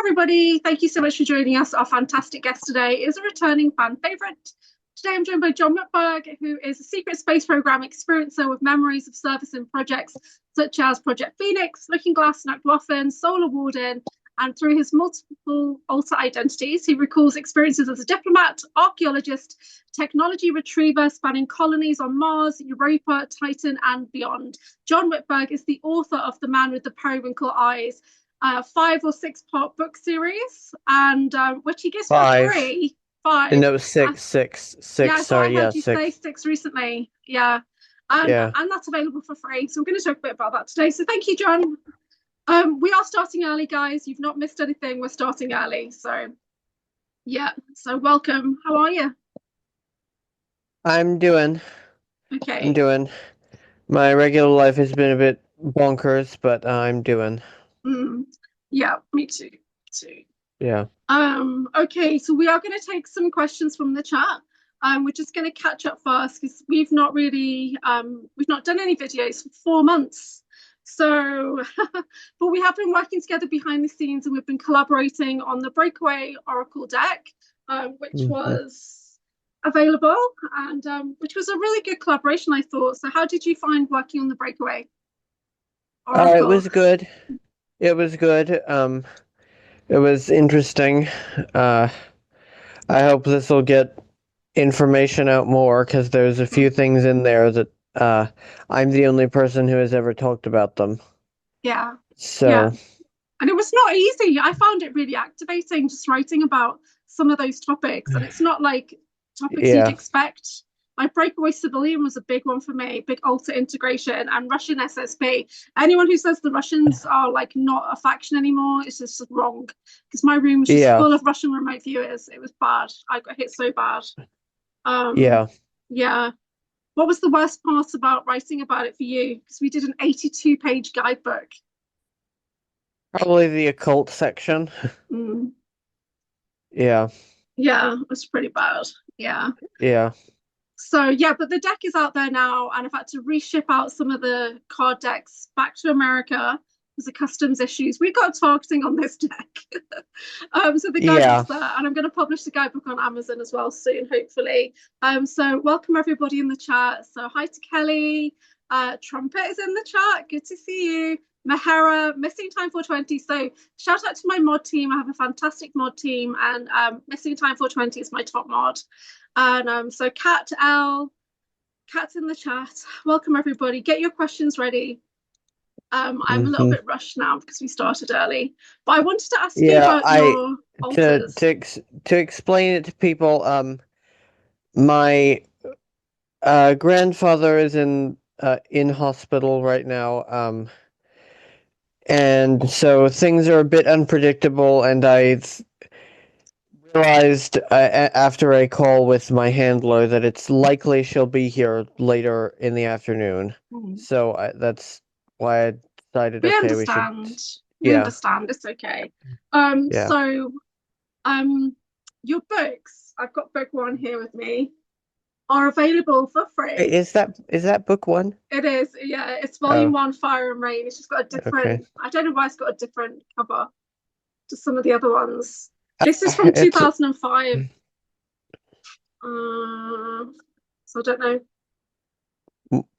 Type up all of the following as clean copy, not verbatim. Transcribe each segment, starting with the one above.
Everybody, thank you so much for joining us. Our fantastic guest today is a returning fan favorite. Today I'm joined by John Whitberg, who is a secret space program experiencer with memories of service in projects such as Project Phoenix, Looking Glass, Nacht Waffen, Solar Warden, and through his multiple alter identities, he recalls experiences as a diplomat, archaeologist, technology retriever spanning colonies on Mars, Europa, Titan, and beyond. John Whitberg is the author of The Man with the Periwinkle Eyes, 5 or 6 part book series, and which he gives for Five. free. 5. No, six. Yeah, I thought I Sorry, yeah, heard you say six. 6 recently. Yeah. And Yeah. that's available for free. So we're going to talk a bit about that today. So thank you, John. We are starting early, guys. You've not missed anything. We're starting early. So yeah. So welcome. How are you? I'm doing. I'm Okay. doing. My regular life has been a bit bonkers, but I'm doing. Yeah, me too. Too. Yeah. Okay, so we are going to take some questions from the chat. We're just going to catch up first because we've not done any videos for 4 months. So, but we have been working together behind the scenes and we've been collaborating on the Breakaway Oracle deck, which was available and which was a really good collaboration, I thought. So how did you find working on the Breakaway It Oracle? was good. It was good. It was interesting. Uh, I hope this will get information out more because there's a few things in there that I'm the only person who has ever talked about them. Yeah, yeah. So, And it was not easy. I found it really activating just writing about some of those topics. And it's not like topics you'd yeah. expect. Like Breakaway Civilian was a big one for me, big alter integration and Russian SSP. Anyone who says the Russians are like not a faction anymore is just wrong. Because my room was just Yeah. full of Russian remote viewers. It was bad. I got hit so bad. Um, Yeah. yeah. What was the worst part about writing about it for you? Because we did an 82-page guidebook. Probably the occult section. Mm. Yeah. Yeah, it was pretty bad. Yeah. Yeah. So yeah, but the deck is out there now, and I've had to reship out some of the card decks back to America because of customs issues. We got targeting on this deck. So the Yeah. guidebook's there, and I'm going to publish the guidebook on Amazon as well soon, hopefully. So welcome everybody in the chat. So hi to Kelly. Trumpet is in the chat. Good to see you. Mahara, Missing Time 420. So shout out to my mod team. I have a fantastic mod team, and Missing Time 420 is my top mod. And so Kat L, Kat's in the chat. Welcome everybody. Get your questions ready. I'm a little bit rushed now because we started early, but I wanted to ask you Yeah, about I your to alters. to explain it to people, my grandfather is in hospital right now, and so things are a bit unpredictable, and realized after a call with my handler that it's likely she'll be here later in the afternoon. So that's why I decided, We okay, we should, understand. We yeah, understand. It's okay. yeah. So your books, I've got book 1 here with me, are available for Wait, free. is that book 1? It is, yeah. It's volume Oh, 1, Fire and Rain. It's just got a okay. different, I don't know why it's got a different cover to some of the other ones. This is from It's 2005. So I don't know.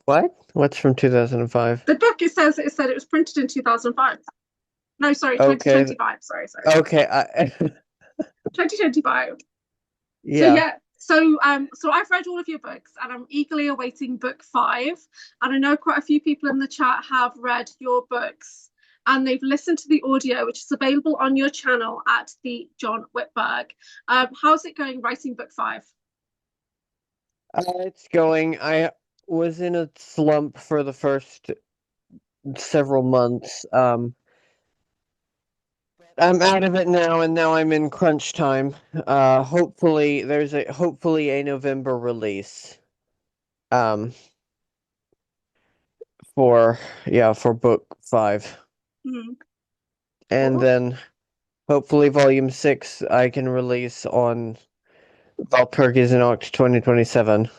what? What's from 2005? The book it said it was printed in 2005. No, sorry, Okay, 2025. Sorry. okay. 2025. So Yeah. yeah. So I've read all of your books and I'm eagerly awaiting book 5. And I know quite a few people in the chat have read your books and they've listened to the audio, which is available on your channel at the John Whitberg. How's it going writing book 5? It's going. I was in a slump for the first several months. I'm out of it now, and now I'm in crunch time. Hopefully a November release. Um, for book 5, and Cool. then hopefully volume 6 I can release on Valpurgis in Oct 2027.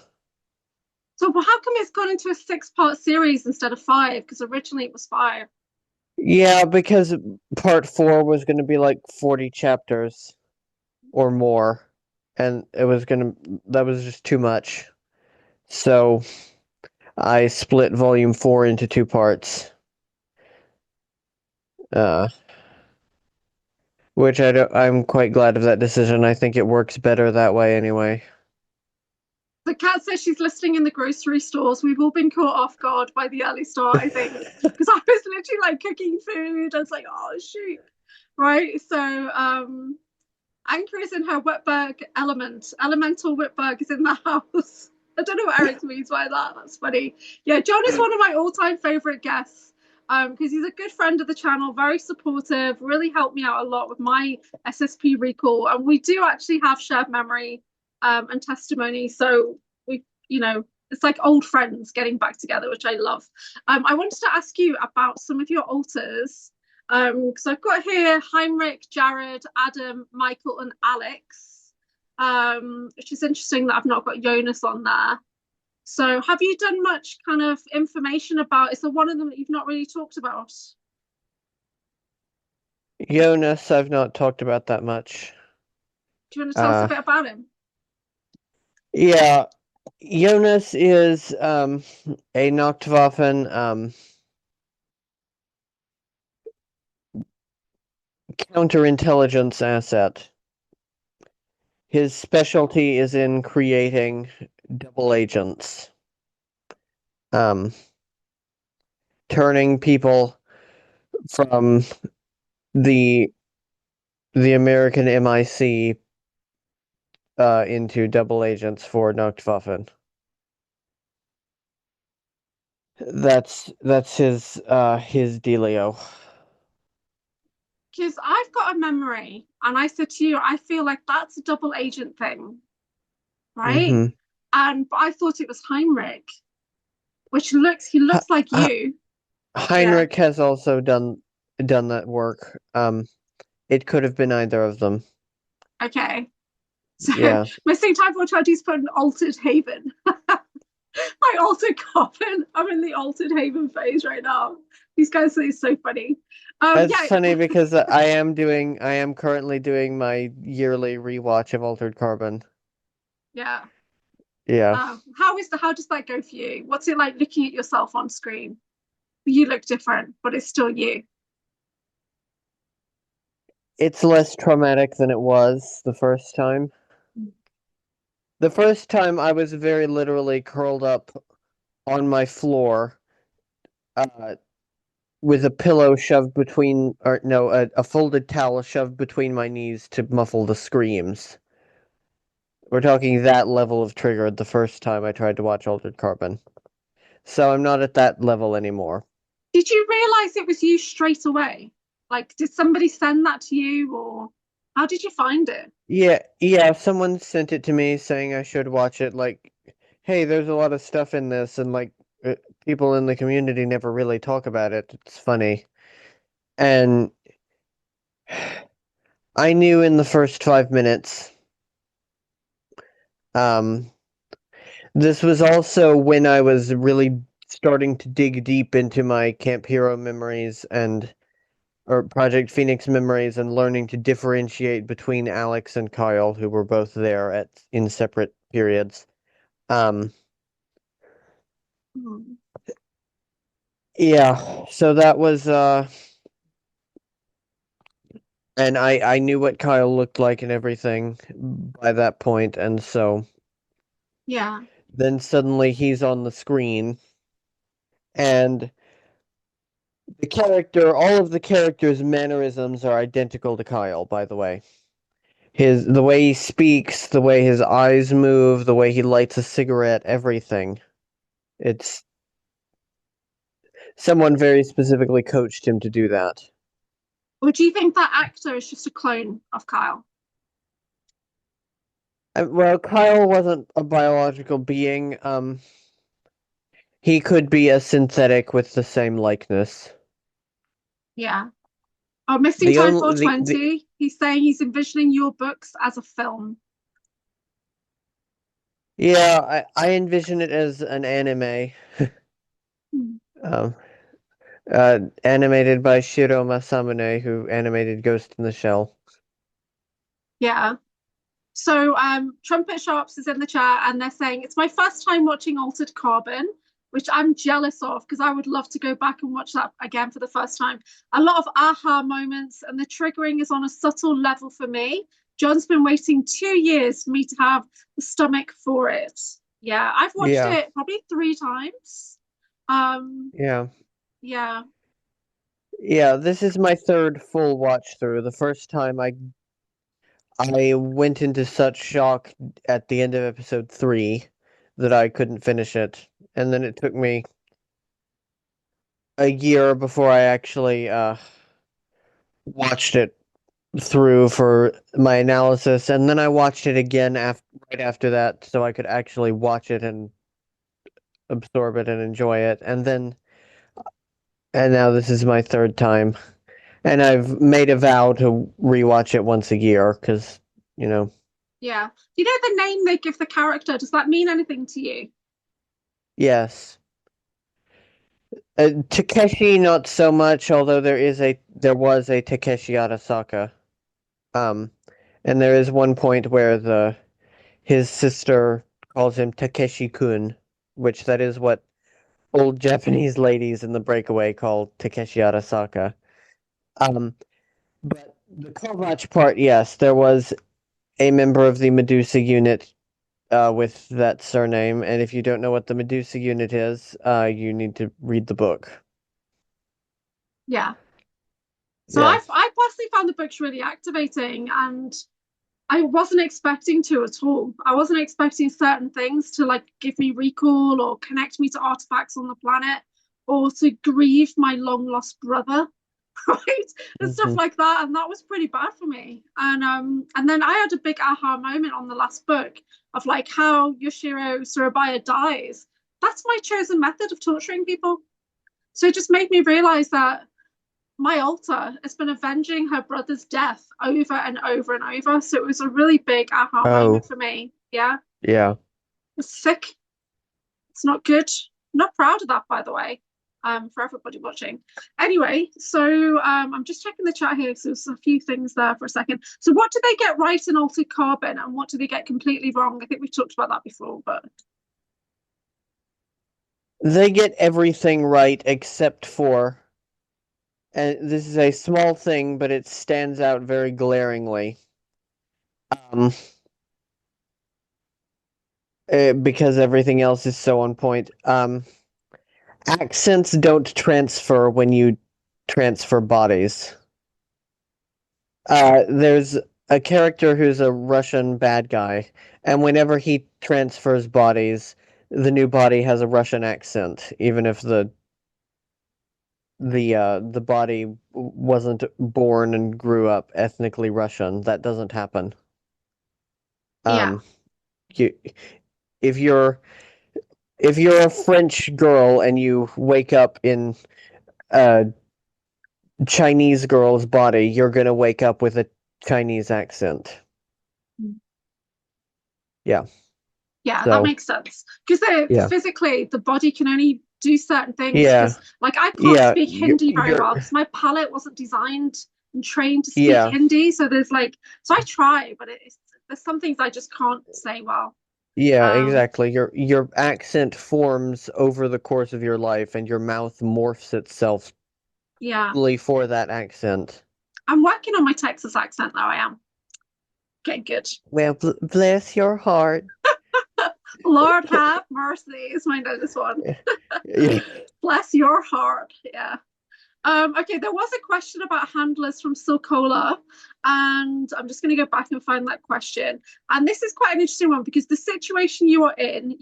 So how come it's gone into a 6-part series instead of 5? Because originally it was 5. Yeah, because part 4 was going to be like 40 chapters or more, and that was just too much. So I split volume 4 into 2 parts. Which I'm quite glad of that decision. I think it works better that way anyway. The cat says she's listening in the grocery stores. We've all been caught off guard by the early start, I think, because I was literally like cooking food. I was like, oh shoot, right? So Anchor is in her Whitberg element. Elemental Whitberg is in the house. I don't know what Eric means by that. That's funny. Yeah, John is one of my all-time favorite guests because he's a good friend of the channel, very supportive, really helped me out a lot with my SSP recall. And we do actually have shared memory and testimony. So we, it's like old friends getting back together, which I love. I wanted to ask you about some of your altars. Because I've got here Heinrich, Jared, Adam, Michael, and Alex, which is interesting that I've not got Jonas on there. So have you done much kind of information about, is there one of them that you've not really talked about? Jonas, I've not talked about that much. Do you want to tell us a bit about him? Yeah, Jonas is a Nacht Waffen counterintelligence asset. His specialty is in creating double agents. Turning people from the American MIC into double agents for Nacht Waffen. That's his dealio. Because I've got a memory, and I said to you, I feel like that's a double agent thing, right? Mm-hmm. But I thought it was Heinrich, which he looks like you. Heinrich has also done that work. It could have been either of them. Okay. So yeah. Missing time for Chinese put an altered haven. My altered coffin. I'm in the altered haven phase right now. These guys say it's so funny. That's funny because I am currently doing my yearly rewatch of Altered Carbon. Yeah. Yeah. How does that go for you? What's it like looking at yourself on screen? You look different, but it's still you. It's less traumatic than it was the first time. The first time I was very literally curled up on my floor, with a pillow shoved between, or no, a folded towel shoved between my knees to muffle the screams. We're talking that level of triggered the first time I tried to watch Altered Carbon. So I'm not at that level anymore. Did you realize it was you straight away? Like, did somebody send that to you, or how did you find it? Yeah, someone sent it to me saying I should watch it, like, hey, there's a lot of stuff in this, and like, people in the community never really talk about it. It's funny. And I knew in the first 5 minutes. This was also when I was really starting to dig deep into my Camp Hero memories or Project Phoenix memories and learning to differentiate between Alex and Kyle, who were both there in separate periods. Yeah, so that was and I knew what Kyle looked like and everything by that point, and so Yeah. then suddenly he's on the screen, and all of the characters' mannerisms are identical to Kyle, by the way. The way he speaks, the way his eyes move, the way he lights a cigarette, everything. It's someone very specifically coached him to do that. Or do you think that actor is just a clone of Kyle? Well, Kyle wasn't a biological being. He could be a synthetic with the same likeness. Yeah. Oh, Missing Time 420. He's saying he's envisioning your books as a film. Yeah, I envision it as an anime. Animated by Shiro Masamune, who animated Ghost in the Shell. Yeah. So Trumpet Sharps is in the chat and they're saying it's my first time watching Altered Carbon, which I'm jealous of because I would love to go back and watch that again for the first time. A lot of aha moments and the triggering is on a subtle level for me. John's been waiting 2 years for me to have the stomach for it. Yeah, I've watched Yeah, it probably 3 times. Um, yeah. yeah, Yeah, this is my third full watch through. The first time I went into such shock at the end of episode 3 that I couldn't finish it. And then it took me a year before I actually watched it through for my analysis, and then I watched it again right after that so I could actually watch it and absorb it and enjoy it. And now this is my third time. And I've made a vow to rewatch it once a year because, you know, yeah. Do you know the name they give the character? Does that mean anything to you? yes. Takeshi, not so much, although there was a Takeshi Arasaka. Um, and there is one point where his sister calls him Takeshi-kun, which that is what old Japanese ladies in the Breakaway call Takeshi Arasaka. Um, but the Kovac part, yes, there was a member of the Medusa unit with that surname, and if you don't know what the Medusa unit is, you need to read the book. Yeah. So Yeah. I personally found the books really activating and I wasn't expecting to at all. I wasn't expecting certain things to like give me recall or connect me to artifacts on the planet or to grieve my long lost brother, right? And stuff Hmm. like that. And that was pretty bad for me. And then I had a big aha moment on the last book of like how Yoshiro Surabaya dies. That's my chosen method of torturing people. So it just made me realize that my altar has been avenging her brother's death over and over and over. So it was a really big aha moment Oh, for me. Yeah, yeah. it's sick. It's not good. I'm not proud of that, by the way. For everybody watching. Anyway, so I'm just checking the chat here. So there's a few things there for a second. So what do they get right in Altered Carbon, and what do they get completely wrong? I think we've talked about that before, but They get everything right except for, and this is a small thing, but it stands out very glaringly. Um, because everything else is so on point. Accents don't transfer when you transfer bodies. There's a character who's a Russian bad guy, and whenever he transfers bodies, the new body has a Russian accent, even if the body wasn't born and grew up ethnically Russian. That doesn't happen. yeah, Um, you if you're if you're a French girl and you wake up in a Chinese girl's body, you're gonna wake up with a Chinese accent. Yeah. yeah, that So makes sense because yeah. physically the body can only do certain things Yeah. because like I can't Yeah. speak Hindi very You're well because my palate wasn't designed and trained to speak yeah. Hindi. So there's like so I try, but there's some things I just can't say well. Yeah, Um, exactly. Your accent forms over the course of your life and your mouth morphs itself yeah, totally for that accent. I'm working on my Texas accent though. I am getting good. Well, bless your heart. Lord have mercy is my newest one. Yeah. Bless your heart. Yeah. Okay, there was a question about handlers from Silcola, and I'm just going to go back and find that question. And this is quite an interesting one because the situation you are in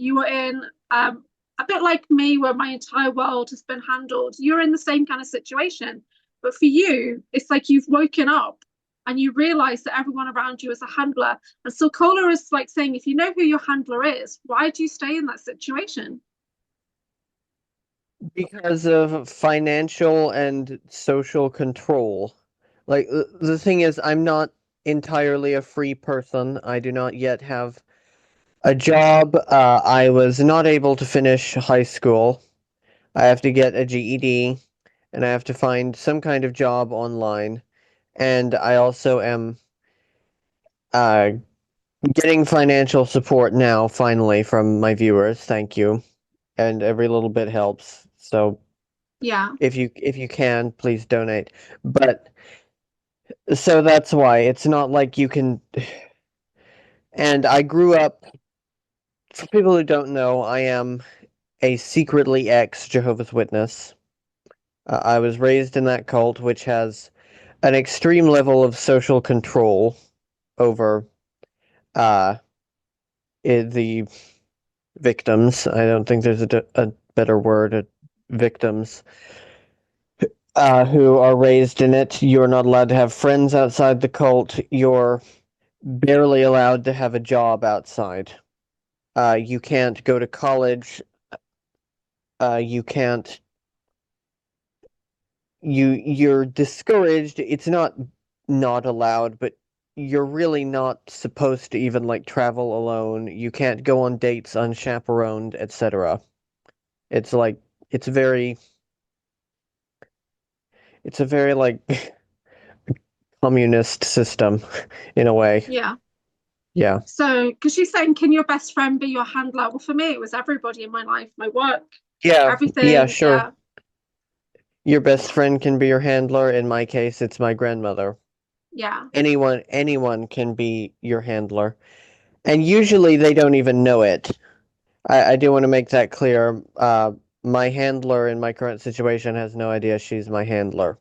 a bit like me, where my entire world has been handled. You're in the same kind of situation, but for you, it's like you've woken up and you realize that everyone around you is a handler. And Silcola is like saying, if you know who your handler is, why do you stay in that situation? Because of financial and social control. Like the thing is, I'm not entirely a free person. I do not yet have a job. I was not able to finish high school. I have to get a GED, and I have to find some kind of job online. And I also am uh, getting financial support now, finally, from my viewers. Thank you. And every little bit helps. So Yeah. if you can, please donate. But so that's why it's not like you can. And I grew up. For people who don't know, I am a secretly ex Jehovah's Witness. I was raised in that cult, which has an extreme level of social control over uh the victims. I don't think there's a better word. Victims who are raised in it. You're not allowed to have friends outside the cult. You're barely allowed to have a job outside. You can't go to college. You can't. You're discouraged. It's not allowed, but you're really not supposed to even like travel alone. You can't go on dates unchaperoned, etc. It's like it's very it's a very like communist system in a way. Yeah. Yeah. So, because she's saying, can your best friend be your handler? Well, for me, it was everybody in my life, my work, Yeah, yeah, everything. sure. Yeah. Your best friend can be your handler. In my case, it's my grandmother. Yeah. Anyone can be your handler. And usually they don't even know it. I do want to make that clear. My handler in my current situation has no idea she's my handler.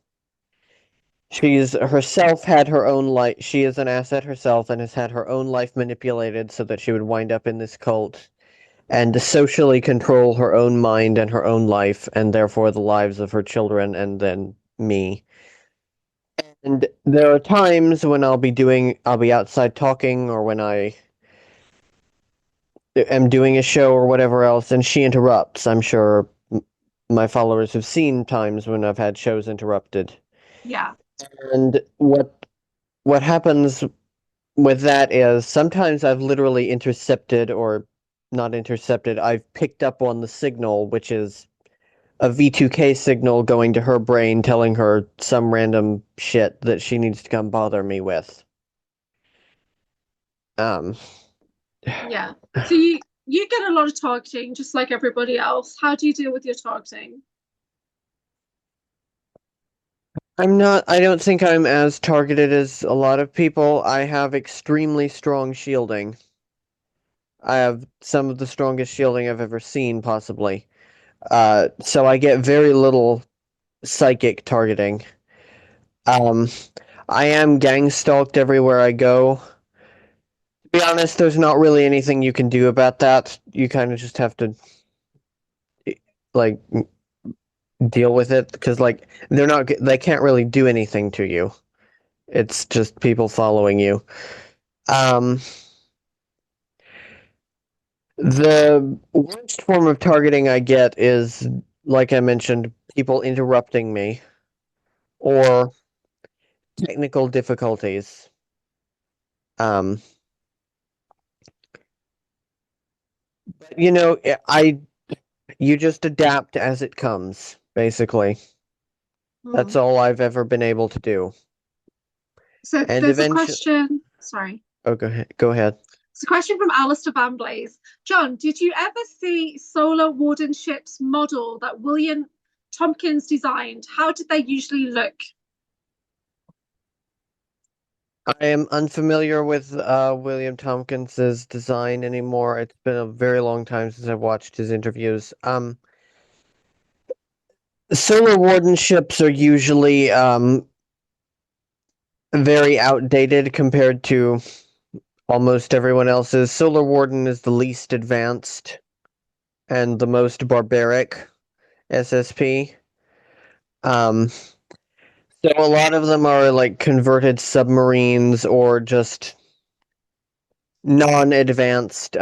She's herself had her own life. She is an asset herself and has had her own life manipulated so that she would wind up in this cult and to socially control her own mind and her own life, and therefore the lives of her children and then me. And there are times when I'll be outside talking, or when I am doing a show or whatever else, and she interrupts. I'm sure my followers have seen times when I've had shows interrupted. Yeah. And what happens with that is sometimes I've literally intercepted or not intercepted, I've picked up on the signal, which is a V2K signal going to her brain telling her some random shit that she needs to come bother me with. Um, Yeah. So you get a lot of targeting, just like everybody else. How do you deal with your targeting? I don't think I'm as targeted as a lot of people. I have extremely strong shielding. I have some of the strongest shielding I've ever seen, possibly. So I get very little psychic targeting. Um, I am gang stalked everywhere I go. To be honest, there's not really anything you can do about that. You kind of just have to like deal with it because like they can't really do anything to you. It's just people following you. Um, the worst form of targeting I get is, like I mentioned, people interrupting me or technical difficulties. Um, you know, I you just adapt as it comes, basically. That's Hmm. all I've ever been able to do. So And there's a eventually, question. Sorry. oh, go ahead. Go ahead. It's a question from Alistair Van Blaze. John, did you ever see Solar Warden ships model that William Tompkins designed? How did they usually look? I am unfamiliar with William Tompkins's design anymore. It's been a very long time since I've watched his interviews. Solar Warden ships are usually very outdated compared to almost everyone else's. Solar Warden is the least advanced and the most barbaric SSP. Um, so a lot of them are like converted submarines or just non-advanced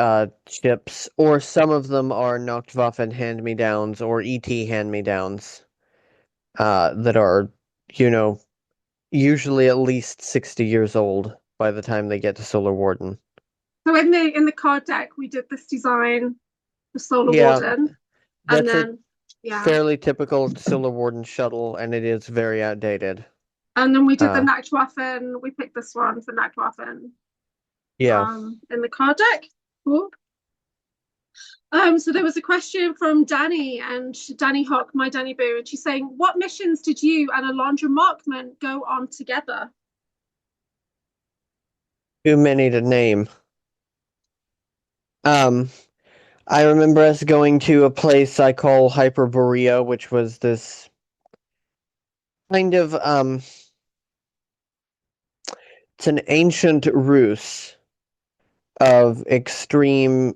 ships, or some of them are Nacht Waffen hand-me-downs or ET hand-me-downs that are, you know, usually at least 60 years old by the time they get to Solar Warden. So in the card deck, we did this design for Solar Yeah, Warden, and that's it. then Yeah. Fairly typical Solar Warden shuttle, and it is very outdated. And then we did the Uh, Nacht Waffen. We picked this one for Nacht Waffen yeah. in the card deck. Cool. So there was a question from Danny and Danny Hawk, my Danny Boo, and she's saying, what missions did you and Alondra Markman go on together? Too many to name. I remember us going to a place I call Hyperborea, which was this kind of it's an ancient ruse of extreme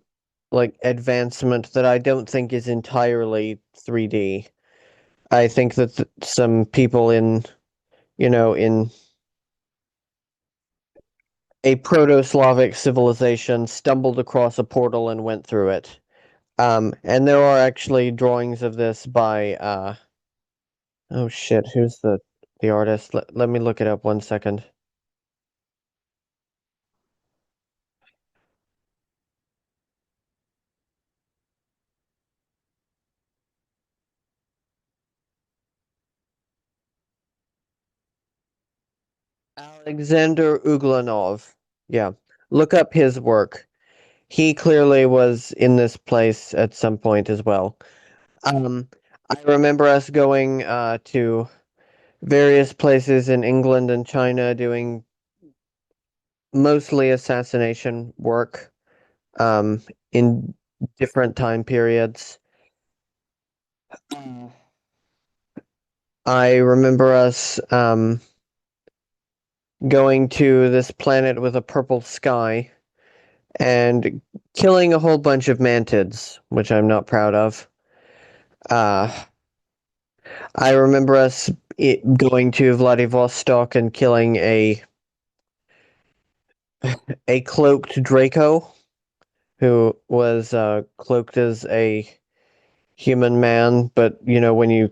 like advancement that I don't think is entirely 3D. I think that some people in, in a proto-Slavic civilization stumbled across a portal and went through it. And there are actually drawings of this by oh shit, who's the artist? Let me look it up 1 second. Alexander Uglanov. Yeah. Look up his work. He clearly was in this place at some point as well. I remember us going to various places in England and China doing mostly assassination work in different time periods. I remember us going to this planet with a purple sky and killing a whole bunch of mantids, which I'm not proud of. Uh, I remember us going to Vladivostok and killing a cloaked Draco who was cloaked as a human man, but when he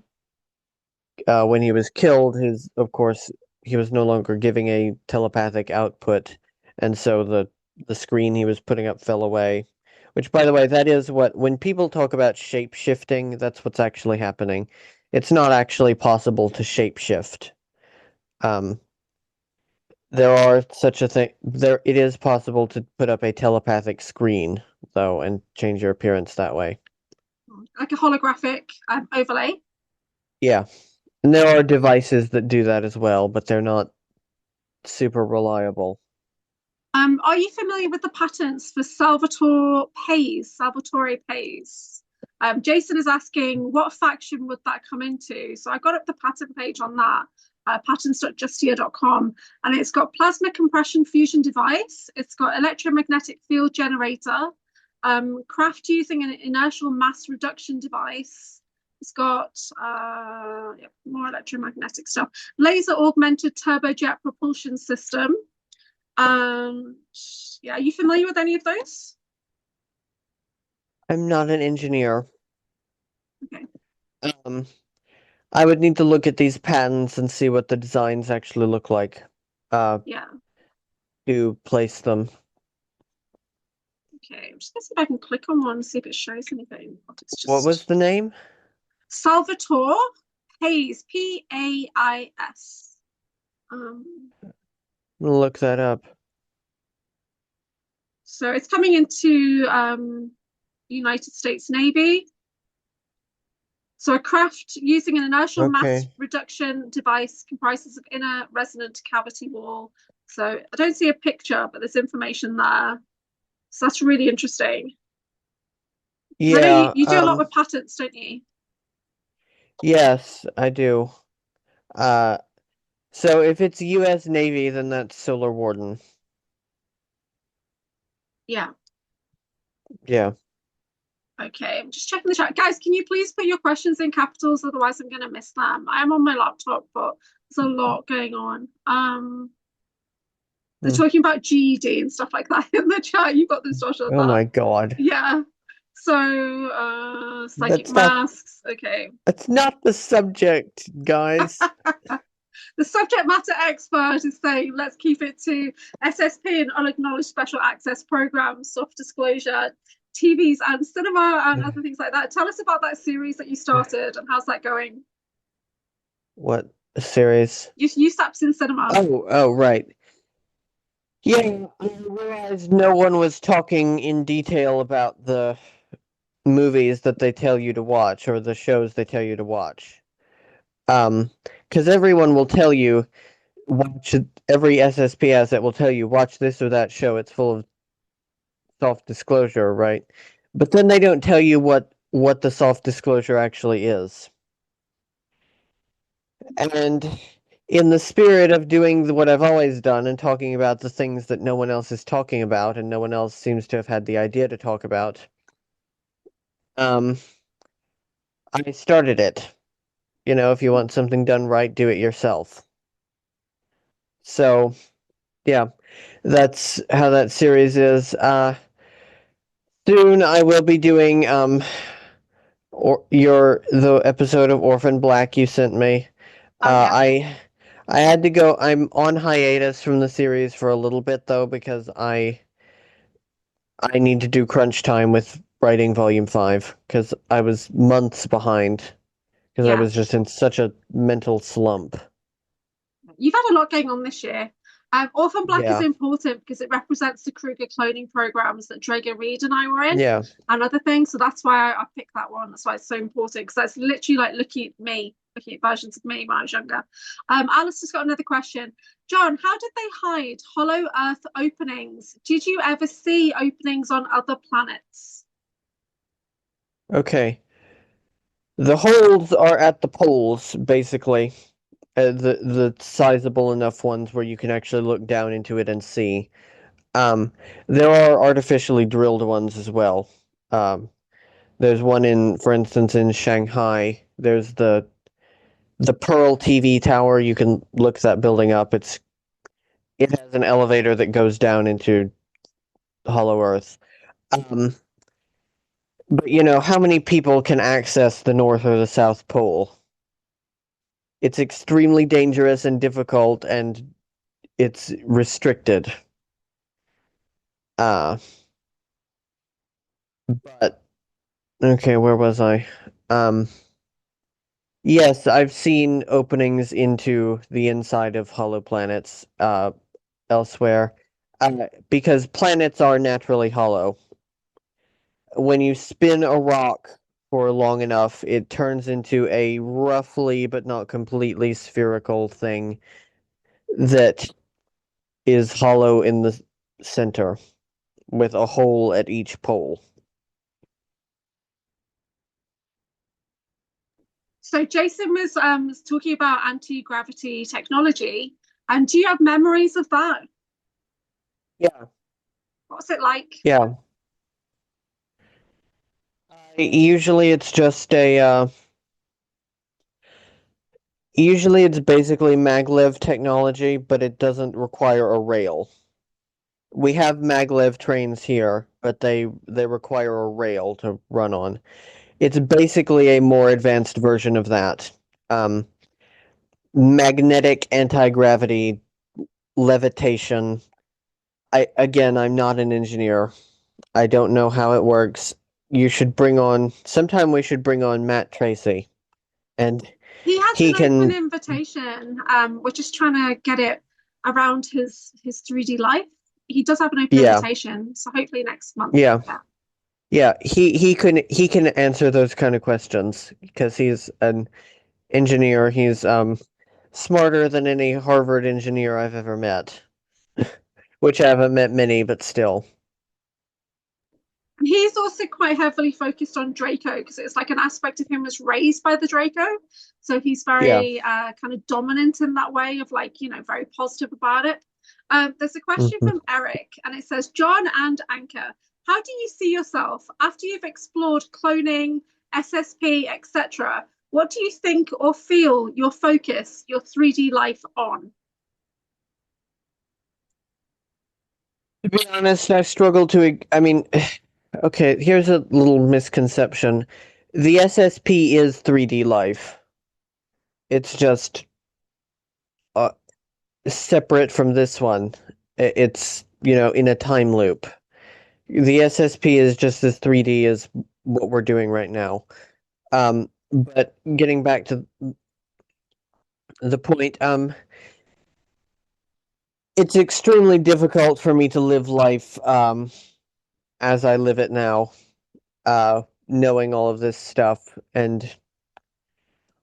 was killed, of course he was no longer giving a telepathic output, and so the screen he was putting up fell away. Which, by the way, that is when people talk about shape shifting, that's what's actually happening. It's not actually possible to shape shift. Um, there are such a thing. It is possible to put up a telepathic screen though, and change your appearance that way. Like a holographic overlay. Yeah, and there are devices that do that as well, but they're not super reliable. Are you familiar with the patents for Salvatore Pays? Salvatore Pays. Jason is asking, what faction would that come into? So I got up the patent page on that, patents.justia.com, and it's got plasma compression fusion device. It's got electromagnetic field generator, craft using an inertial mass reduction device. It's got more electromagnetic stuff. Laser augmented turbojet propulsion system. Yeah, are you familiar with any of those? I'm not an engineer. Okay. I would need to look at these patents and see what the designs actually look like. Yeah. To place them. Okay. I'm just gonna see if I can click on one and see if it shows anything. What was the name? Salvatore Pays, P-A-I-S. Look that up. So it's coming into United States Navy. So a craft using an inertial mass reduction device comprises of inner resonant cavity wall. So I don't see a picture, but there's information there. So that's really interesting. Yeah, I know you do a lot with patents, don't you? Yes, I do. So if it's U.S. Navy, then that's Solar Warden. Yeah. Yeah. Okay, I'm just checking the chat. Guys, can you please put your questions in capitals? Otherwise, I'm going to miss them. I am on my laptop, but there's a lot going on. They're talking about GED and stuff like that in the chat. You got this, Joshua. Oh my God. Yeah. So, psychic masks. Okay. That's not the subject, guys. The subject matter expert is saying, let's keep it to SSP and unacknowledged special access programs, soft disclosure, TVs and cinema and other things like that. Tell us about that series that you started and how's that going? What series? USAPs in cinema. Oh, right. Yeah, I realized no one was talking in detail about the movies that they tell you to watch or the shows they tell you to watch. Because everyone will tell you, watch every SSP asset will tell you, watch this or that show. It's full of self-disclosure, right? But then they don't tell you what the self-disclosure actually is. And in the spirit of doing what I've always done and talking about the things that no one else is talking about and no one else seems to have had the idea to talk about, I started it. You know, if you want something done right, do it yourself. So, yeah, that's how that series is. Soon I will be doing the episode of Orphan Black you sent me. Oh yeah. I had to go. I'm on hiatus from the series for a little bit though because I need to do crunch time with writing volume 5 because I was months behind because I Yeah. was just in such a mental slump. You've had a lot going on this year. Orphan Black is Yeah. important because it represents the Kruger cloning programs that Drager Reed and I were in Yeah. and other things. So that's why I picked that one. That's why it's so important because that's literally like looking at versions of me when I was younger. Alistair's got another question. John, how did they hide hollow Earth openings? Did you ever see openings on other planets? Okay. The holes are at the poles, basically. The sizable enough ones where you can actually look down into it and see. There are artificially drilled ones as well. There's one for instance, in Shanghai. There's the Pearl TV tower. You can look that building up. It has an elevator that goes down into Hollow Earth. But you know, how many people can access the North or the South Pole? It's extremely dangerous and difficult, and it's restricted. Uh, but okay, where was I? Um, yes, I've seen openings into the inside of hollow planets, elsewhere, because planets are naturally hollow. When you spin a rock for long enough, it turns into a roughly but not completely spherical thing that is hollow in the center with a hole at each pole. So Jason was talking about anti-gravity technology, and do you have memories of that? Yeah, What's it like? yeah. Usually it's just usually it's basically maglev technology, but it doesn't require a rail. We have maglev trains here, but they require a rail to run on. It's basically a more advanced version of that. Um, Magnetic anti-gravity levitation. I'm not an engineer. I don't know how it works. Sometime we should bring on Matt Tracy and He has he an open can, invitation. We're just trying to get it around his 3D life. He does have an open yeah, invitation, so hopefully next month. yeah, Yeah. yeah, he can answer those kind of questions because he's an engineer. He's smarter than any Harvard engineer I've ever met, which I haven't met many, but still. And he's also quite heavily focused on Draco because it's like an aspect of him was raised by the Draco. So he's Yeah. very kind of dominant in that way of like, very positive about it. There's a question Mhm. from Eric, and it says, John and Anchor, how do you see yourself after you've explored cloning, SSP, etc.? What do you think or feel your focus, your 3D life on? To be honest, I struggle to. I mean, okay, here's a little misconception. The SSP is 3D life. It's just uh, separate from this one. It's, in a time loop. The SSP is just as 3D as what we're doing right now. But getting back to the point, it's extremely difficult for me to live life as I live it now, knowing all of this stuff, and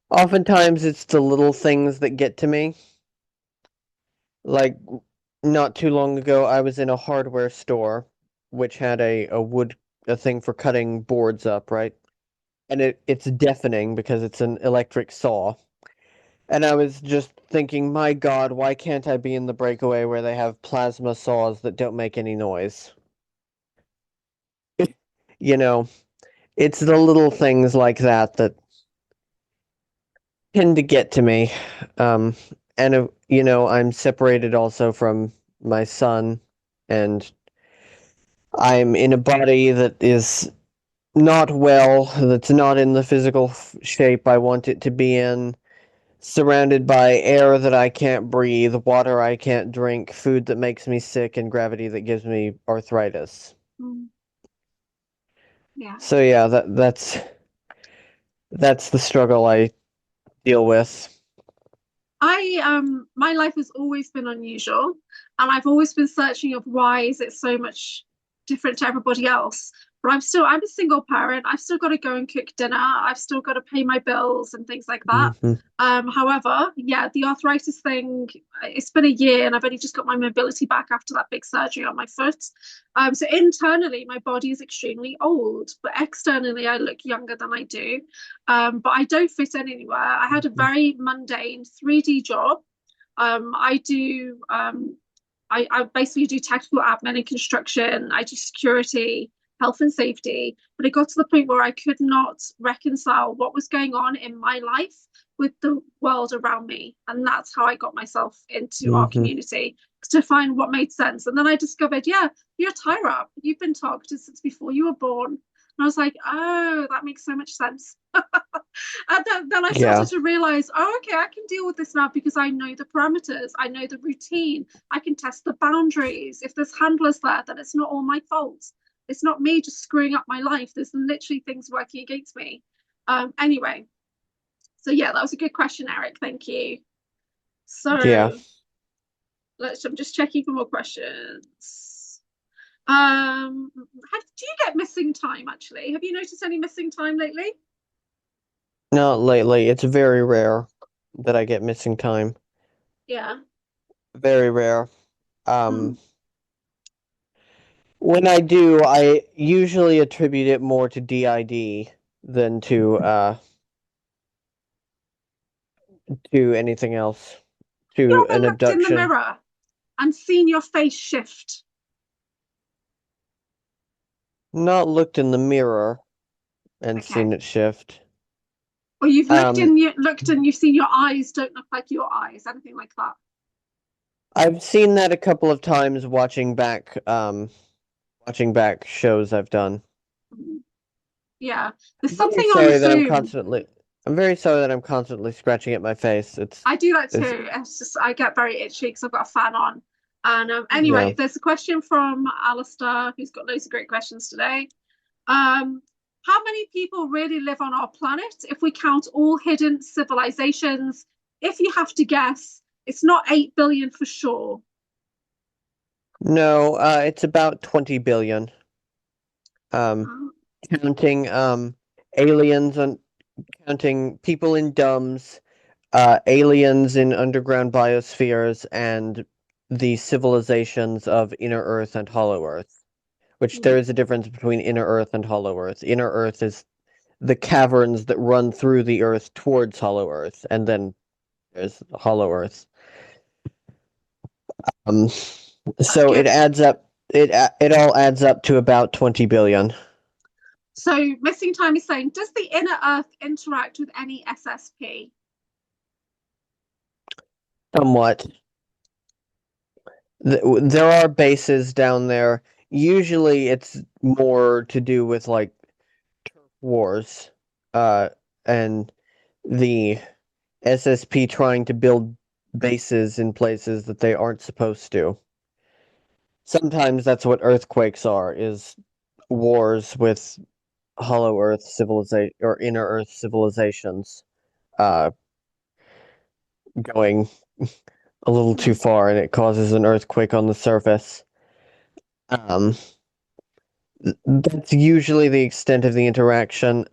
oftentimes it's the little things that get to me. Like not too long ago, I was in a hardware store, which had a thing for cutting boards up, right? And it's deafening because it's an electric saw. And I was just thinking, my God, why can't I be in the Breakaway where they have plasma saws that don't make any noise? You know, it's the little things like that that tend to get to me. Um, I'm separated also from my son, and I'm in a body that is not well, that's not in the physical shape I want it to be in, surrounded by air that I can't breathe, water I can't drink, food that makes me sick, and gravity that gives me arthritis. Mm. Yeah. So yeah, that's the struggle I deal with. My life has always been unusual, and I've always been searching of why is it so much different to everybody else. But I'm a single parent. I've still got to go and cook dinner. I've still got to pay my bills and things like that. Hmm. However, yeah, the arthritis thing, it's been a year and I've only just got my mobility back after that big surgery on my foot. So internally, my body is extremely old, but externally, I look younger than I do. But I don't fit in anywhere. I had a very mundane 3D job. I do I basically do technical admin and construction. I do security, health and safety. But it got to the point where I could not reconcile what was going on in my life with the world around me. And that's how I got myself into our Hmm. community to find what made sense. And then I discovered, yeah, you're a tie up. You've been targeted since before you were born. And I was like, oh, that makes so much sense. And then I Yeah. started to realize, oh, okay, I can deal with this now because I know the parameters, I know the routine, I can test the boundaries. If there's handlers there, then it's not all my fault. It's not me just screwing up my life. There's literally things working against me. Anyway, so yeah, that was a good question, Eric. Thank you. Yeah. So I'm just checking for more questions. Do you get missing time actually? Have you noticed any missing time lately? Not lately. It's very rare that I get missing time. Yeah. Very rare. Mm. Um, when I do, I usually attribute it more to DID than to anything else, You to ever an looked in the abduction. mirror and seen your face shift? Not looked in the mirror and Okay. seen it shift. Or you've Um, looked and you've seen your eyes don't look like your eyes, anything like that. I've seen that a couple of times watching back shows I've done. Mm. Yeah. There's I'm very something on sorry that Zoom. I'm very sorry that I'm constantly scratching at my face. I do that It's too. It's just I get very itchy because I've got a fan on. And yeah. anyway, there's a question from Alistair, who's got loads of great questions today. Um, how many people really live on our planet if we count all hidden civilizations? If you have to guess, it's not 8 billion for sure. No, it's about 20 billion. Um, Uh, counting aliens and counting people in dumbs, aliens in underground biospheres, and the civilizations of Inner Earth and Hollow Earth. Which there is a difference between Inner Earth and Hollow Earth. Inner Earth is the caverns that run through the Earth towards Hollow Earth, and then there's Hollow Earth. Um, that's so it good. adds up. It all adds up to about 20 billion. So missing time is saying, does the inner Earth interact with any SSP? Somewhat. There are bases down there. Usually, it's more to do with like wars, uh, and the SSP trying to build bases in places that they aren't supposed to. sometimes that's what earthquakes are, is wars with Hollow Earth civilization or Inner Earth civilizations going a little too far, and it causes an earthquake on the surface. Um, that's usually the extent of the interaction,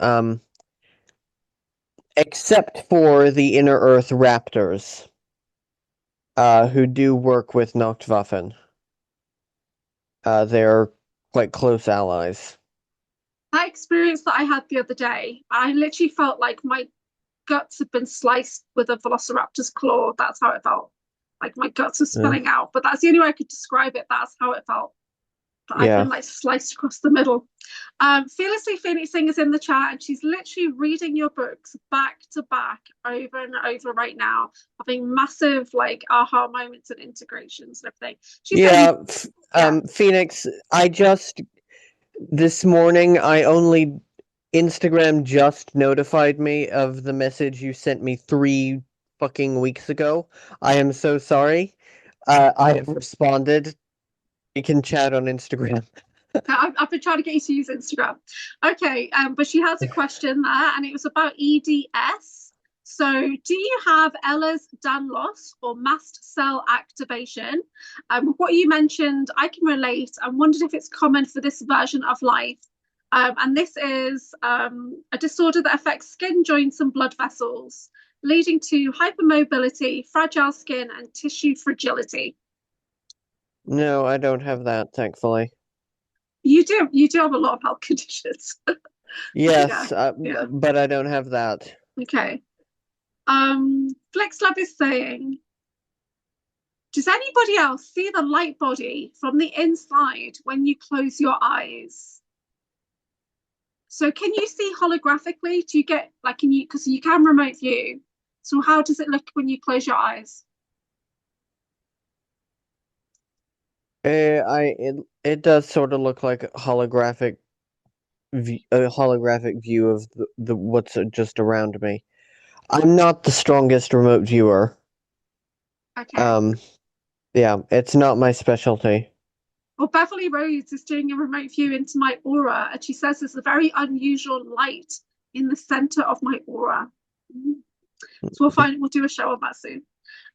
except for the Inner Earth raptors, who do work with Nacht Waffen. They're quite close allies. That experience that I had the other day, I literally felt like my guts had been sliced with a velociraptor's claw. That's how it felt. Like my guts were spilling out. But that's the only way I could describe it. That's how it felt. That I've been like sliced across the middle. Fearlessly Phoenixing is in the chat, and she's literally reading your books back to back over and over right now, having massive like aha moments and integrations and everything. She's saying, Phoenix, this morning, Instagram just notified me of the message you sent me 3 fucking weeks ago. I am so sorry. I have responded. We can chat on Instagram. I've been trying to get you to use Instagram. Okay, but she has a question there, and it was about EDS. So, do you have Ehlers-Danlos or mast cell activation? What you mentioned, I can relate. I wondered if it's common for this version of life. And this is a disorder that affects skin, joints, and blood vessels, leading to hypermobility, fragile skin, and tissue fragility. No, I don't have that, thankfully. You do have a lot of health conditions. Yes, but I don't have that. Okay. FlexLab is saying, does anybody else see the light body from the inside when you close your eyes? So can you see holographically? Do you get like, because you can remote view. So how does it look when you close your eyes? It does sort of look like a holographic view of the what's just around me. I'm not the strongest remote viewer. Okay. Yeah, it's not my specialty. Well, Beverly Rhodes is doing a remote view into my aura, and she says there's a very unusual light in the center of my aura. So we'll do a show on that soon.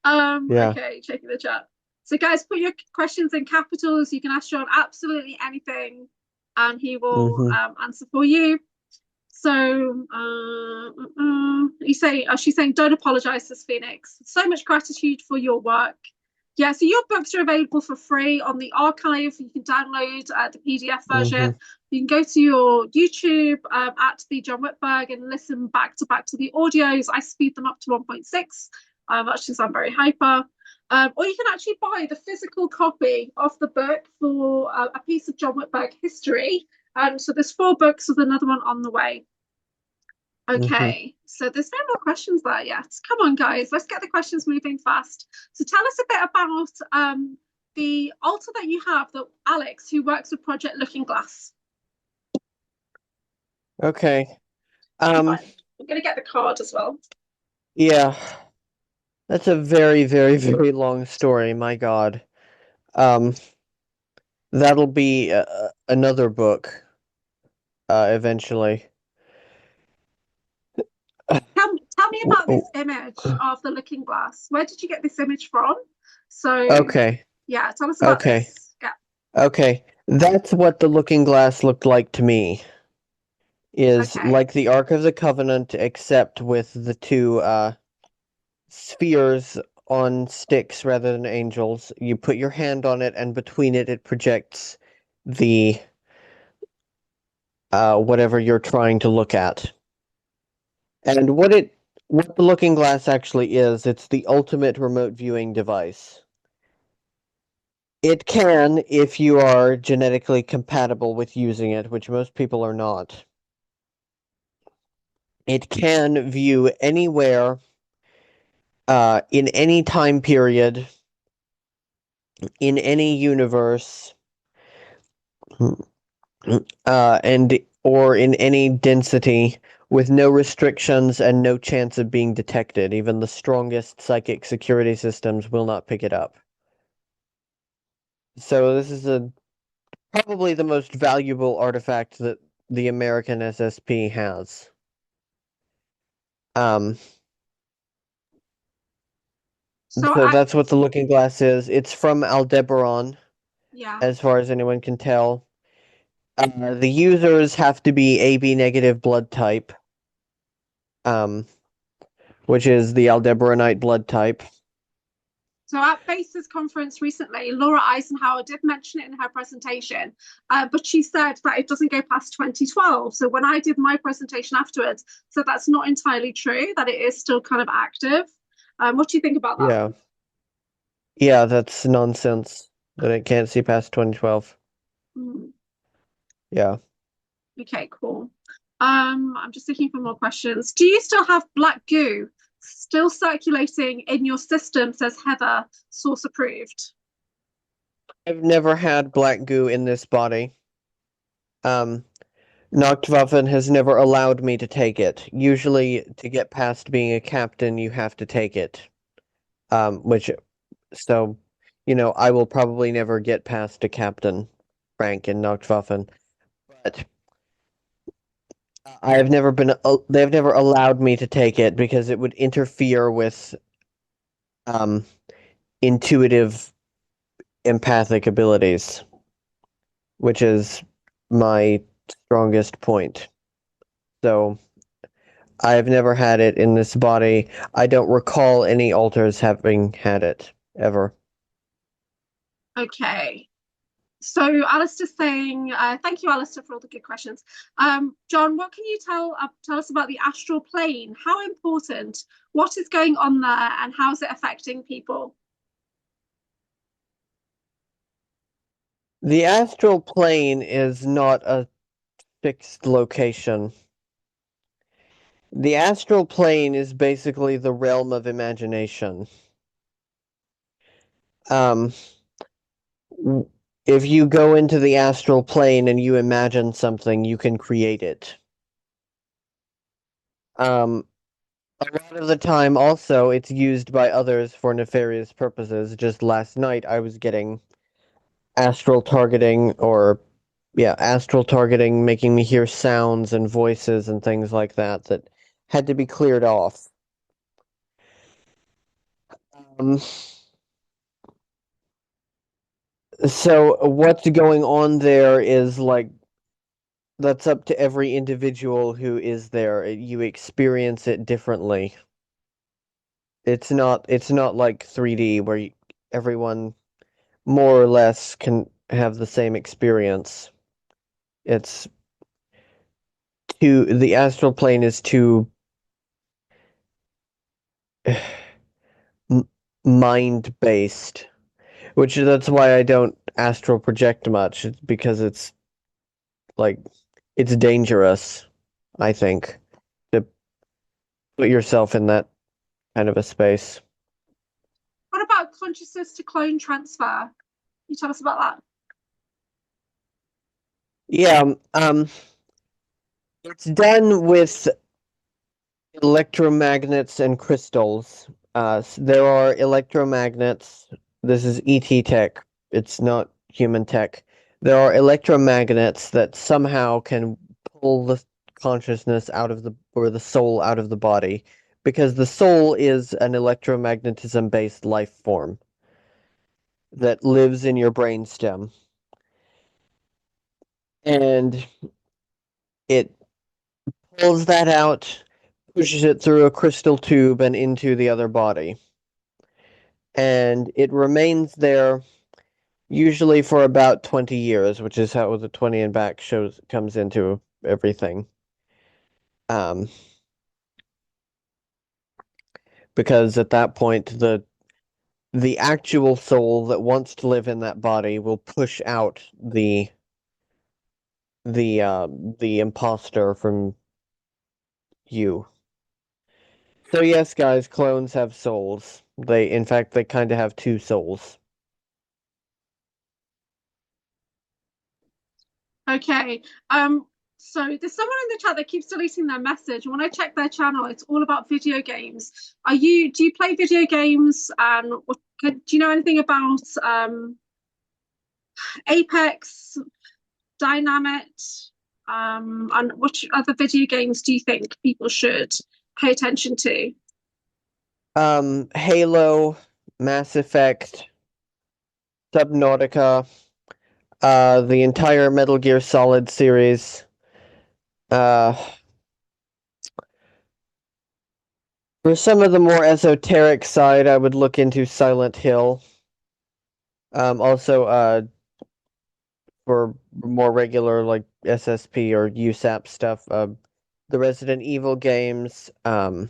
Okay, checking the chat. So guys, put your questions in capitals. You can ask John absolutely anything, and he will answer for you. So she's saying, don't apologize, says Phoenix. So much gratitude for your work. Yeah, so your books are available for free on the archive. You can download the PDF version. You can go to your YouTube at the John Whitberg and listen back to the audios. I speed them up to 1.6. That's because I'm very hyper. Or you can actually buy the physical copy of the book for a piece of John Whitberg history. So there's 4 books with another one on the way. Okay, so there's no more questions there yet. Come on, guys, let's get the questions moving fast. So tell us a bit about the altar that you have, that Alex, who works with Project Looking Glass. Okay. I'm going to get the card as well. Yeah. That's a very, very, very long story, my God. That'll be another book eventually. Tell me about this image of the Looking Glass. Where did you get this image from? So yeah, tell us about this. Yeah. Okay, that's what the Looking Glass looked like to me. Is like the Ark of the Covenant, except with the 2 spheres on sticks rather than angels. You put your hand on it, and between it projects the whatever you're trying to look at. And what the Looking Glass actually is, it's the ultimate remote viewing device. It can, if you are genetically compatible with using it, which most people are not. It can view anywhere, in any time period, in any universe, or in any density, with no restrictions and no chance of being detected. Even the strongest psychic security systems will not pick it up. So this is a probably the most valuable artifact that the American SSP has. Um, So so I, that's what the Looking Glass is. It's from Aldebaran, yeah. as far as anyone can tell. The users have to be AB negative blood type, um, which is the Aldebaranite blood type. So at BASE's conference recently, Laura Eisenhower did mention it in her presentation, but she said that it doesn't go past 2012. So when I did my presentation afterwards, so that's not entirely true, that it is still kind of active. What do you think about that? Yeah. Yeah, that's nonsense that it can't see past 2012. Hmm. Yeah. Okay, cool. I'm just looking for more questions. Do you still have black goo still circulating in your system? Says Heather, source approved. I've never had black goo in this body. Um, Nacht Waffen has never allowed me to take it. Usually, to get past being a captain, you have to take it. Which, so, I will probably never get past a captain rank in Nacht Waffen. But I have never been, they've never allowed me to take it because it would interfere with, um, intuitive empathic abilities, which is my strongest point. So I've never had it in this body. I don't recall any alters having had it ever. Okay. So Alistair's saying, thank you, Alistair, for all the good questions. John, what can you tell us about the astral plane? How important? What is going on there, and how is it affecting people? The astral plane is not a fixed location. The astral plane is basically the realm of imagination. Um, if you go into the astral plane and you imagine something, you can create it. Um, a lot of the time, also, it's used by others for nefarious purposes. Just last night, I was getting astral targeting, or, yeah, astral targeting, making me hear sounds and voices and things like that that had to be cleared off. Um, so what's going on there is like that's up to every individual who is there. You experience it differently. It's not like 3D where everyone more or less can have the same experience. It's the astral plane is too mind based, which that's why I don't astral project much. It's because like it's dangerous, I think, to put yourself in that kind of a space. What about consciousness to clone transfer? Can you tell us about that? Yeah, it's done with electromagnets and crystals. There are electromagnets. This is ET tech. It's not human tech. There are electromagnets that somehow can pull the consciousness out of or the soul out of the body, because the soul is an electromagnetism based life form that lives in your brainstem. And it pulls that out, pushes it through a crystal tube and into the other body. And it remains there usually for about 20 years, which is how the 20 and back shows comes into everything. Um, because at that point the actual soul that wants to live in that body will push out the imposter from you. So yes, guys, clones have souls. In fact, they kind of have two souls. Okay. So there's someone in the chat that keeps deleting their message. When I check their channel, it's all about video games. Do you play video games? And do you know anything about Apex, Dynamite, and which other video games do you think people should pay attention to? Halo, Mass Effect, Subnautica, the entire Metal Gear Solid series. Uh, for some of the more esoteric side, I would look into Silent Hill. Also, for more regular like SSP or USAP stuff, the Resident Evil games, the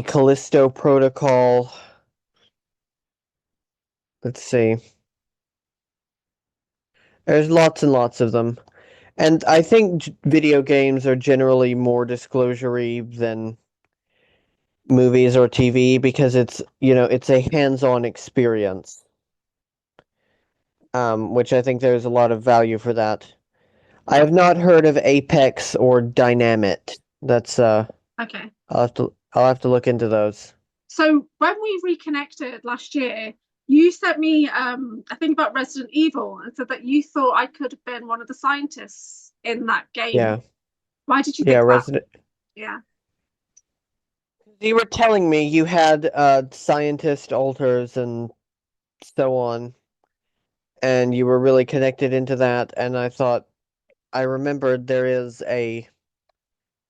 Callisto Protocol. Let's see. There's lots and lots of them. And I think video games are generally more disclosure-y than movies or TV because it's a hands-on experience. Which I think there's a lot of value for that. I have not heard of Apex or Dynamite. That's Okay. I'll have to look into those. So when we reconnected last year, you sent me a thing about Resident Evil and said that you thought I could have been one of the scientists in that game. Yeah. Why did you Yeah, think that? Resident. Yeah. You were telling me you had scientist alters and so on, and you were really connected into that, and I remembered there is a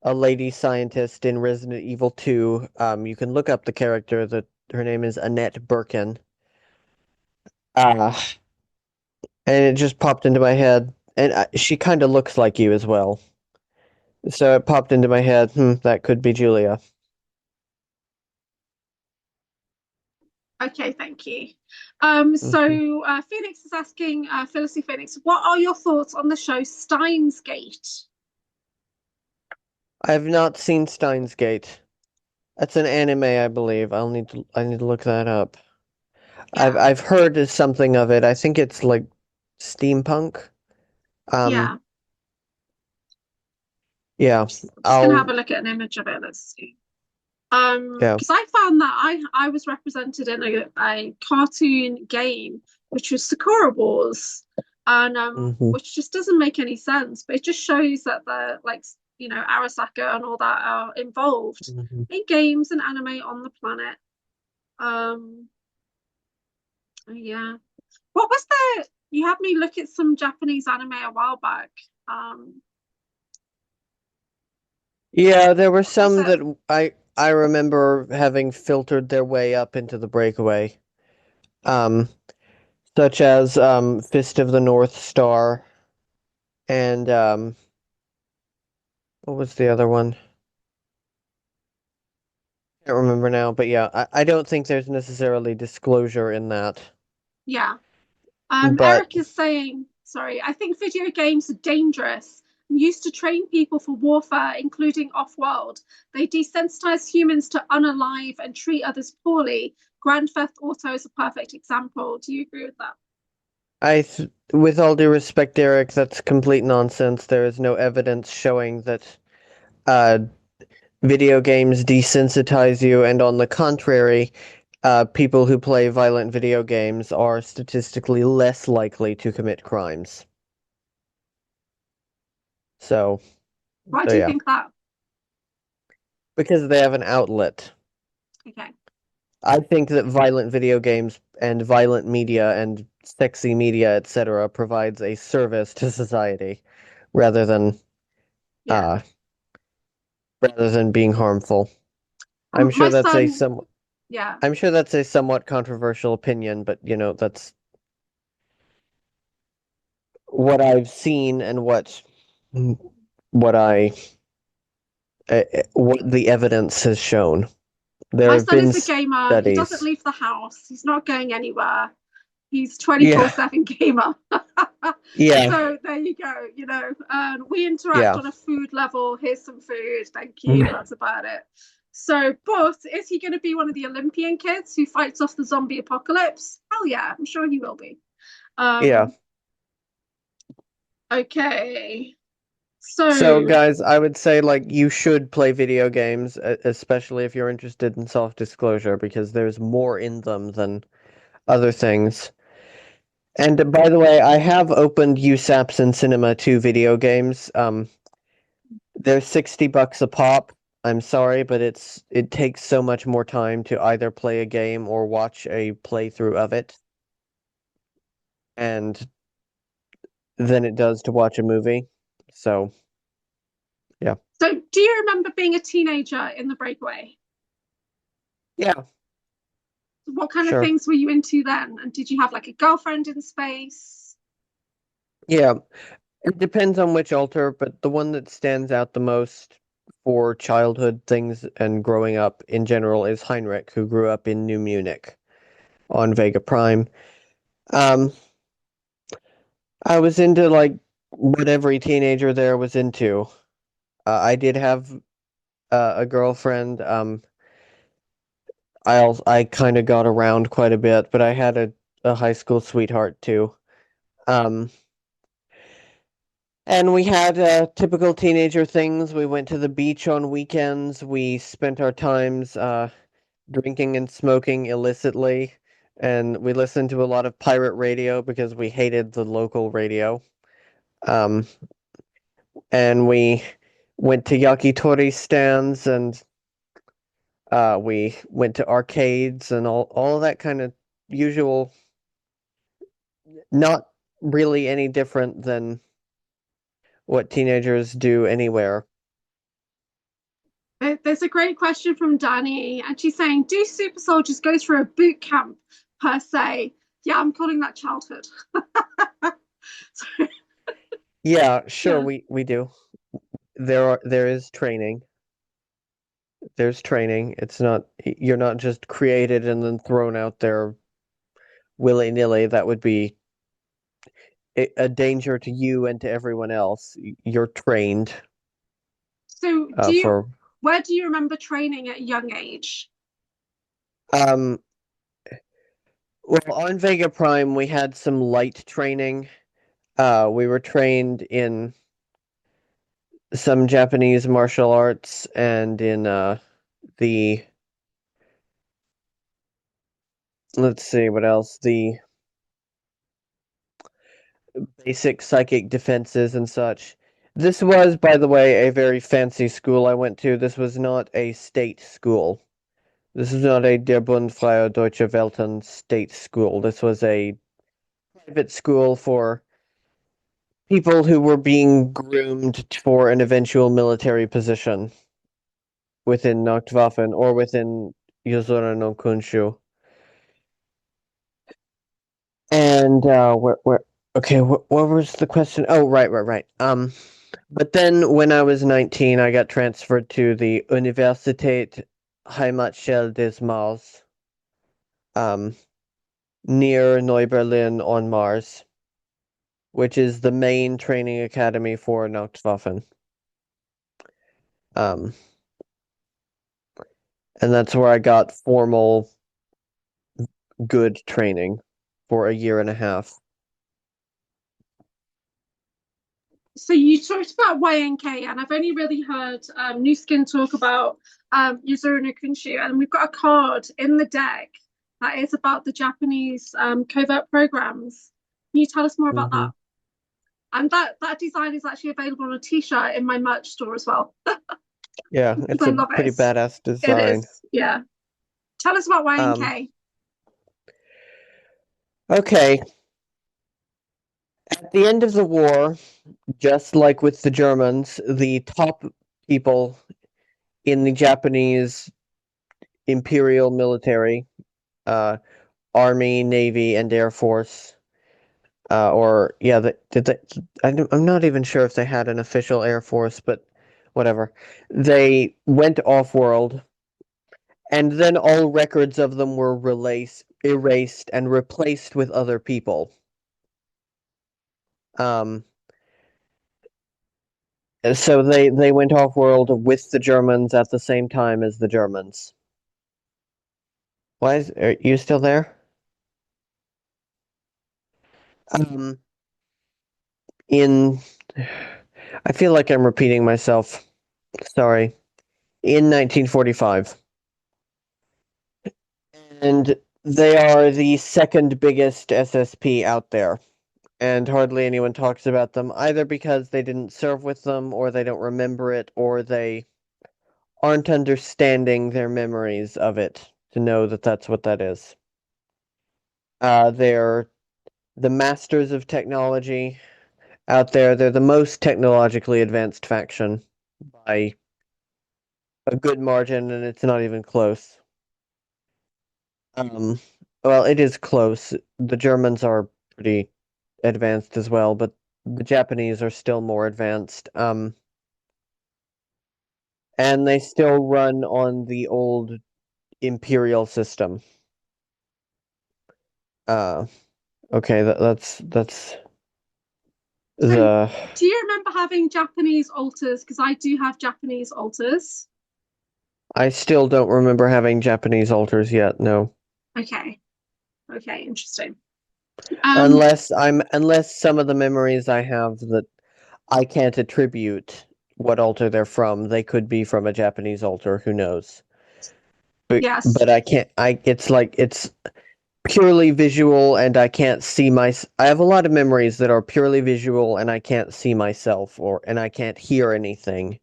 lady scientist in Resident Evil 2. You can look up the character that her name is Annette Birkin. Uh, and it just popped into my head, and she kind of looks like you as well. So it popped into my head, that could be Julia. Okay, thank you. Mhm. So Phoenix is asking, Felicity Phoenix, what are your thoughts on the show Steins Gate? I have not seen Steins Gate. That's an anime, I believe. I need to look that up. Yeah. I've heard something of it. I think it's like steampunk. Yeah. Yeah. Just gonna have a look at an image of it. Let's see. Yeah. Because I found that I was represented in a cartoon game, which was Sakura Wars, and which just doesn't make any sense, but it just shows that the Arasaka and all that are involved in games and anime on the planet. Yeah. What was the you had me look at some Japanese anime a while back. Yeah, there were some that I remember having filtered their way up into the Breakaway. Such as Fist of the North Star and what was the other one? Can't remember now, but yeah, I don't think there's necessarily disclosure in that. Yeah. But Eric is saying, sorry, I think video games are dangerous and used to train people for warfare, including off-world. They desensitize humans to unalive and treat others poorly. Grand Theft Auto is a perfect example. Do you agree with that? with all due respect, Eric, that's complete nonsense. There is no evidence showing that video games desensitize you, and on the contrary, people who play violent video games are statistically less likely to commit crimes. Why do you think that? Because they have an outlet. Okay. I think that violent video games and violent media and sexy media, etc., provides a service to society rather than being harmful. I'm sure that's a somewhat controversial opinion, but that's what I've seen and what the evidence has shown. My son is a gamer. He doesn't leave the house. He's not going anywhere. He's 24/7 gamer. Yeah. So there you go. We interact on a food level. Here's some food. Thank you. That's about it. So, but is he going to be one of the Olympian kids who fights off the zombie apocalypse? Hell yeah, I'm sure he will be. Yeah. Okay. So guys, I would say you should play video games, especially if you're interested in self-disclosure, because there's more in them than other things. And by the way, I have opened USAPs and Cinema 2 video games. They're $60 a pop. I'm sorry, but it takes so much more time to either play a game or watch a playthrough of it, and than it does to watch a movie. So, yeah. So, do you remember being a teenager in the Breakaway? Yeah, What kind of sure. things were you into then? And did you have like a girlfriend in space? Yeah. It depends on which altar, but the one that stands out the most for childhood things and growing up in general is Heinrich, who grew up in New Munich on Vega Prime. Um, I was into like what every teenager there was into. I did have a girlfriend. I kind of got around quite a bit, but I had a high school sweetheart too. Um, and we had typical teenager things. We went to the beach on weekends. We spent our times drinking and smoking illicitly, and we listened to a lot of pirate radio because we hated the local radio. Um, and we went to yakitori stands, and we went to arcades and all of that kind of usual, not really any different than what teenagers do anywhere. There's a great question from Danny, and she's saying, "Do super soldiers go through a boot camp per se?" Yeah, I'm calling that childhood. So, Yeah, sure, yeah. we do. There is training. There's training. It's not you're not just created and then thrown out there willy-nilly. That would be a danger to you and to everyone else. You're trained So, do you? for Where do you remember training at a young age? um well, on Vega Prime we had some light training. We were trained in some Japanese martial arts and in the let's see what else, the basic psychic defenses and such. This was, by the way, a very fancy school I went to. This was not a state school. This is not a Der Bund Freier Deutsche Welten state school. This was a private school for people who were being groomed for an eventual military position within Nacht Waffen or within Yozora no Kunshu. And where okay, what was the question? Oh, right. But then when I was 19, I got transferred to the Universität Heimatstelle des Mars, um, near Neu-Berlin on Mars, which is the main training academy for Nacht Waffen. Um, and that's where I got formal, good training for a year and a half. So you talked about YNK, and I've only really heard New Skin talk about Yuzuru no Kunshu, and we've got a card in the deck that is about the Japanese covert programs. Can you tell us more about Hmm. that? And that design is actually available on a t-shirt in my merch store as well. Yeah, Because it's I a love it. pretty badass It design. is, yeah. Tell us about Um, YNK. okay. At the end of the war, just like with the Germans, the top people in the Japanese imperial military, uh, army, navy, and air force, or yeah, did they? I'm not even sure if they had an official air force, but whatever. They went off world, and then all records of them were erased and replaced with other people. Um, so they went off world with the Germans at the same time as the Germans. Are you still there? Um, in I feel like I'm repeating myself. Sorry. In 1945. And They are the second biggest SSP out there, and hardly anyone talks about them, either because they didn't serve with them, or they don't remember it, or they aren't understanding their memories of it to know that that's what that is. They're the masters of technology out there. They're the most technologically advanced faction by a good margin, and it's not even close. Um, well, it is close. The Germans are pretty advanced as well, but the Japanese are still more advanced. And they still run on the old imperial system. Uh, okay, that's So, the. do you remember having Japanese altars? Because I do have Japanese altars. I still don't remember having Japanese altars yet. No, Okay. Okay, interesting. unless some of the memories I have that I can't attribute what altar they're from. They could be from a Japanese altar. Who knows? Yes. But I can't. It's like it's purely visual, and I can't see my. I have a lot of memories that are purely visual, and I can't see myself, and I can't hear anything.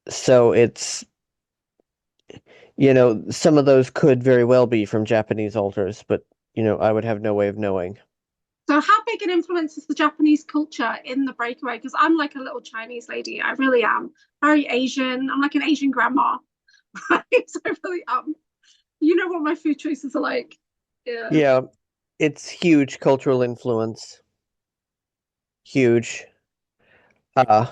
So it's, some of those could very well be from Japanese altars, but I would have no way of knowing. So, how big an influence is the Japanese culture in the Breakaway? Because I'm like a little Chinese lady. I really am. Very Asian. I'm like an Asian grandma. Right? So I really am. You know what my food choices are like. Yeah. Yeah, it's huge cultural influence. Huge. Uh,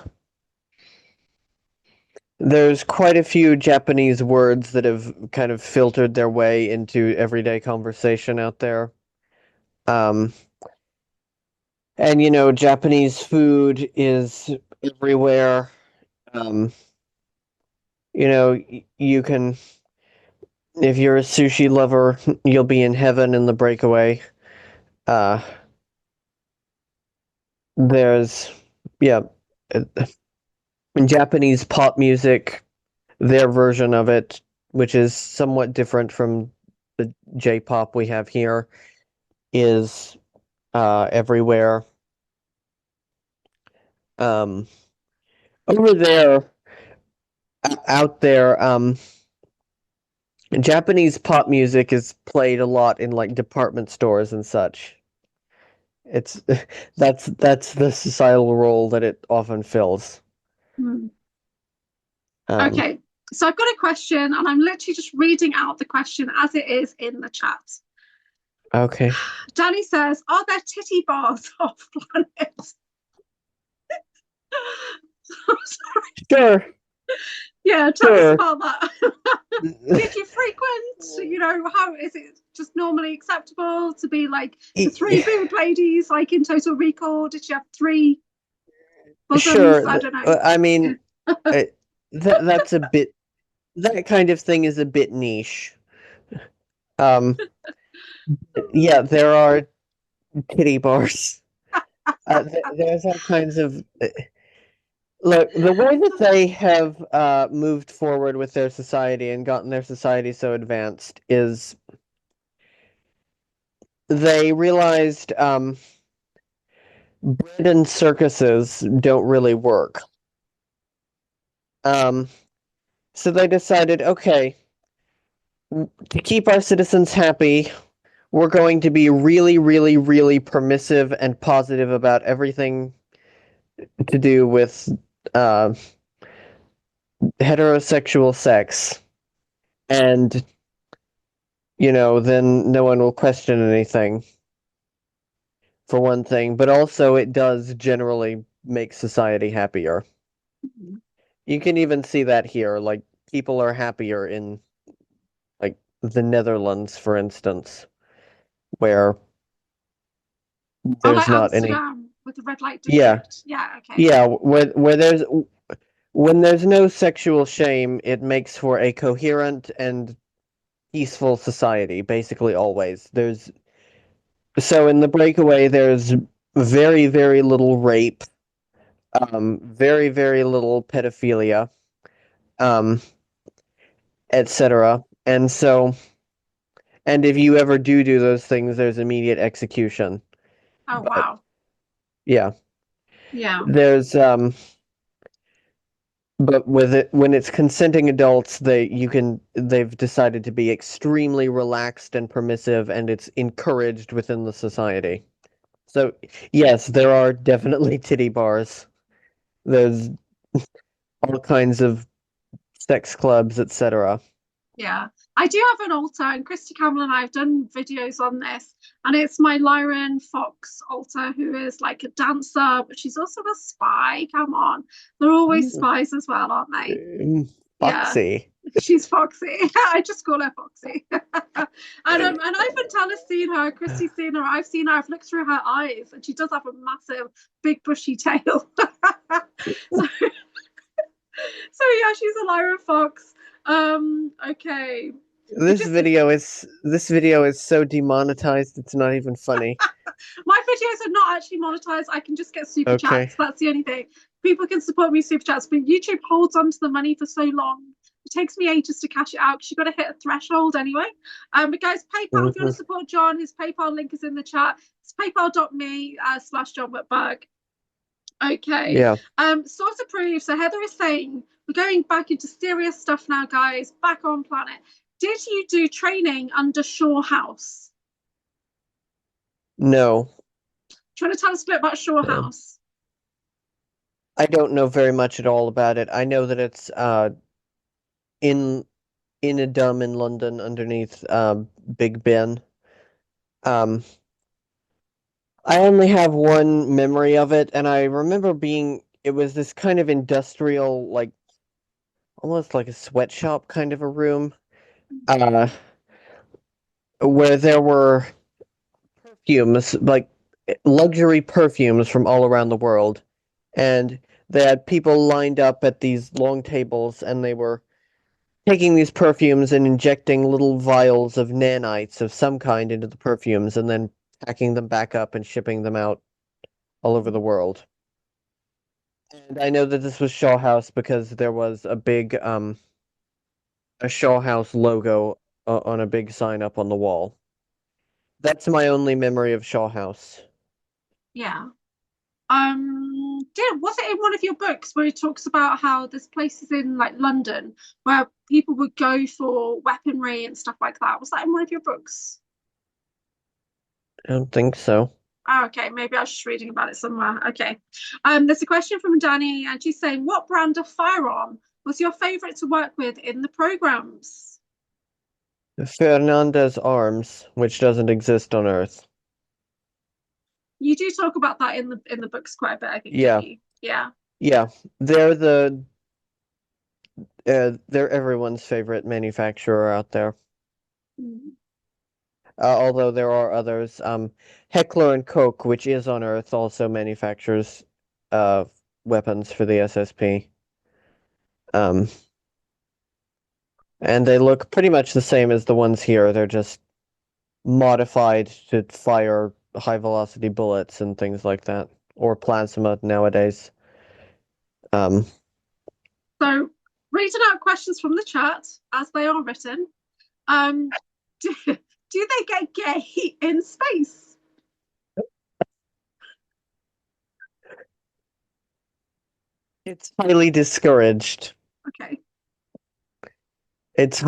there's quite a few Japanese words that have kind of filtered their way into everyday conversation out there. Um, and Japanese food is everywhere. Um, you can, if you're a sushi lover, you'll be in heaven in the Breakaway. Uh, there's, yeah, uh, Japanese pop music, their version of it, which is somewhat different from the J-pop we have here, is everywhere. Um, over there, out there, Japanese pop music is played a lot in like department stores and such. It's that's the societal role that it often fills. Hmm. Um, Okay. So I've got a question, and I'm literally just reading out the question as it is in the chat. okay. Danny says, "Are there titty bars off planet?" Sure, Yeah, tell us sure. about that. Did you frequent? How is it just normally acceptable to be like the three boob ladies, like in Total Recall? Did you have three bosoms? Sure. I don't know. I mean, uh, that's a bit. That kind of thing is a bit niche. Um, yeah, there are titty bars. There's all kinds of. Look, the way that they have moved forward with their society and gotten their society so advanced is they realized bread and circuses don't really work. Um, so they decided, okay, to keep our citizens happy, we're going to be really, really, really permissive and positive about everything to do with uh, heterosexual sex. And, then no one will question anything, for one thing. But also, it does generally make society happier. You can even see that here. Like, people are happier in, like, the Netherlands, for instance, where Oh, there's like not any. Amsterdam with the red light Yeah, district. Yeah, okay. yeah, where there's when there's no sexual shame, it makes for a coherent and peaceful society, basically always. So in the Breakaway, there's very, very little rape, very, very little pedophilia, um, etc. And so And if you ever do those things, there's immediate execution. Oh, But wow. yeah, Yeah. there's but with it when it's consenting adults, they've decided to be extremely relaxed and permissive, and it's encouraged within the society. So yes, there are definitely titty bars. There's all kinds of sex clubs, etc. Yeah, I do have an altar, and Christy Campbell and I have done videos on this, and it's my Lyran Fox altar, who is like a dancer, but she's also a spy. Come on, they're always spies as well, aren't they? Yeah, Foxy. she's Foxy. I just call her Foxy. And Ivan Teller's seen her, Christy's seen her, I've seen her, I've looked through her eyes, and she does have a massive, big, bushy tail. So, so yeah, she's a Lyra Fox. Okay. This video is so demonetized, it's not even funny. My videos are not actually monetized. I can just get super Okay. chats. That's the only thing. People can support me super chats, but YouTube holds onto the money for so long. It takes me ages to cash it out because you've got to hit a threshold anyway. But guys, PayPal, if you want to support John, his PayPal link is in the chat. It's paypal.me/John Whitberg. Okay. Yeah. Source approved. So Heather is saying we're going back into serious stuff now, guys. Back on planet. Did you do training under Shaw House? No. Do you want to tell us a bit about Shaw House? I don't know very much at all about it. I know that it's in a dome in London underneath Big Ben. I only have one memory of it, and I remember it was this kind of industrial, like almost like a sweatshop kind of a room, where there were perfumes, like luxury perfumes from all around the world. And they had people lined up at these long tables, and they were taking these perfumes and injecting little vials of nanites of some kind into the perfumes, and then packing them back up and shipping them out all over the world. And I know that this was Shaw House because there was a big a Shaw House logo on a big sign up on the wall. That's my only memory of Shaw House. Yeah. Was it in one of your books where it talks about how there's places in like London where people would go for weaponry and stuff like that? Was that in one of your books? I don't think so. Oh, okay, maybe I was just reading about it somewhere. Okay. There's a question from Danny, and she's saying, what brand of firearm was your favorite to work with in the programs? Fernandez Arms, which doesn't exist on Earth. You do talk about that in the books quite a bit, I think. Yeah. Yeah. Yeah. They're everyone's favorite manufacturer out there. Mm. Although there are others. Heckler and Koch, which is on Earth, also manufactures weapons for the SSP. And they look pretty much the same as the ones here. They're just modified to fire high velocity bullets and things like that, or plasma nowadays. So, reading out questions from the chat as they are written. Do they get gay in space? It's highly discouraged. Okay. It's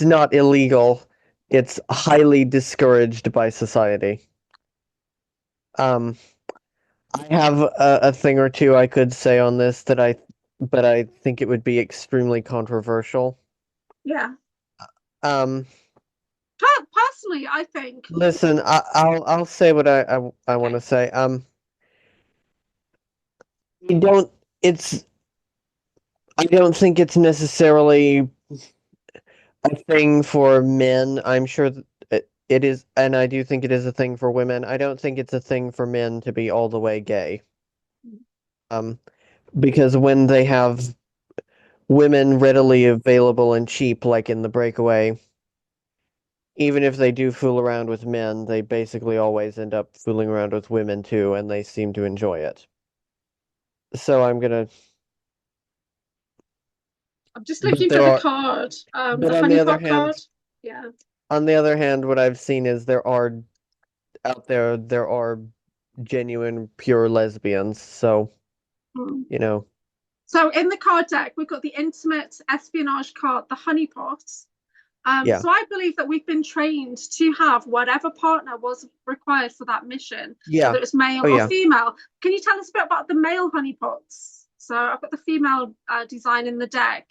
not illegal. It's highly discouraged by society. I have a thing or two I could say on this but I think it would be extremely controversial. Yeah. Um, Personally, I think. Listen, I'll say what I want to say. You don't. It's. I don't think it's necessarily a thing for men. I'm sure it is, and I do think it is a thing for women. I don't think it's a thing for men to be all the way gay. Um, because when they have women readily available and cheap, like in the Breakaway, even if they do fool around with men, they basically always end up fooling around with women too, and they seem to enjoy it. So I'm just looking for the card. but The on the honey other pot card. hand, Yeah. On the other hand, what I've seen is there are genuine pure lesbians, so Hmm. you know. So in the card deck, we've got the intimate espionage card, the honeypot. Yeah. So I believe that we've been trained to have whatever partner was required for that mission, whether Yeah. it's male Oh or yeah. female. Can you tell us a bit about the male honeypots? So I've got the female design in the deck.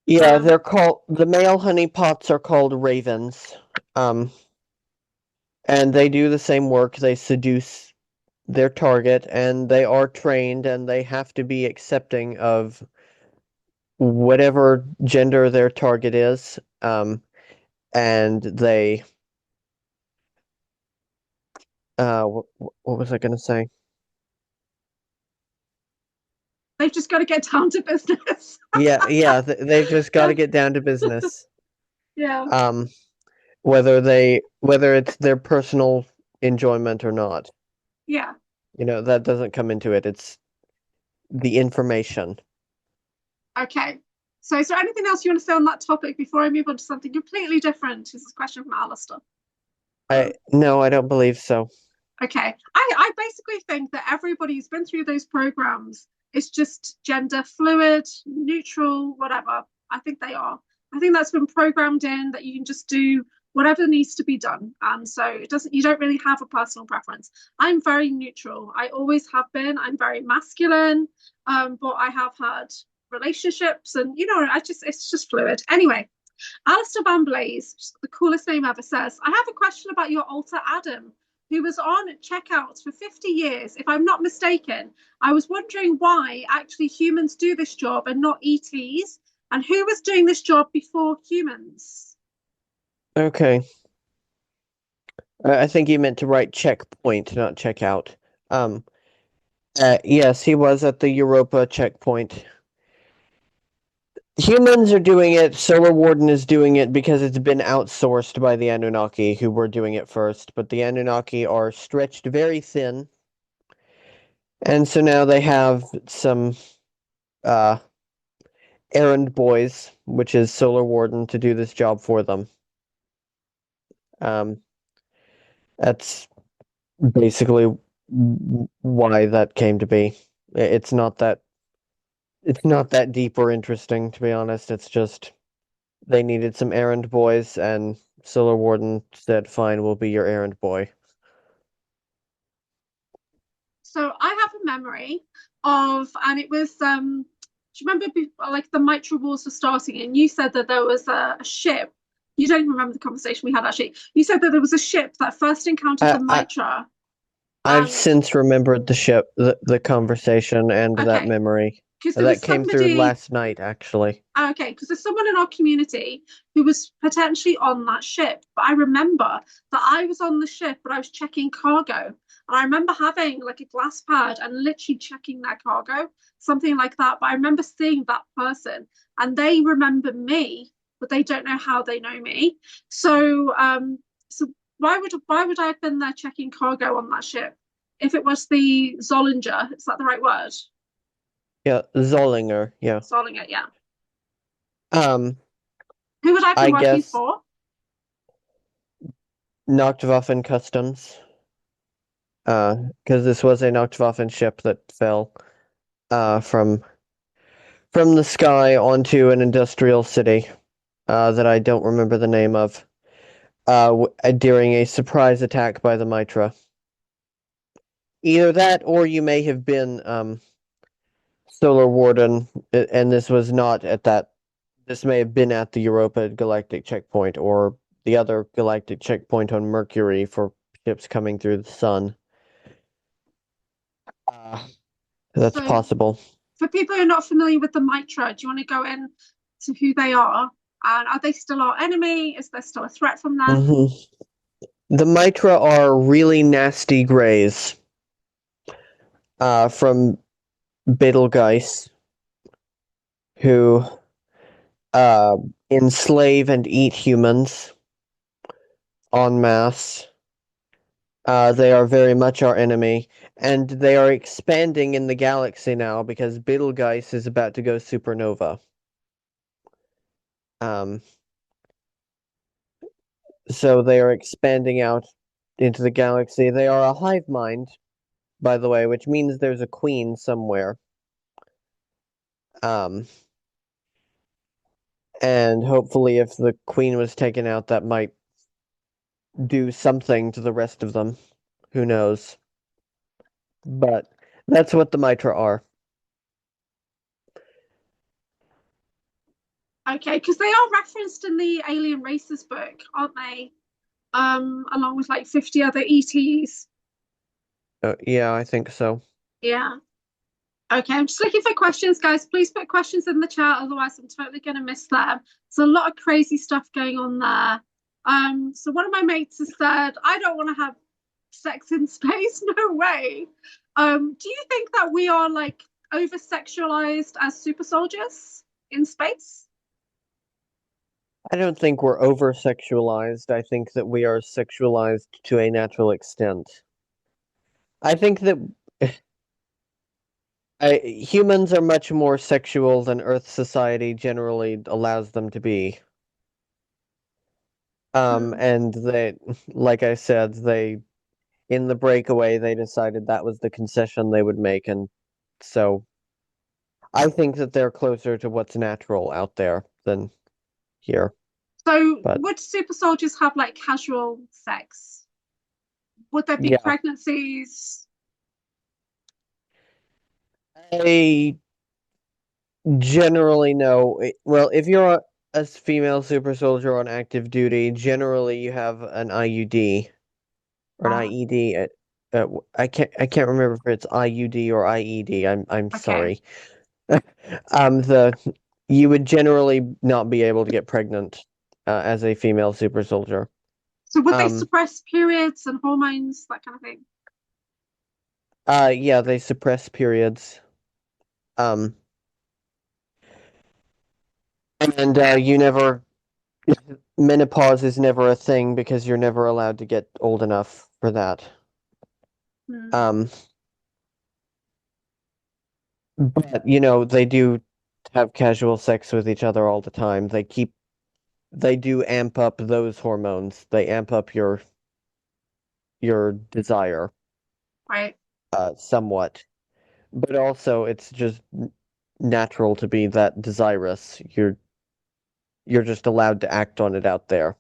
Yeah, Um, the male honeypots are called ravens. Um, and they do the same work. They seduce their target, and they are trained, and they have to be accepting of whatever gender their target is. And they what was I going to say? they've just got to get down to business. Yeah, they've just got to get down to business. Yeah. Um, whether it's their personal enjoyment or not. Yeah. That doesn't come into it. It's the information. Okay. So is there anything else you want to say on that topic before I move on to something completely different? This is a question from Alistair. No, I don't believe so. Okay. I basically think that everybody who's been through those programs is just gender fluid, neutral, whatever. I think they are. I think that's been programmed in that you can just do whatever needs to be done. And so you don't really have a personal preference. I'm very neutral. I always have been. I'm very masculine. But I have had relationships and it's just fluid. Anyway, Alistair Van Blaze, the coolest name ever, says, I have a question about your alter Adam, who was on checkouts for 50 years, if I'm not mistaken. I was wondering why actually humans do this job and not ETs, and who was doing this job before humans? Okay. I think you meant to write checkpoint, not checkout. Um, yes, he was at the Europa checkpoint. Humans are doing it. Solar Warden is doing it because it's been outsourced by the Anunnaki, who were doing it first. But the Anunnaki are stretched very thin, and so now they have some uh, errand boys, which is Solar Warden, to do this job for them. Um, that's basically why that came to be. It's not that deep or interesting, to be honest. It's just they needed some errand boys, and Solar Warden said, "Fine, we'll be your errand boy." So I have a memory of, and it was, do you remember like the Mitra Wars were starting, and you said that there was a ship. You don't remember the conversation we had actually. You said that there was a ship that first encountered I, the I Mitra, I've and since remembered the conversation and that okay, memory. because there was That came through somebody. last night, actually. Okay, because there's someone in our community who was potentially on that ship. But I remember that I was on the ship, but I was checking cargo. And I remember having like a glass pad and literally checking their cargo, something like that. But I remember seeing that person and they remember me, but they don't know how they know me. So why would I have been there checking cargo on that ship? If it was the Zollinger, is that the right word? Yeah, Zollinger. Yeah. Zollinger, yeah. Um, Who would I have been I working guess for? Nacht Waffen Customs. Because this was a Nacht Waffen ship that fell from the sky onto an industrial city that I don't remember the name of during a surprise attack by the Mitra. Either that, or you may have been Solar Warden, and this was not at that. This may have been at the Europa Galactic Checkpoint or the other galactic checkpoint on Mercury for ships coming through the sun. Uh, that's So possible. for people who are not familiar with the Mitra, do you want to go in to who they are? And are they still our enemy? Is there still a threat from them? Hmm. The Mitra are really nasty greys from Betelgeuse who uh, enslave and eat humans en masse. They are very much our enemy, and they are expanding in the galaxy now because Betelgeuse is about to go supernova. Um, So they are expanding out into the galaxy. They are a hive mind, by the way, which means there's a queen somewhere. And hopefully if the queen was taken out, that might do something to the rest of them. Who knows? But that's what the Mitra are. Okay, because they are referenced in the Alien Races book, aren't they? Along with like 50 other ETs. Yeah, I think so. Yeah. Okay, I'm just looking for questions, guys. Please put questions in the chat, otherwise I'm totally gonna miss them. There's a lot of crazy stuff going on there. So one of my mates has said, I don't want to have sex in space. No way. Do you think that we are like over sexualized as super soldiers in space? I don't think we're over sexualized. I think that we are sexualized to a natural extent. I think that humans are much more sexual than Earth society generally allows them to be. And they, like I said, in the breakaway, they decided that was the concession they would make, and so I think that they're closer to what's natural out there than here. So But would super soldiers have like casual sex? Would there be yeah, pregnancies? I generally know. Well, if you're a female super soldier on active duty, generally you have an IUD or an IED. I can't remember if it's IUD or IED. I'm Okay. sorry. The you would generally not be able to get pregnant as a female super soldier. So would they Um, suppress periods and hormones, that kind of thing? yeah, they suppress periods. Um, and you never menopause is never a thing because you're never allowed to get old enough for that. Hmm. Um, but they do have casual sex with each other all the time. They do amp up those hormones. They amp up your desire Right. somewhat. But also it's just natural to be that desirous. You're just allowed to act on it out there.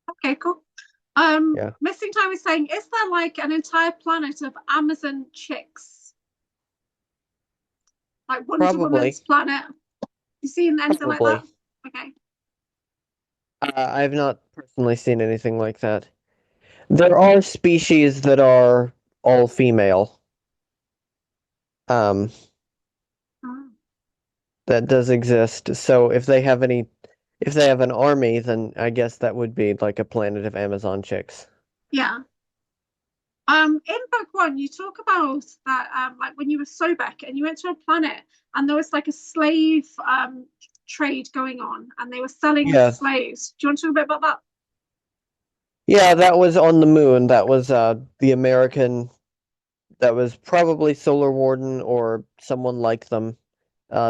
Okay, cool. Yeah. Missing Time is saying, is there like an entire planet of Amazon chicks? Like Wonder Woman's Probably. planet? You seen anything like that? Probably. Okay. I've not personally seen anything like that. There are species that are all female. Um, Oh. that does exist. So if they have an army, then I guess that would be like a planet of Amazon chicks. Yeah. In book one, you talk about that, like when you were Sobek and you went to a planet and there was like a slave trade going on and they were selling Yeah. slaves. Do you want to talk a bit about that? Yeah, that was on the moon. That was the American that was probably Solar Warden or someone like them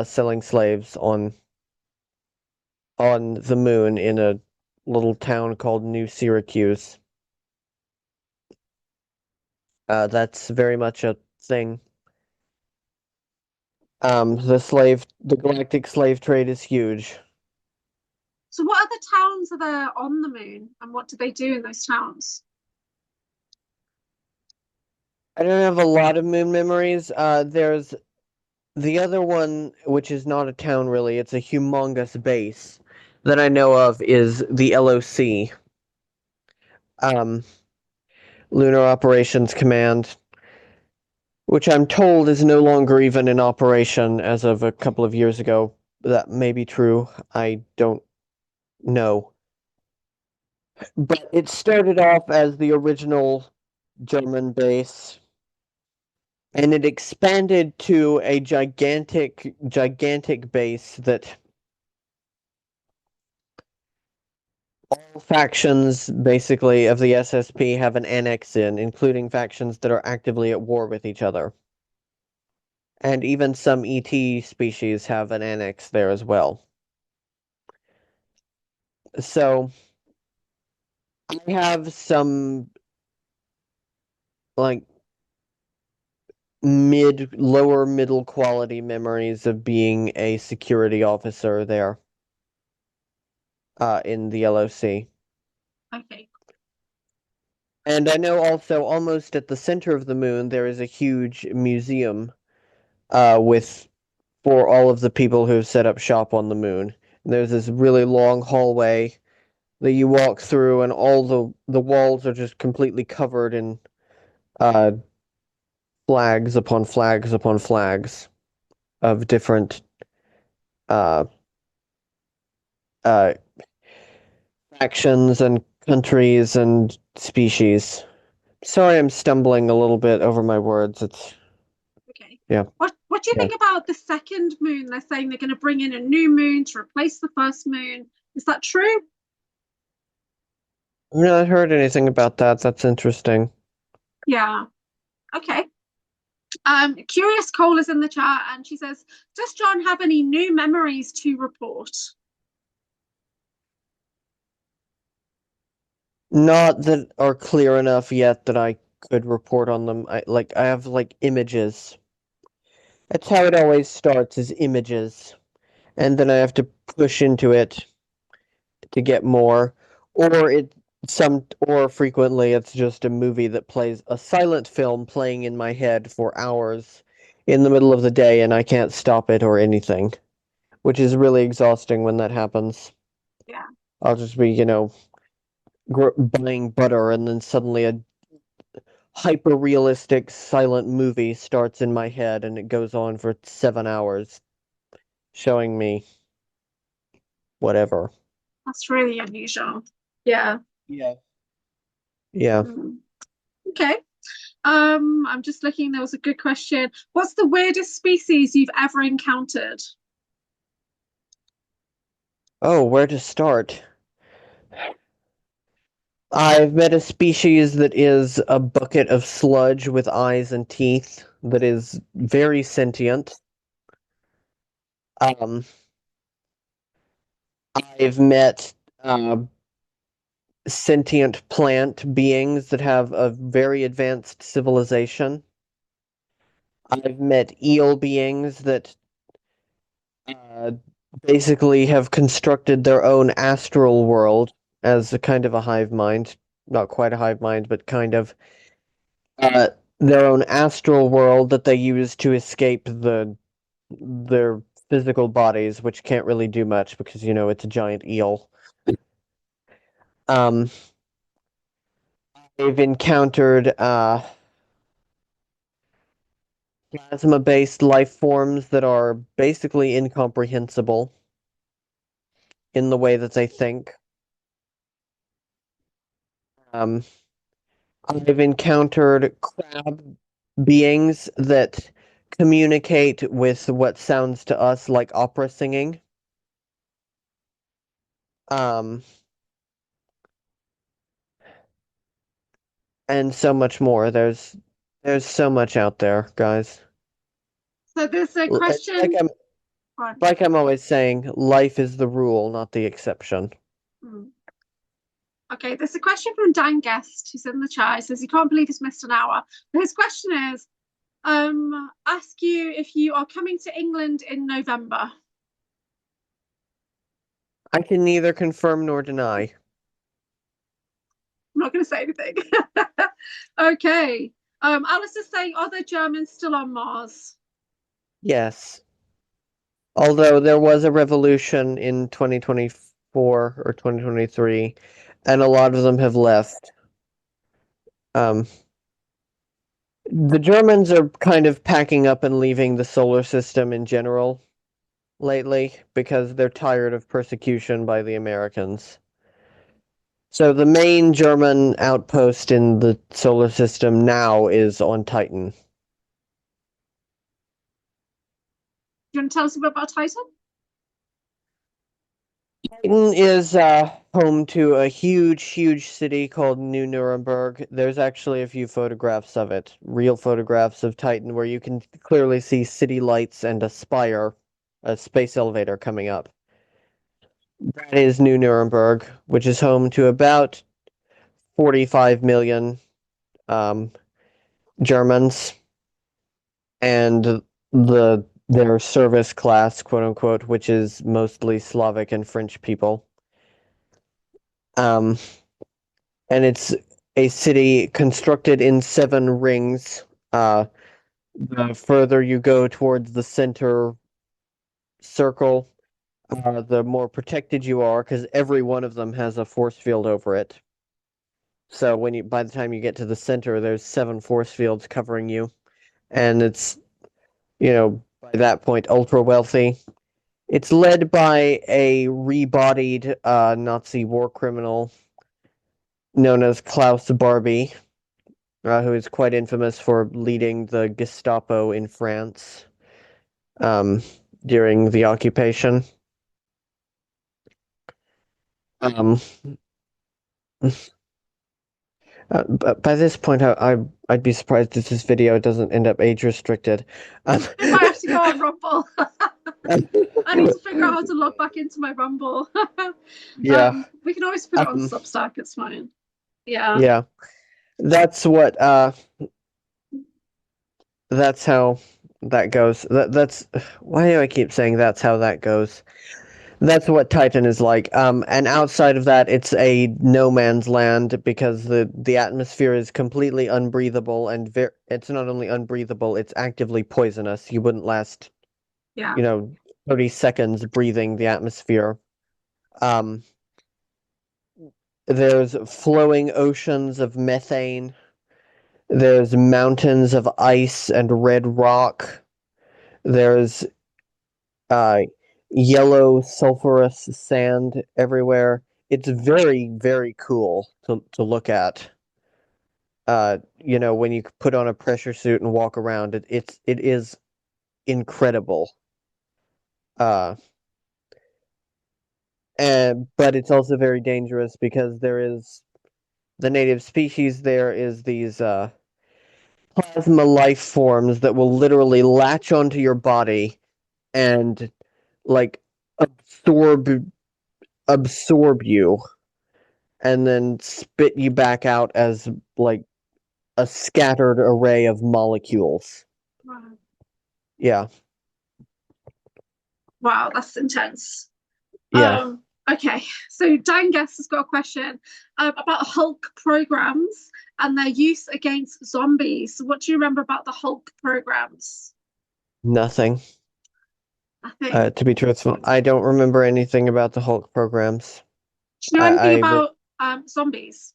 selling slaves on the moon in a little town called New Syracuse. That's very much a thing. The galactic slave trade is huge. So, what other towns are there on the moon and what do they do in those towns? I don't have a lot of moon memories. There's the other one, which is not a town really. It's a humongous base that I know of is the LOC, um, Lunar Operations Command, which I'm told is no longer even in operation as of a couple of years ago. That may be true. I don't know. But it started off as the original German base, and it expanded to a gigantic base that all factions basically of the SSP have an annex in, including factions that are actively at war with each other. And even some ET species have an annex there as well. So I have some like lower middle quality memories of being a security officer there, in the LOC. Okay. And I know also almost at the center of the moon there is a huge museum, with for all of the people who have set up shop on the moon. And there's this really long hallway that you walk through, and all the walls are just completely covered in uh, flags upon flags upon flags of different uh, uh, factions and countries and species. Sorry, I'm stumbling a little bit over my words. It's Okay. yeah, What do you yeah. think about the second moon? They're saying they're going to bring in a new moon to replace the first moon. Is that true? I've not heard anything about that. That's interesting. Yeah. Okay. Curious Cole is in the chat and she says, does John have any new memories to report? Not that are clear enough yet that I could report on them. I have like images. That's how it always starts, is images. And then I have to push into it to get more. Or or frequently it's just a movie that plays a silent film playing in my head for hours in the middle of the day and I can't stop it or anything, which is really exhausting when that happens. Yeah. I'll just be, buying butter and then suddenly a hyper realistic silent movie starts in my head and it goes on for 7 hours showing me whatever. That's really unusual. Yeah. Yeah. Yeah. Mm. Okay. I'm just looking, there was a good question. What's the weirdest species you've ever encountered? Oh, where to start? I've met a species that is a bucket of sludge with eyes and teeth that is very sentient. Um, I've met sentient plant beings that have a very advanced civilization. I've met eel beings that uh, basically have constructed their own astral world as a kind of a hive mind. Not quite a hive mind, but kind of uh, their own astral world that they use to escape their physical bodies, which can't really do much because, it's a giant eel. Um, they've encountered plasma-based life forms that are basically incomprehensible in the way that they think. Um, I've encountered crab beings that communicate with what sounds to us like opera singing. Um, and so much more. There's so much out there, guys. So there's a It's like question. I'm on. like I'm always saying, life is the rule, not the exception. Mm. Okay, there's a question from Dan Guest who's in the chat. He says he can't believe he's missed an hour. But his question is, ask you if you are coming to England in November. I can neither confirm nor deny. I'm not going to say anything. Okay. Alice is saying, are the Germans still on Mars? Yes. Although there was a revolution in 2024 or 2023, and a lot of them have left. Um, the Germans are kind of packing up and leaving the solar system in general lately because they're tired of persecution by the Americans. So the main German outpost in the solar system now is on Titan. Do you want to tell us a bit about Titan? Titan is home to a huge, huge city called New Nuremberg. There's actually a few photographs of it, real photographs of Titan, where you can clearly see city lights and a spire, a space elevator coming up. That is New Nuremberg, which is home to about 45 million Germans, and their service class, quote unquote, which is mostly Slavic and French people. And it's a city constructed in 7 rings. The further you go towards the center circle, the more protected you are, because every one of them has a force field over it. So by the time you get to the center, there's 7 force fields covering you, and it's, by that point, ultra wealthy. It's led by a rebodied Nazi war criminal known as Klaus Barbie, who is quite infamous for leading the Gestapo in France during the occupation. But by this point, I'd be surprised if this video doesn't end up age restricted. If I have to go on Rumble, I need to figure out how to log back into my Rumble. Yeah. We can always put it on Substack. It's fine. Yeah. Yeah. That's what. That's how that goes. That's why do I keep saying that's how that goes? That's what Titan is like. And outside of that, it's a no man's land because the atmosphere is completely unbreathable, and it's not only unbreathable, it's actively poisonous. You wouldn't last, 30 seconds breathing the atmosphere. There's flowing oceans of methane. There's mountains of ice and red rock. There's yellow sulfurous sand everywhere. It's very, very cool to look at. When you put on a pressure suit and walk around, it is incredible. But it's also very dangerous because the native species there is these plasma life forms that will literally latch onto your body and like absorb you and then spit you back out as like a scattered array of molecules. Wow. Yeah. Wow, that's intense. Yeah. Okay, so Dan Guest has got a question about Hulk programs and their use against zombies. What do you remember about the Hulk programs? Nothing. Nothing. To be truthful, I don't remember anything about the Hulk programs. Do you know anything about zombies?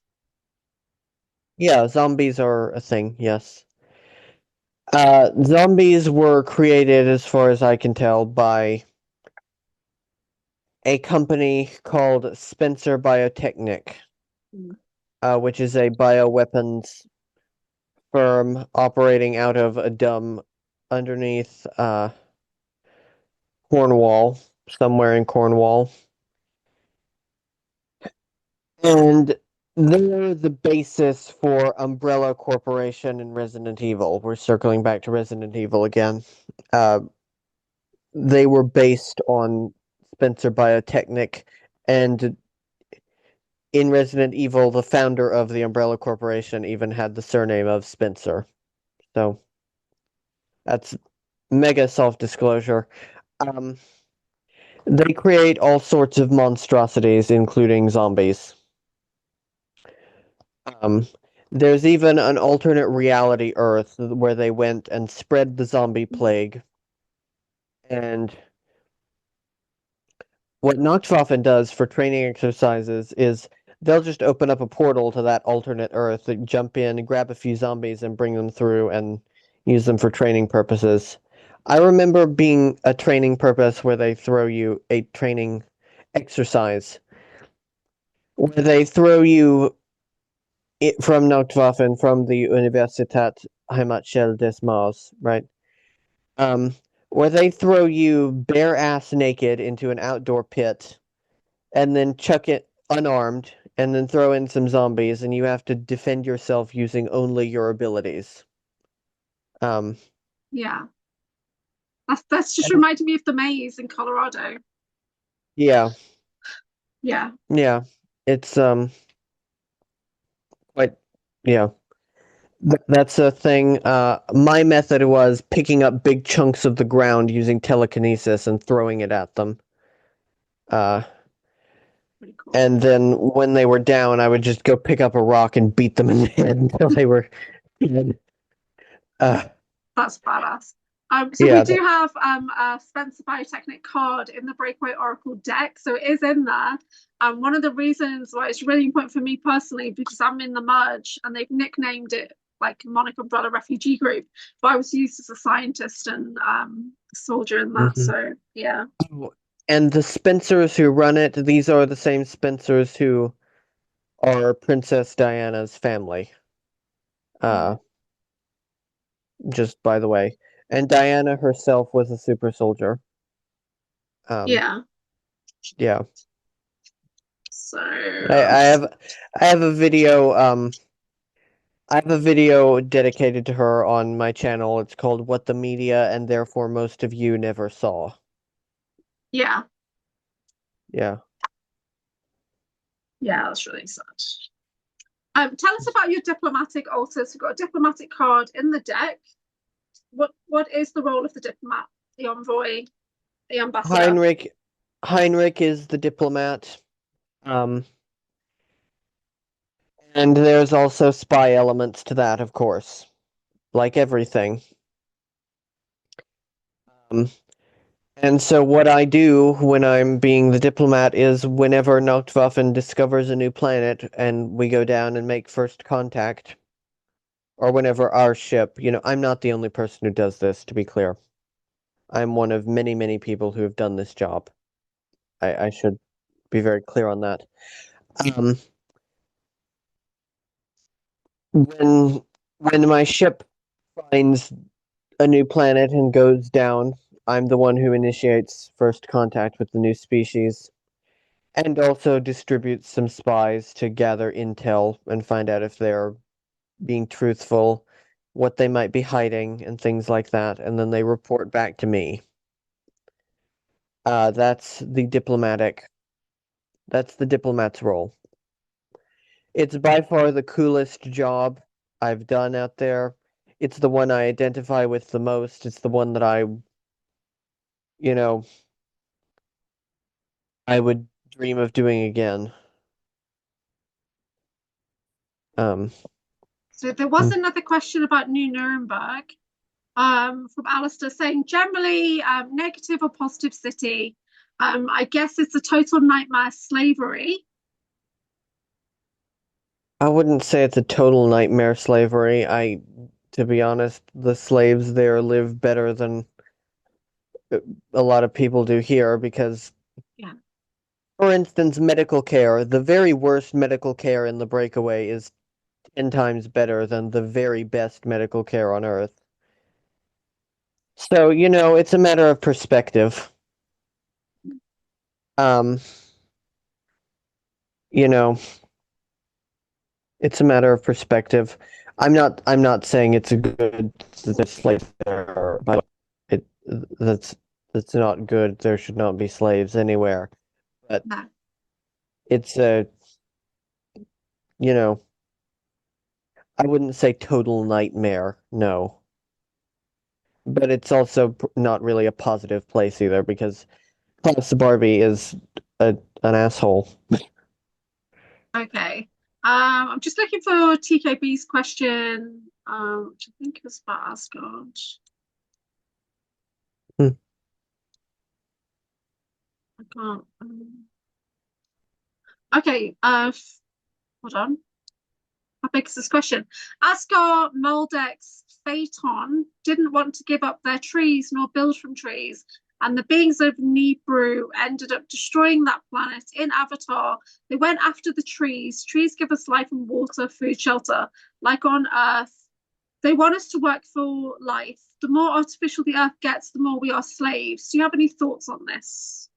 Yeah, zombies are a thing, yes. Zombies were created, as far as I can tell, by a company called Spencer Biotechnic, which is a bioweapons firm operating out of a dumb underneath Cornwall, somewhere in Cornwall. And they're the basis for Umbrella Corporation and Resident Evil. We're circling back to Resident Evil again. They were based on Spencer Biotechnic, and in Resident Evil, the founder of the Umbrella Corporation even had the surname of Spencer. So that's mega self-disclosure. They create all sorts of monstrosities, including zombies. There's even an alternate reality Earth where they went and spread the zombie plague. And what Nacht Waffen does for training exercises is they'll just open up a portal to that alternate Earth, jump in, grab a few zombies, and bring them through and use them for training purposes. I remember being a training purpose where they throw you a training exercise, where they throw you from Nacht Waffen, from the Universität Heimatschule des Mars, right? Where they throw you bare ass naked into an outdoor pit and then chuck it unarmed and then throw in some zombies and you have to defend yourself using only your abilities. Yeah. That's just reminding me of the maze in Colorado. Yeah. Yeah. Yeah. It's Yeah. That's a thing. My method was picking up big chunks of the ground using telekinesis and throwing it at them. Uh, Pretty cool. and then when they were down, I would just go pick up a rock and beat them in the head until they were dead. Uh, That's badass. So we yeah, do have a Spencer Biotechnic card in the Breakaway Oracle deck, so it is in there. One of the reasons why it's really important for me personally, because I'm in the merge and they've nicknamed it like Monarch Umbrella Refugee Group, but I was used as a scientist and soldier in that. mhm. So yeah, And the Spencers who run it, these are the same Spencers who are Princess Diana's family. Uh, just by the way. And Diana herself was a super soldier. Um, yeah. yeah. So I, I'm I just have I have a video I have a video dedicated to her on my channel. It's called What the Media and Therefore Most of You Never Saw. yeah, Yeah. yeah. That's really sad. Tell us about your diplomatic altars. We've got a diplomatic card in the deck. What is the role of the diplomat, the envoy, the ambassador? Heinrich Heinrich is the diplomat. Um and there's also spy elements to that, of course. Like everything. Um And so what I do when I'm being the diplomat is whenever Nacht Waffen discovers a new planet and we go down and make first contact, or whenever our ship, I'm not the only person who does this, to be clear. I'm one of many, many people who have done this job. I should be very clear on that. Um, when when my ship finds a new planet and goes down, I'm the one who initiates first contact with the new species. And also distributes some spies to gather intel and find out if they're being truthful, what they might be hiding, and things like that. And then they report back to me. That's the diplomatic. That's the diplomat's role. It's by far the coolest job I've done out there. It's the one I identify with the most. It's the one that you know, I would dream of doing again. Um, So there was another question about New Nuremberg from Alistair saying generally negative or positive city. I guess it's a total nightmare slavery. I wouldn't say it's a total nightmare slavery. To be honest, the slaves there live better than a lot of people do here because, Yeah. for instance, medical care, the very worst medical care in the Breakaway is 10 times better than the very best medical care on Earth. So, it's a matter of perspective. Um, you know, it's a matter of perspective. I'm not saying it's a good slave there, but it that's that's not good. There should not be slaves anywhere. But No. it's you know, I wouldn't say total nightmare, no. But it's also not really a positive place either because Klaus Barbie is an asshole. Okay. I'm just looking for TKB's question, which I think was about Asgard. Hmm. I can't. Okay. Hold on. How big is this question? Asgard, Moldex, Phaeton didn't want to give up their trees nor build from trees, and the beings of Nibiru ended up destroying that planet in Avatar. They went after the trees. Trees give us life and water, food, shelter, like on Earth. They want us to work for life. The more artificial the Earth gets, the more we are slaves. Do you have any thoughts on this?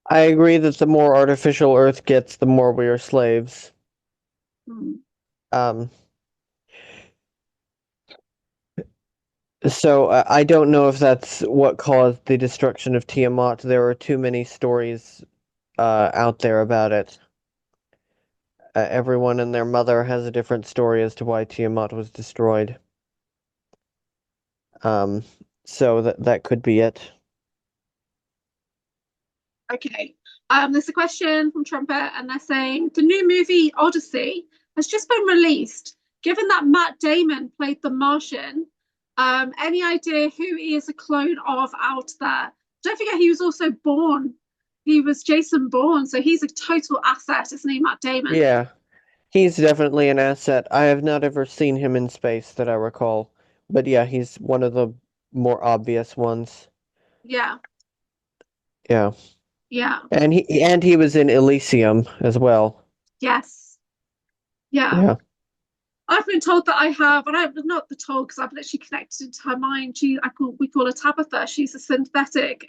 I agree that the more artificial Earth gets, the more we are slaves. Hmm. Um, so I don't know if that's what caused the destruction of Tiamat. There are too many stories out there about it. everyone and their mother has a different story as to why Tiamat was destroyed. Um, so that could be it. Okay. There's a question from Trumpet, and they're saying the new movie Odyssey has just been released. Given that Matt Damon played the Martian, any idea who he is a clone of out there? Don't forget he was also Bourne. He was Jason Bourne, so he's a total asset, isn't he, Matt Damon? Yeah, he's definitely an asset. I have not ever seen him in space that I recall, but yeah, he's one of the more obvious ones. Yeah, Yeah, yeah, and he was in Elysium as well. yes, yeah. Yeah. I've been told that I have, and I'm not the told because I've literally connected into her mind. We call her Tabitha. She's a synthetic.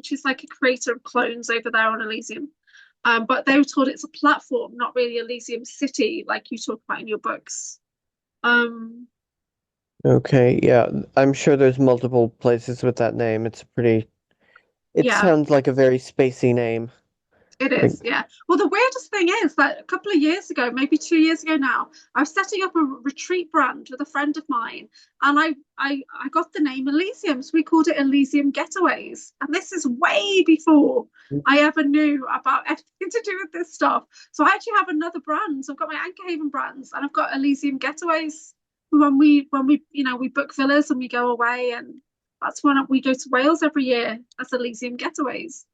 She's like a creator of clones over there on Elysium. But they were told it's a platform, not really Elysium City, like you talk about in your books. Um, Okay, yeah, I'm sure there's multiple places with that name. It yeah, sounds like a very spacey name. it Like, is, yeah. Well, the weirdest thing is that a couple of years ago, maybe 2 years ago now, I was setting up a retreat brand with a friend of mine, and I got the name Elysium, so we called it Elysium Getaways. And this is way before I ever knew about anything to do with this stuff. So I actually have another brand. So I've got my AnchorHaven brands, and I've got Elysium Getaways. When we we book villas and we go away, and that's when we go to Wales every year as Elysium Getaways.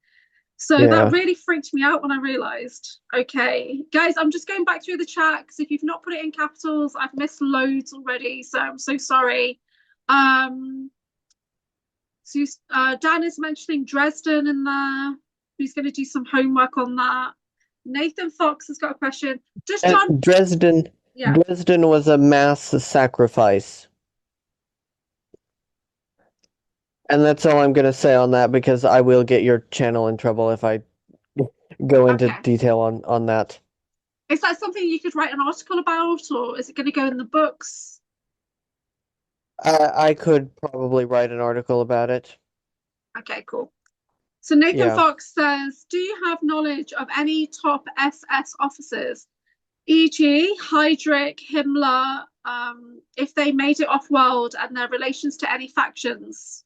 So that yeah. really freaked me out when I realized, okay, guys, I'm just going back through the chat because if you've not put it in capitals, I've missed loads already. So I'm so sorry. Um, so Dan is mentioning Dresden in there. Who's going to do some homework on that? Nathan Fox has got a question. Does And John, yeah, Dresden was a mass sacrifice. And that's all I'm gonna say on that because I will get your channel in trouble if I go into okay. detail on that. Is that something you could write an article about, or is it going to go in the books? I could probably write an article about it. Okay, cool. So Nathan Yeah. Fox says, do you have knowledge of any top SS officers, e.g., Heinrich, Himmler, if they made it off-world and their relations to any factions?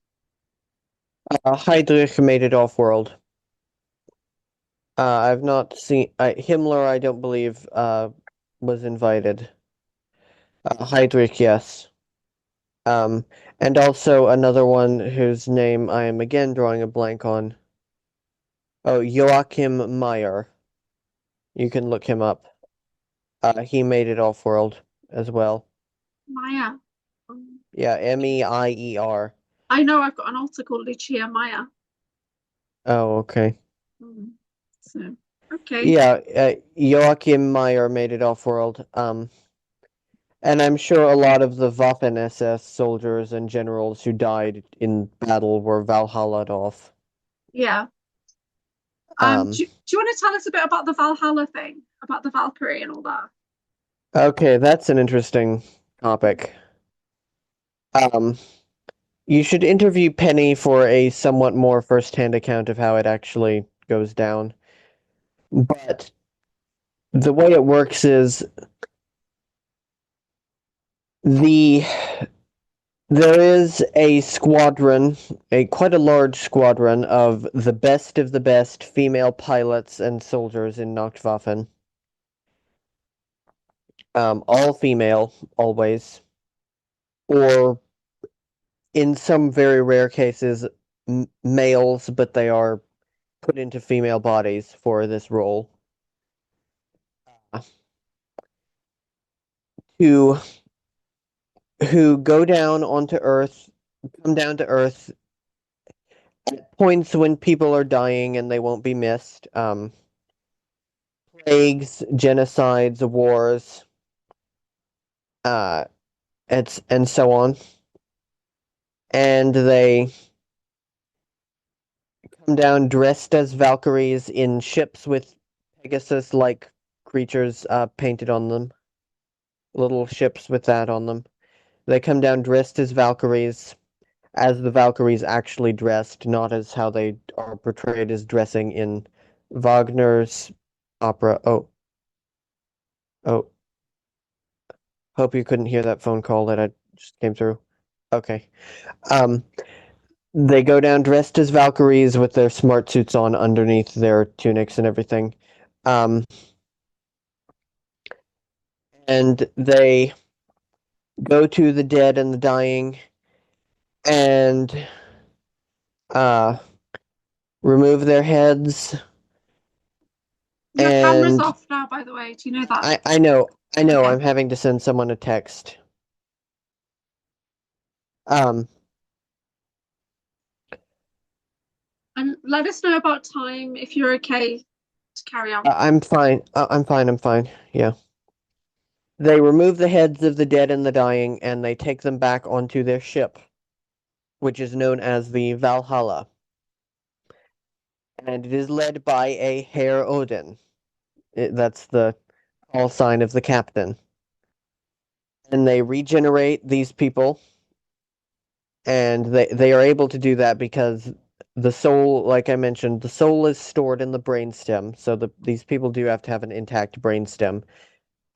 Heinrich made it off-world. I've not seen Himmler, I don't believe was invited. Heinrich, yes. Um, and also another one whose name I am again drawing a blank on. Oh, Joachim Meyer. You can look him up. He made it off-world as well. Maya. Um, Yeah, Meier. I know I've got an altar called Lucia Maya. Oh, okay. So, okay. Yeah, Joachim Meyer made it off-world. And I'm sure a lot of the Waffen SS soldiers and generals who died in battle were Valhalla'd off. Yeah. Um, Do you want to tell us a bit about the Valhalla thing, about the Valkyrie and all that? okay, that's an interesting topic. Um, you should interview Penny for a somewhat more first-hand account of how it actually goes down. But the way it works is the there is a squadron, a quite a large squadron of the best female pilots and soldiers in Nacht Waffen. All female, always, or in some very rare cases, males, but they are put into female bodies for this role. Who who go down onto Earth, come down to Earth at points when people are dying and they won't be missed. Plagues, genocides, wars, uh, and so on. And they come down dressed as Valkyries in ships with Pegasus-like creatures painted on them. Little ships with that on them. They come down dressed as the Valkyries actually dressed, not as how they are portrayed as dressing in Wagner's opera. Oh, Oh, hope you couldn't hear that phone call that I just came through. Okay. Um, they go down dressed as Valkyries with their smart suits on underneath their tunics and everything. Um, and they go to the dead and the dying and uh remove their heads. Your camera's And off now, by the way. Do you know that? I know, Okay. I'm having to send someone a text. Um, And let us know about time if you're okay to carry on. I'm fine. I'm fine. Yeah. They remove the heads of the dead and the dying, and they take them back onto their ship, which is known as the Valhalla. And it is led by a Herr Odin. That's the call sign of the captain. And they regenerate these people, and they are able to do that because the soul, like I mentioned, the soul is stored in the brainstem. So these people do have to have an intact brainstem.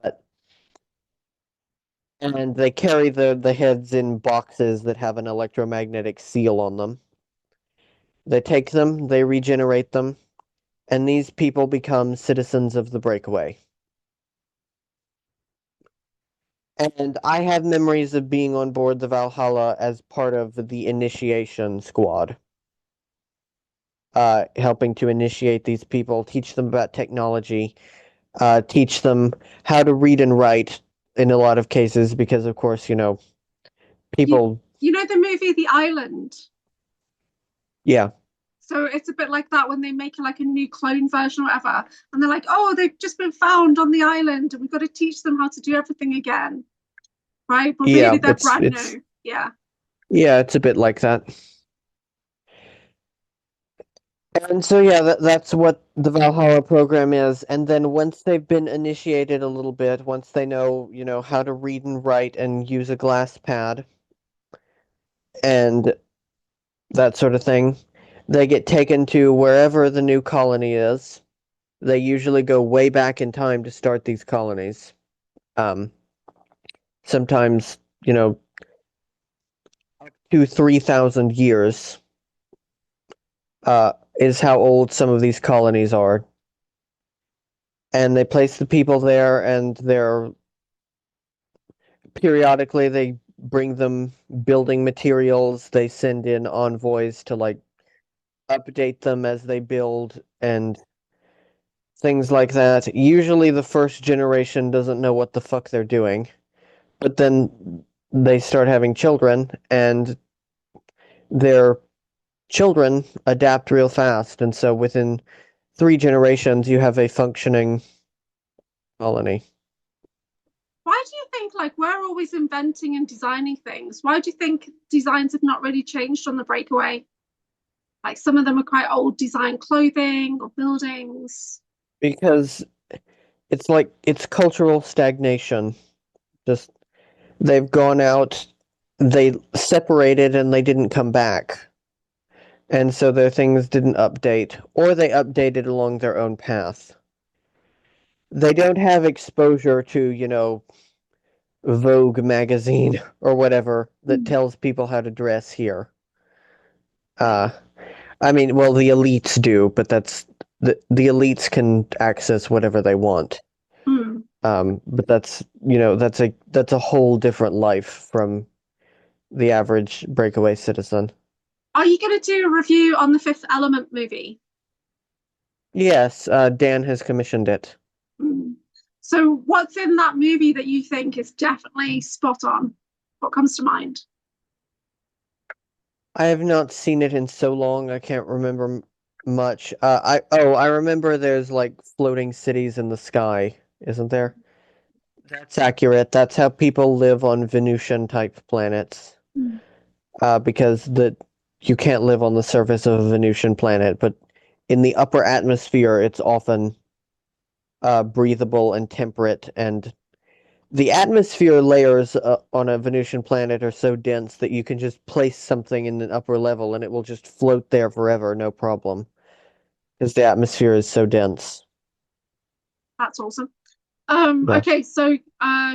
But and they carry the heads in boxes that have an electromagnetic seal on them. They take them, they regenerate them, and these people become citizens of the Breakaway. And I have memories of being on board the Valhalla as part of the initiation squad, helping to initiate these people, teach them about technology, teach them how to read and write in a lot of cases, because of course, You people, you know the movie The Island? yeah, So it's a bit like that when they make like a new clone version or whatever, and they're like, "Oh, they've just been found on the island, and we've got to teach them how to do everything again." Right? But yeah, really, they're brand new. Yeah. it's a bit like that. And so yeah, that's what the Valhalla program is. And then once they've been initiated a little bit, once they know, how to read and write and use a glass pad and that sort of thing, they get taken to wherever the new colony is. They usually go way back in time to start these colonies. Um, Sometimes, 2, 3,000 years is how old some of these colonies are. And they place the people there, and they're periodically they bring them building materials. They send in envoys to like update them as they build and things like that. Usually the first generation doesn't know what the fuck they're doing, but then they start having children, and their children adapt real fast, and so within 3 generations you have a functioning colony. Why do you think like we're always inventing and designing things? Why do you think designs have not really changed on the Breakaway? Like some of them are quite old design clothing or buildings. Because it's like it's cultural stagnation. Just they've gone out, they separated and they didn't come back. And so their things didn't update, or they updated along their own path. They don't have exposure to, Vogue magazine or whatever that Mm. tells people how to dress here. Uh, I mean, well, the elites do, but the elites can access whatever they want. Mm. But that's a whole different life from the average breakaway citizen. Are you going to do a review on the Fifth Element movie? Yes, Dan has commissioned it. Mm. So, what's in that movie that you think is definitely spot on? What comes to mind? I have not seen it in so long, I can't remember much. I remember there's like floating cities in the sky, isn't there? That's accurate. That's how people live on Venusian type planets. Mm. Because you can't live on the surface of a Venusian planet, but in the upper atmosphere, it's often breathable and temperate, and the atmosphere layers on a Venusian planet are so dense that you can just place something in an upper level and it will just float there forever, no problem, because the atmosphere is so dense. That's awesome. Yeah. Okay, so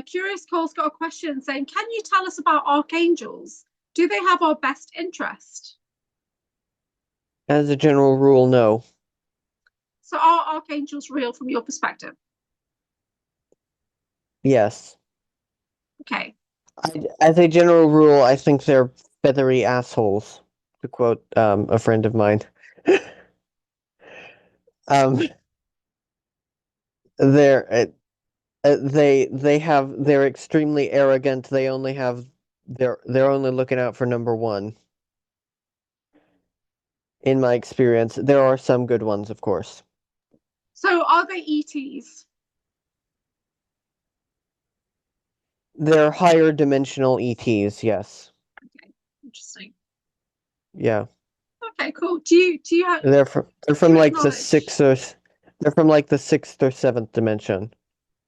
Curious Cole's got a question saying, can you tell us about archangels? Do they have our best interest? As a general rule, no. So are archangels real from your perspective? Yes. Okay. As a general rule, I think they're feathery assholes, to quote a friend of mine. Um, they're they're extremely arrogant. They're only looking out for number one. In my experience, there are some good ones, of course. So are they ETs? They're higher dimensional ETs, yes. Okay, interesting. Yeah. Okay, cool. Do They're from you like the acknowledge sixth or they're from like the sixth or seventh dimension.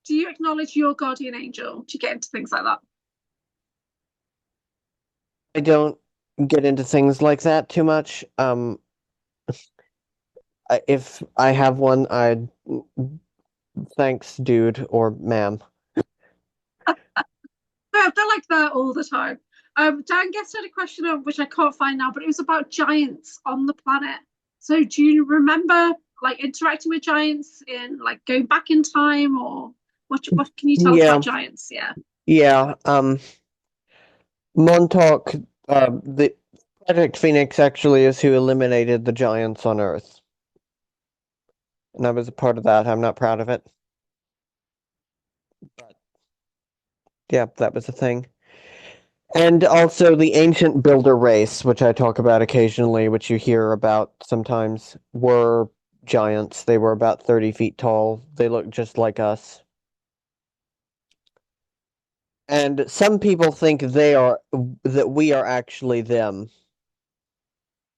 do you acknowledge your guardian angel? Do you get into things like that? I don't get into things like that too much. If I have one, I thanks, dude or ma'am. They're like that all the time. Dan Guest had a question which I can't find now, but it was about giants on the planet. So do you remember like interacting with giants in like going back in time, or what can you tell us about Yeah, giants? Yeah. yeah. Montauk, the Project Phoenix actually is who eliminated the giants on Earth, and I was a part of that. I'm not proud of it, but yeah, that was a thing. And also the ancient builder race, which I talk about occasionally, which you hear about sometimes, were giants. They were about 30 feet tall. They looked just like us. And some people think that we are actually them.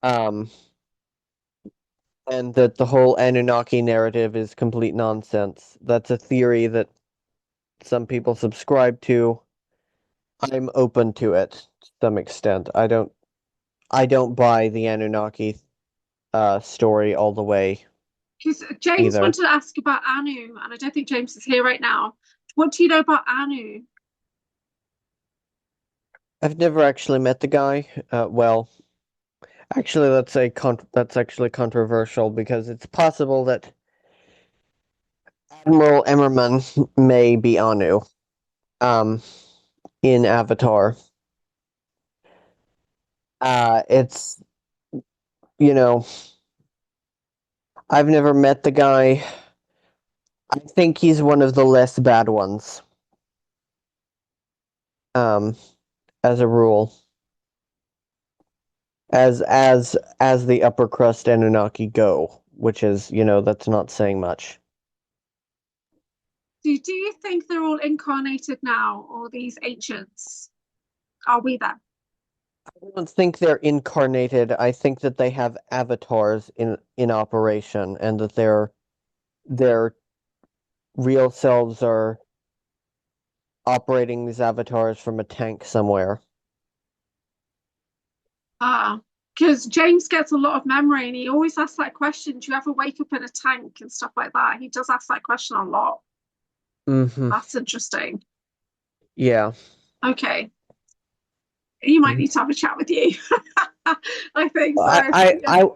Um, and that the whole Anunnaki narrative is complete nonsense. That's a theory that some people subscribe to. I'm open to it to some extent. I don't buy the Anunnaki story all the way Because James either. wanted to ask about Anu, and I don't think James is here right now. What do you know about Anu? I've never actually met the guy. Well, actually, that's actually controversial because it's possible that Admiral Emmerman may be Anu, um, in Avatar. It's you know, I've never met the guy. I think he's one of the less bad ones. Um, as a rule, as the upper crust Anunnaki go, which is, that's not saying much. Do you think they're all incarnated now, or these ancients? Are we them? I don't think they're incarnated. I think that they have avatars in operation, and that their real selves are operating these avatars from a tank somewhere. Ah, because James gets a lot of memory, and he always asks that question: do you ever wake up in a tank and stuff like that? He does ask that question a lot. Hmm. That's interesting. Yeah. Okay, he might Mhm. need to have a chat with you. I think so.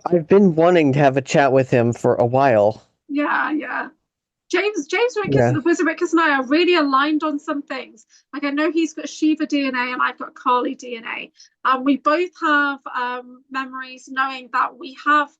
I've been wanting to have a chat with him for a while. Yeah. James Wickes Yeah. and the Wizardwickers and I are really aligned on some things. Like I know he's got Shiva DNA and I've got Kali DNA. We both have memories knowing that we have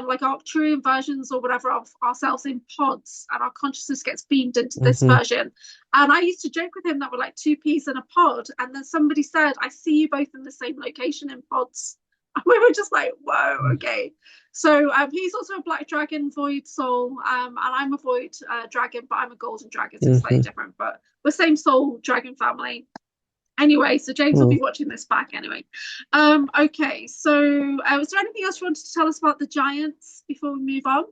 like Arcturian versions or whatever of ourselves in pods, and our consciousness gets beamed into this Hmm. version. And I used to joke with him that we're like two peas in a pod. And then somebody said, I see you both in the same location in pods. And we were just like, whoa, okay. So he's also a black dragon void soul, and I'm a void dragon, but I'm a golden dragon, so it's slightly Hmm. different. But we're same soul dragon family. Anyway, so James will be watching this back anyway. Okay, so was there anything else you wanted to tell us about the giants before we move on?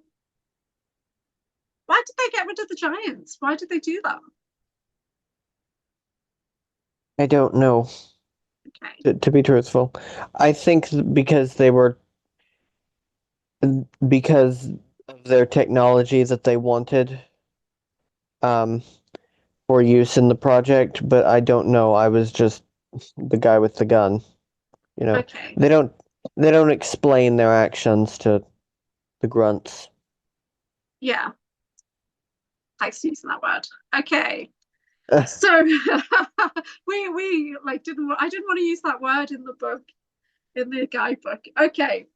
Why did they get rid of the giants? Why did they do that? I don't know, Okay. to be truthful. I think because of their technology that they wanted. um, for use in the project, but I don't know. I was just the guy with the gun. You know, Okay. they don't explain their actions to the grunts. Yeah. Thanks for using that word. Okay. So we like I didn't want to use that word in the book, in the guidebook. Okay.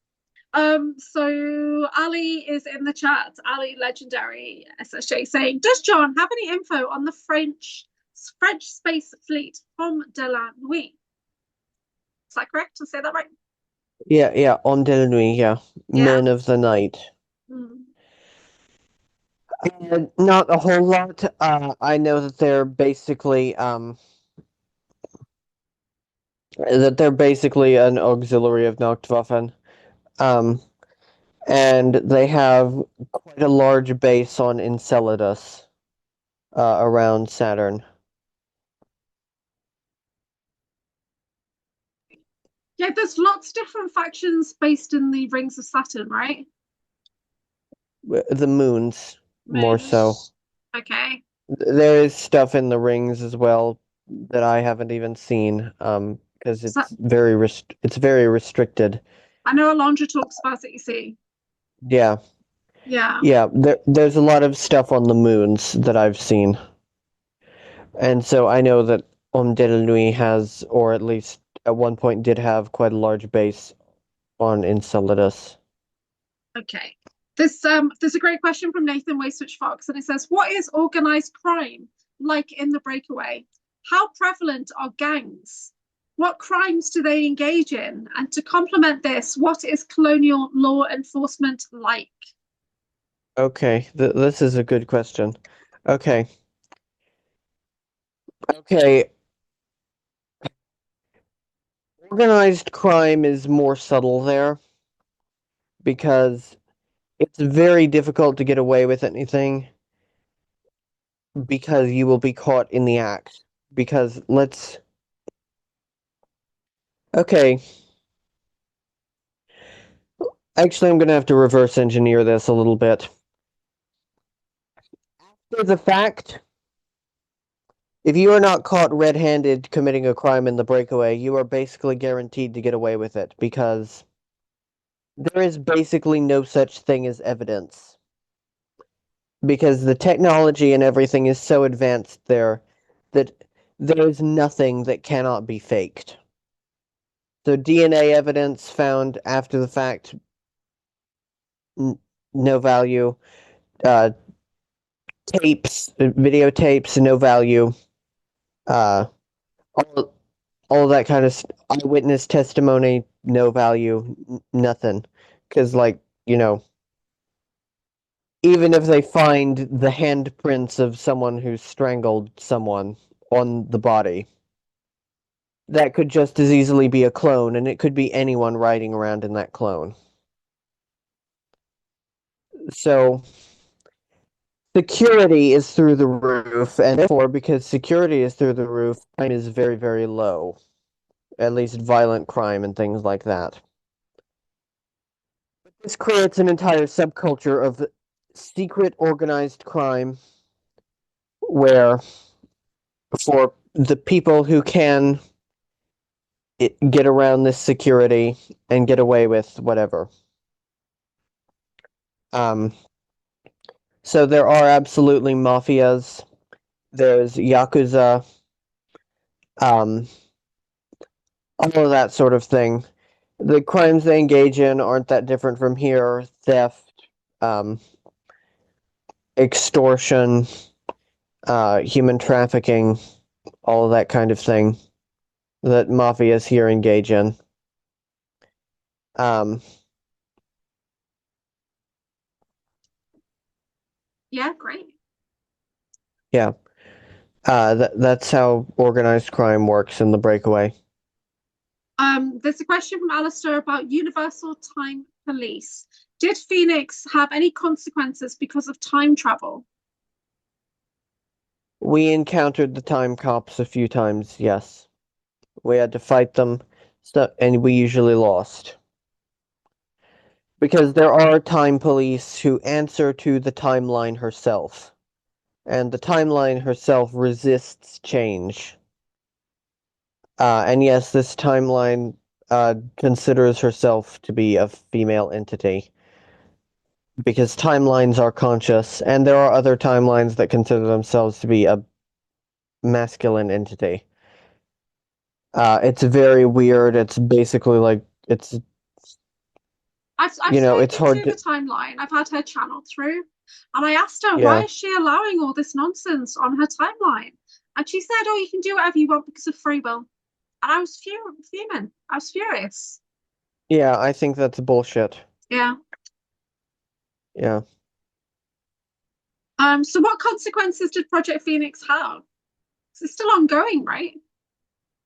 So Ali is in the chat. Ali Legendary SSJ saying, does John have any info on the French space fleet from de la Nuit? Is that correct? Did I say that right? Yeah, on de la nuit, yeah. Yeah. Men of the night. Mm. Not a whole lot. I know that they're basically an auxiliary of Nacht Waffen. Um, and they have quite a large base on Enceladus, around Saturn. Yeah, there's lots of different factions based in the rings of Saturn, right? The moons, more so. Moons. Okay. There is stuff in the rings as well that I haven't even seen, because So it's very restricted. I know Alondra talks about it, you see. Yeah, Yeah. yeah. There's a lot of stuff on the moons that I've seen, and so I know that de la Nuit has, or at least at one point did have, quite a large base on Enceladus. Okay. There's a great question from Nathan Wayswitch Fox, and it says, what is organized crime like in the Breakaway? How prevalent are gangs? What crimes do they engage in? And to complement this, what is colonial law enforcement like? Okay, this is a good question. Okay. Okay, organized crime is more subtle there because it's very difficult to get away with anything because you will be caught in the act. Because okay, actually, I'm gonna have to reverse engineer this a little bit. After the fact, if you are not caught red-handed committing a crime in the Breakaway, you are basically guaranteed to get away with it because there is basically no such thing as evidence. Because the technology and everything is so advanced there that there is nothing that cannot be faked. So DNA evidence found after the fact, no value. Uh, videotapes, no value. Uh, all all that kind of eyewitness testimony, no value. Nothing, because even if they find the handprints of someone who strangled someone on the body, that could just as easily be a clone, and it could be anyone riding around in that clone. So security is through the roof, and therefore, because security is through the roof, crime is very, very low. At least violent crime and things like that. This creates an entire subculture of secret organized crime where, for the people who can get around this security and get away with whatever. Um, so there are absolutely mafias. There's yakuza, um, all of that sort of thing. The crimes they engage in aren't that different from here: theft, um, extortion, human trafficking, all of that kind of thing that mafias here engage in. Um, Yeah, great. yeah, that's how organized crime works in the Breakaway. There's a question from Alistair about Universal Time Police. Did Phoenix have any consequences because of time travel? We encountered the time cops a few times, yes. We had to fight them, and we usually lost. Because there are time police who answer to the timeline herself. and the timeline herself resists change. And yes, this timeline considers herself to be a female entity because timelines are conscious, and there are other timelines that consider themselves to be a masculine entity. It's very weird. It's basically like it's I've it's spoken hard to to the timeline. I've had her channel through, and I asked her why yeah. is she allowing all this nonsense on her timeline, and she said, "Oh, you can do whatever you want because of free will." And I was fuming. I was furious. Yeah, I think that's bullshit. Yeah. Yeah. So what consequences did Project Phoenix have? It's still ongoing, right?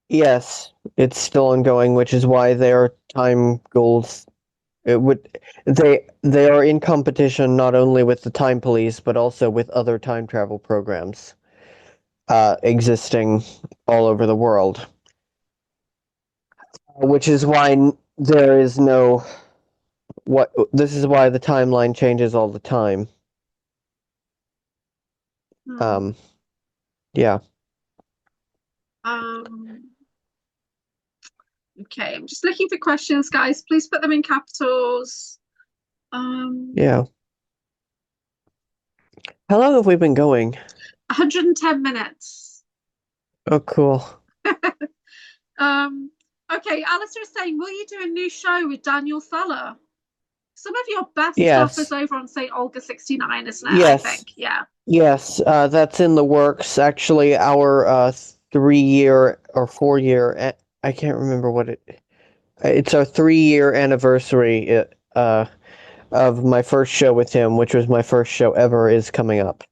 Yes, it's still ongoing, which is why their time goals it would they are in competition not only with the Time Police but also with other time travel programs existing all over the world. Which is why there is no this is why the timeline changes all the time. Hmm. Yeah. Okay, I'm just looking for questions, guys. Please put them in capitals. Yeah. How long have we been going? 110 minutes. Oh, cool. Okay, Alistair is saying, will you do a new show with Daniel Feller? Some of your best stuff is Yes. over on St. Olga 69, isn't it? I Yes. think. Yeah. Yes, that's in the works. Actually, our 3-year or 4-year, I can't remember it's our 3-year anniversary of my first show with him, which was my first show ever, is coming up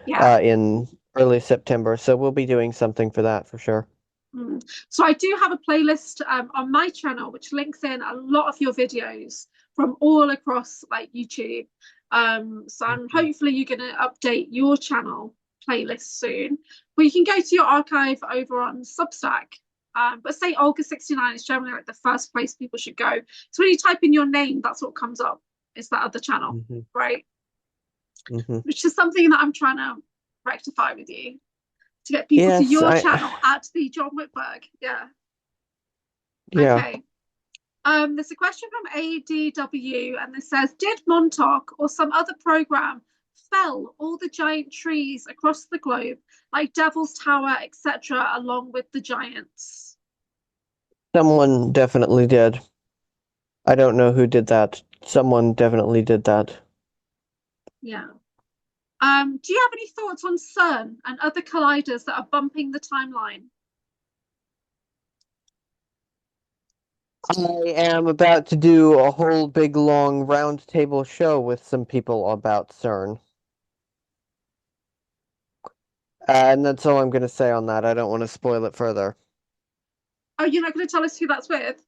Yeah. in early September. So we'll be doing something for that for sure. So I do have a playlist on my channel which links in a lot of your videos from all across like YouTube. So I'm hopefully you're going to update your channel playlist soon. But you can go to your archive over on Substack. But say Olga 69 is generally like the first place people should go. So when you type in your name, that's what comes up. Is that other channel, right? Which is something that I'm trying to rectify with you to get people to your channel at the John Whitberg. Yeah. Okay. There's a question from ADW, and this says, did Montauk or some other program fell all the giant trees across the globe, like Devil's Tower, etc., along with the giants? Someone definitely did. I don't know who did that. Someone definitely did that. Yeah. Do you have any thoughts on CERN and other colliders that are bumping the timeline? I am about to do a whole big long round table show with some people about CERN. And that's all I'm going to say on that. I don't want to spoil it further. Oh, you're not going to tell us who that's with?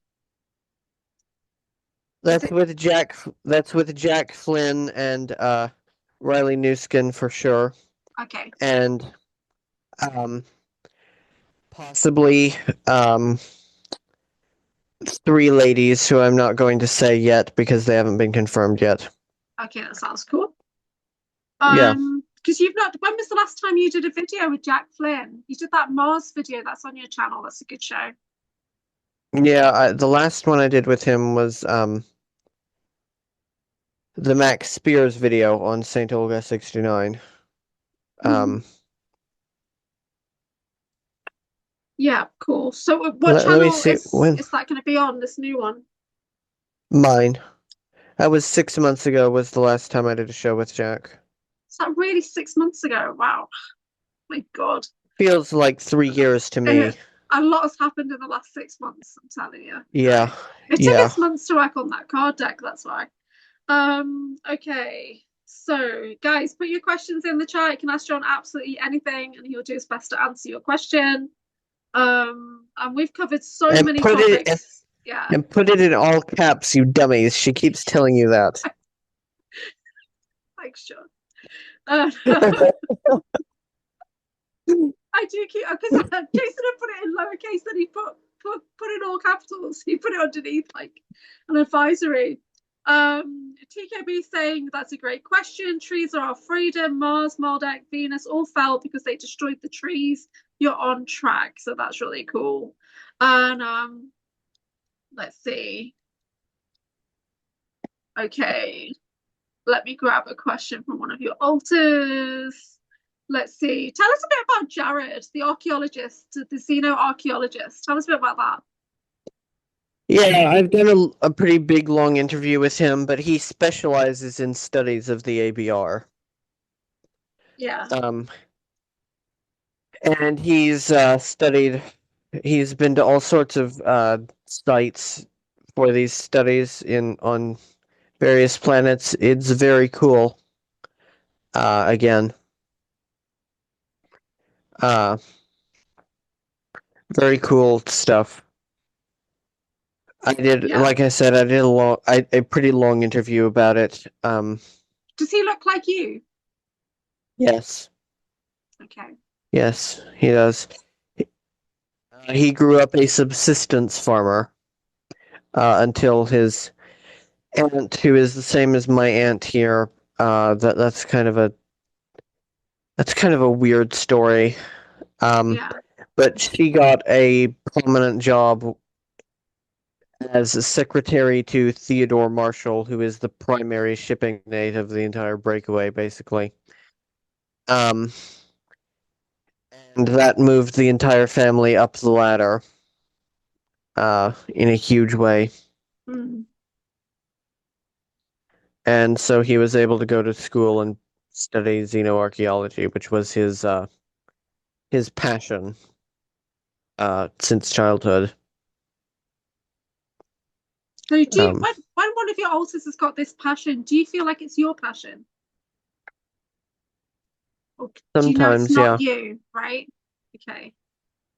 That's with Jack Flynn and Riley Newskin for sure. Okay. And possibly 3 ladies who I'm not going to say yet because they haven't been confirmed yet. Okay, that sounds cool. Yeah. Because you've not. When was the last time you did a video with Jack Flynn? You did that Mars video. That's on your channel. That's a good show. Yeah, the last one I did with him was the Max Spears video on St. Olga 69. Yeah, cool. So what channel is that going to be on, this new one? Mine. That was 6 months ago was the last time I did a show with Jack. Is that really 6 months ago? Wow. My God. Feels like 3 years to me. A lot has happened in the last 6 months, I'm telling you. Yeah. It took us months to work on that card deck, that's why. Okay. So, guys, put your questions in the chat. You can ask John absolutely anything, and he'll do his best to answer your question. And we've covered so many topics. Yeah. And put it in all caps, you dummies. She keeps telling you that. Thanks, John. I do keep because Jason had put it in lowercase, then he put in all capitals. He put it underneath like an advisory. TKB saying that's a great question. Trees are our freedom. Mars, Maldek, Venus all fell because they destroyed the trees. You're on track, so that's really cool. And let's see. Okay, let me grab a question from one of your alters. Let's see. Tell us a bit about Jared, the archaeologist, the xeno-archaeologist. Tell us a bit about that. Yeah, I've done a pretty big, long interview with him, but he specializes in studies of the ABR. Yeah. And he's he's been to all sorts of sites for these studies on various planets. It's very cool. Again. Very cool stuff. Like I said, I did a pretty long interview about it. Does he look like you? Yes. Okay. Yes, he does. He grew up a subsistence farmer until his aunt, who is the same as my aunt here, that's kind of a weird story. But she got a prominent job as a secretary to Theodore Marshall, who is the primary shipping mate of the entire Breakaway, basically. And that moved the entire family up the ladder in a huge way. And so he was able to go to school and study xenoarchaeology, which was his passion since childhood. So when one of your alters has got this passion, do you feel like it's your passion? Or do you know it's not you, right? Okay.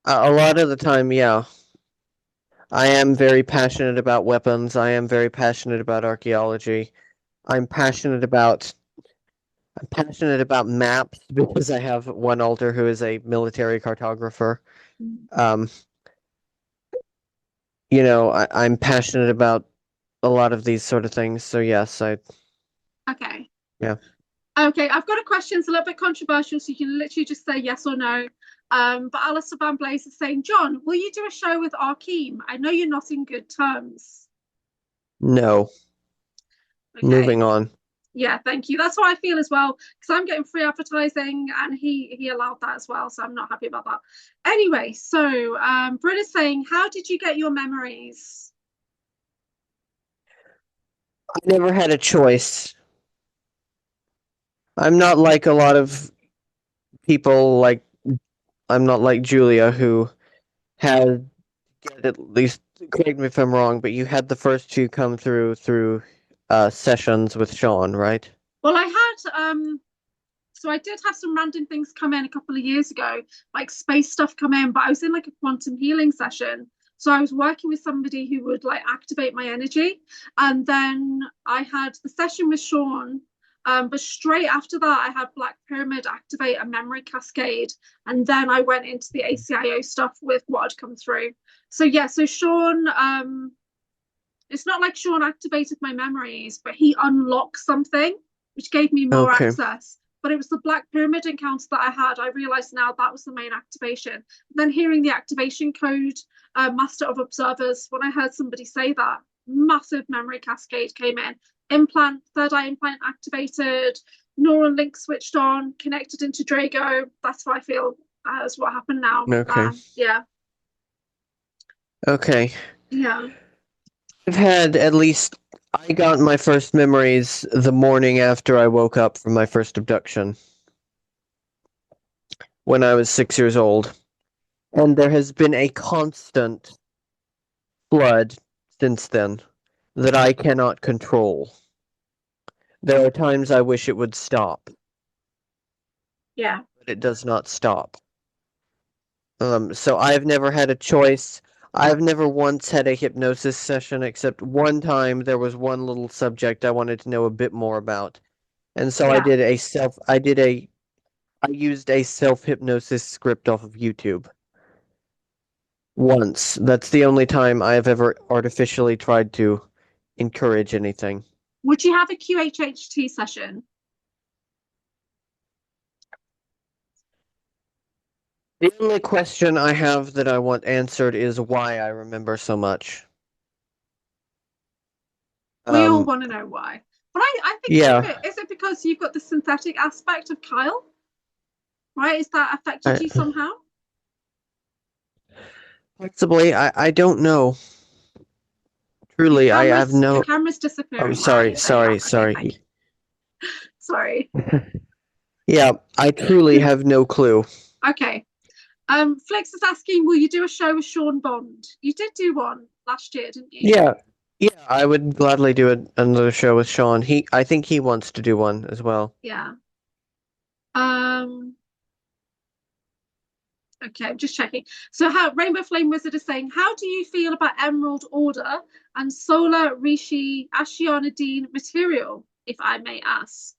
A lot of the time, yeah. I am very passionate about weapons. I am very passionate about archaeology. I'm passionate about maps because I have one alter who is a military cartographer. You know, I'm passionate about a lot of these sort of things. So yes, Okay. Yeah. Okay, I've got a question. It's a little bit controversial, so you can literally just say yes or no. But Alistair Van Blaze is saying, John, will you do a show with Arkeem? I know you're not in good terms. No. Okay. Moving on. Yeah, thank you. That's what I feel as well, because I'm getting free advertising and he allowed that as well, so I'm not happy about that. Anyway, so Bryn is saying, how did you get your memories? I never had a choice. I'm not like a lot of people, I'm not like Julia, who had, at least, correct me if I'm wrong, but you had the first two come through sessions with Sean, right? Well, I had so I did have some random things come in a couple of years ago, like space stuff come in, but I was in like a quantum healing session. So I was working with somebody who would like activate my energy. And then I had the session with Sean. But straight after that, I had Black Pyramid activate a memory cascade. And then I went into the ACIO stuff with what had come through. So yeah, so Sean, it's not like Sean activated my memories, but he unlocked something, which gave me more access. But it was the Black Pyramid encounter that I had. I realized now that was the main activation. And then hearing the activation code, Master of Observers, when I heard somebody say that, massive memory cascade came in. Implant, third eye implant activated, neural link switched on, connected into Drago. That's what I feel is what happened now. Okay. Yeah. Okay. Yeah. I've had at least, I got my first memories the morning after I woke up from my first abduction when I was 6 years old. And there has been a constant flood since then that I cannot control. There are times I wish it would stop. Yeah. But it does not stop. So I've never had a choice. I've never once had a hypnosis session, except one time there was one little subject I wanted to know a bit more about. And so I used a self-hypnosis script off of YouTube. Once. That's the only time I have ever artificially tried to encourage anything. Would you have a QHHT session? The only question I have that I want answered is why I remember so much. We all want to know why. But I think yeah. is it because you've got the synthetic aspect of Kyle? Right? Is that affected you somehow? Possibly. I don't know. Truly, I have no. Your camera's disappearing. Oh, sorry. Sorry. Yeah, I truly have no clue. Okay. Flex is asking, will you do a show with Sean Bond? You did do one last year, didn't you? Yeah, I would gladly do another show with Sean. I think he wants to do one as well. Yeah. Okay, I'm just checking. So Rainbow Flame Wizard is saying, how do you feel about Emerald Order and Solar Rishi Ashianadine material, if I may ask?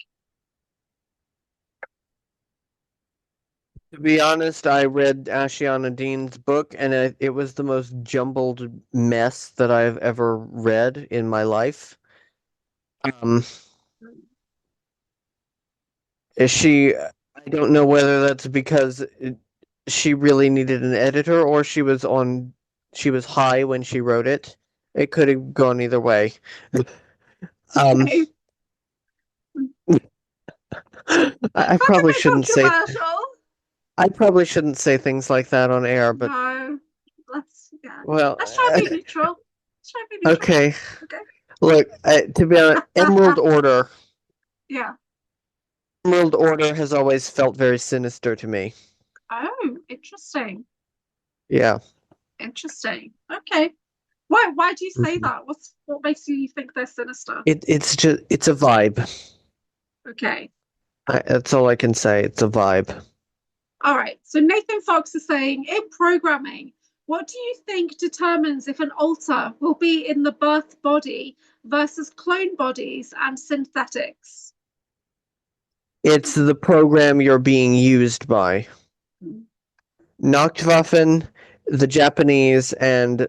To be honest, I read Ashianadine's book, and it was the most jumbled mess that I've ever read in my life. I don't know whether that's because she really needed an editor or she was high when she wrote it. It could have gone either way. Okay. I probably shouldn't say. I probably shouldn't say things like that on air, but no, let's try to be neutral. Okay. Look, to be honest, Emerald Order. Yeah. Emerald Order has always felt very sinister to me. Oh, interesting. Yeah. Interesting. Okay. Why do you say that? What makes you think they're sinister? It's a vibe. Okay. That's all I can say. It's a vibe. All right. So Nathan Fox is saying, in programming, what do you think determines if an alter will be in the birth body versus clone bodies and synthetics? It's the program you're being used by. Nacht Waffen, the Japanese, and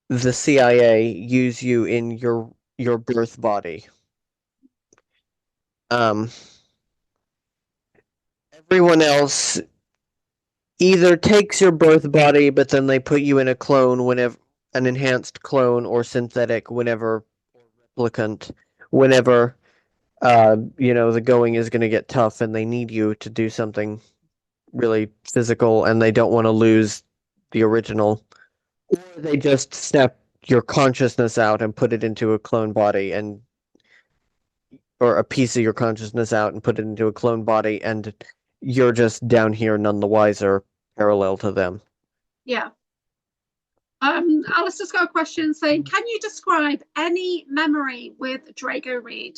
the CIA use you in your birth body. Everyone else either takes your birth body, but then they put you in a clone whenever an enhanced clone or synthetic whenever replicant whenever the going is going to get tough and they need you to do something really physical and they don't want to lose the original, or they just snap your consciousness out and put it into a clone body or a piece of your consciousness out and put it into a clone body, and you're just down here none the wiser parallel to them. Yeah. Alistair's got a question saying, can you describe any memory with Drago Reed?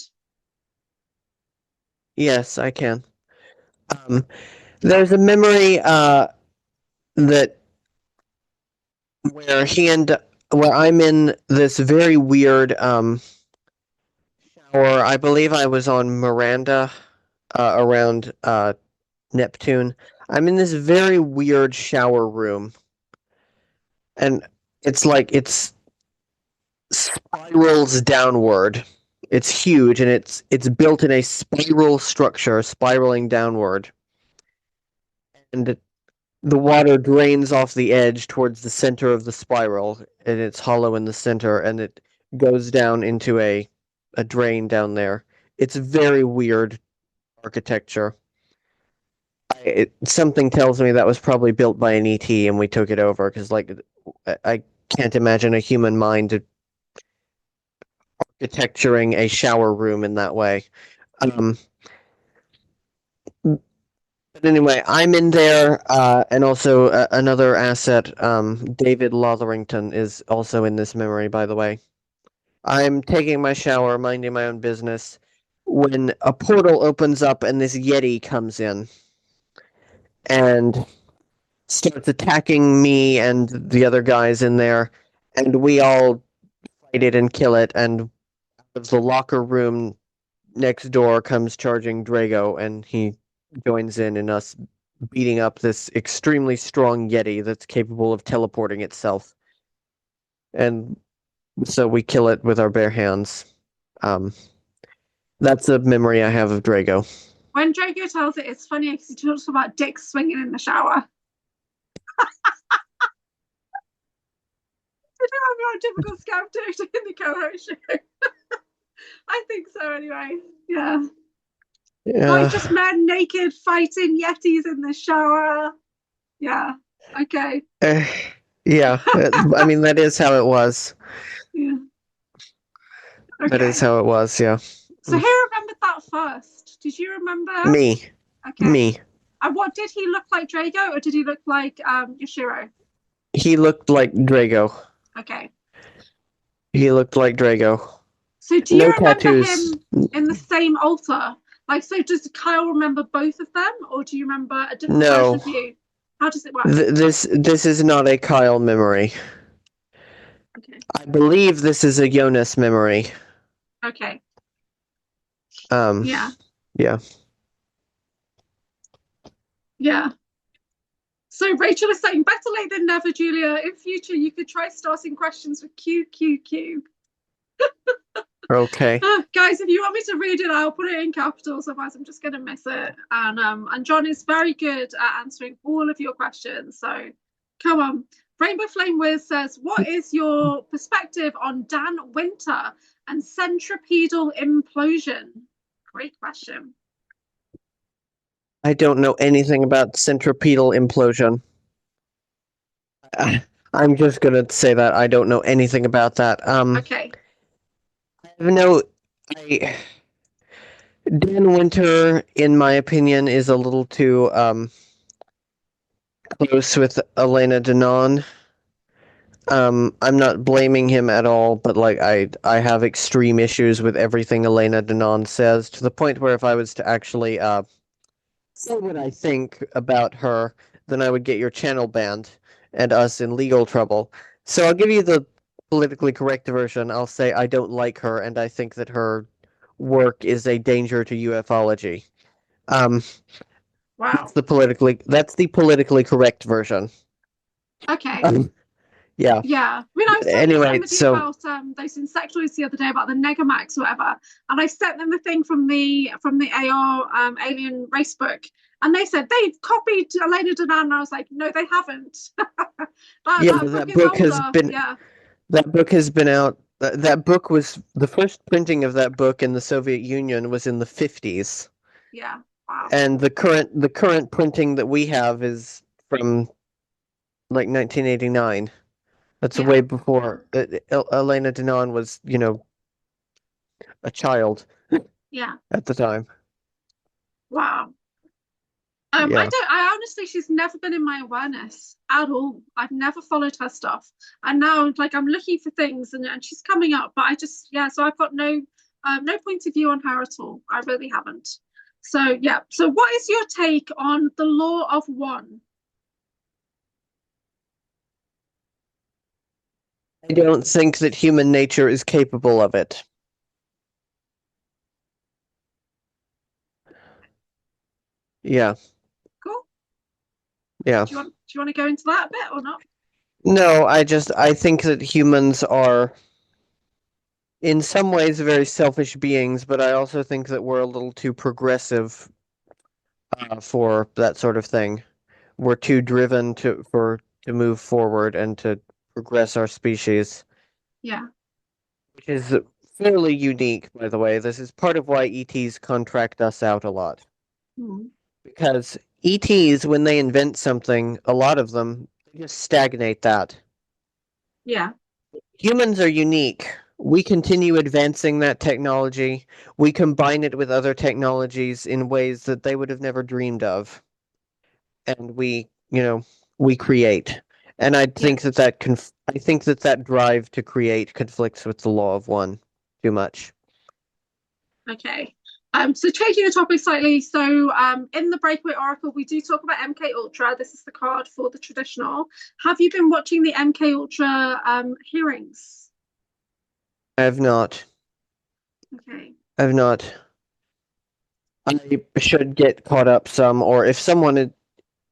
Yes, I can. There's a memory that where I'm in this very weird shower. I believe I was on Miranda around Neptune. I'm in this very weird shower room, and it's like it spirals downward. It's huge, and it's built in a spiral structure, spiraling downward, and the water drains off the edge towards the center of the spiral, and it's hollow in the center, and it goes down into a drain down there. It's very weird architecture. Something tells me that was probably built by an ET and we took it over, because I can't imagine a human mind architecturing a shower room in that way. But anyway, I'm in there, and also another asset, David Lotherington, is also in this memory, by the way. I'm taking my shower, minding my own business, when a portal opens up and this Yeti comes in and starts attacking me and the other guys in there, and we all fight it and kill it, and out of the locker room next door comes charging Drago, and he joins in us beating up this extremely strong Yeti that's capable of teleporting itself. And so we kill it with our bare hands. That's a memory I have of Drago. When Drago tells it, it's funny because he talks about dicks swinging in the shower. I do have your typical scam dude in the co-host show. I think so anyway. Yeah. Like just men naked fighting yetis in the shower. Yeah. Okay. Yeah. I mean, that is how it was. Yeah. Okay. That is how it was, yeah. So who remembered that first? Did you remember? Me. Okay. Me. And what did he look like, Drago, or did he look like Yoshiro? He looked like Drago. Okay. He looked like Drago. So do you No remember tattoos. him in the same altar? Like, so does Kyle remember both of them, or do you remember a different No. version of you? How does it work? This is not a Kyle memory. Okay. I believe this is a Jonas memory. Okay. Yeah. Yeah. Yeah. So Rachel is saying, better late than never, Julia. In future, you could try starting questions with QQQ. Okay. Guys, if you want me to read it, I'll put it in capitals, otherwise I'm just going to miss it. And John is very good at answering all of your questions. So come on. Rainbow Flame Wiz says, what is your perspective on Dan Winter and centripetal implosion? Great question. I don't know anything about centripetal implosion. I'm just gonna say that I don't know anything about that. Okay. Dan Winter, in my opinion, is a little too close with Elena Denon. I'm not blaming him at all, but like I have extreme issues with everything Elena Denon says, to the point where if I was to actually say what I think about her, then I would get your channel banned and us in legal trouble. So I'll give you the politically correct version. I'll say I don't like her, and I think that her work is a danger to ufology. Wow. That's the politically correct version. Okay. Yeah. Yeah. I mean, I was talking to somebody about those insectoids the other day about the Negamax or whatever, and I sent them the thing from the AR Alien Race book, and they said they've copied Elena Denan, and I was like, no, they haven't. that book has been that book has been out. That book was the first printing of that book in the Soviet Union was in the 50s. Yeah. Wow. And the current printing that we have is from like 1989. That's way before Elena Denon was, a child. Yeah. At the time. Wow. I honestly, she's never been in my awareness at all. I've never followed her stuff, and now like I'm looking for things, and she's coming up, but I just so I've got no point of view on her at all. I really haven't. So yeah. So what is your take on the law of one? I don't think that human nature is capable of it. Yeah. Cool. Yeah. Do you want to go into that a bit or not? No, I think that humans are in some ways very selfish beings, but I also think that we're a little too progressive for that sort of thing. We're too driven to move forward and to progress our species. Yeah. Which is fairly unique, by the way. This is part of why ETs contract us out a lot. Because ETs, when they invent something, a lot of them just stagnate that. Yeah. Humans are unique. We continue advancing that technology. We combine it with other technologies in ways that they would have never dreamed of. And we create. And I think that drive to create conflicts with the law of one too much. Okay. So changing the topic slightly. So in the Breakaway Oracle, we do talk about MK Ultra. This is the card for the traditional. Have you been watching the MK Ultra hearings? I have not. Okay. I have not. I should get caught up some, or if someone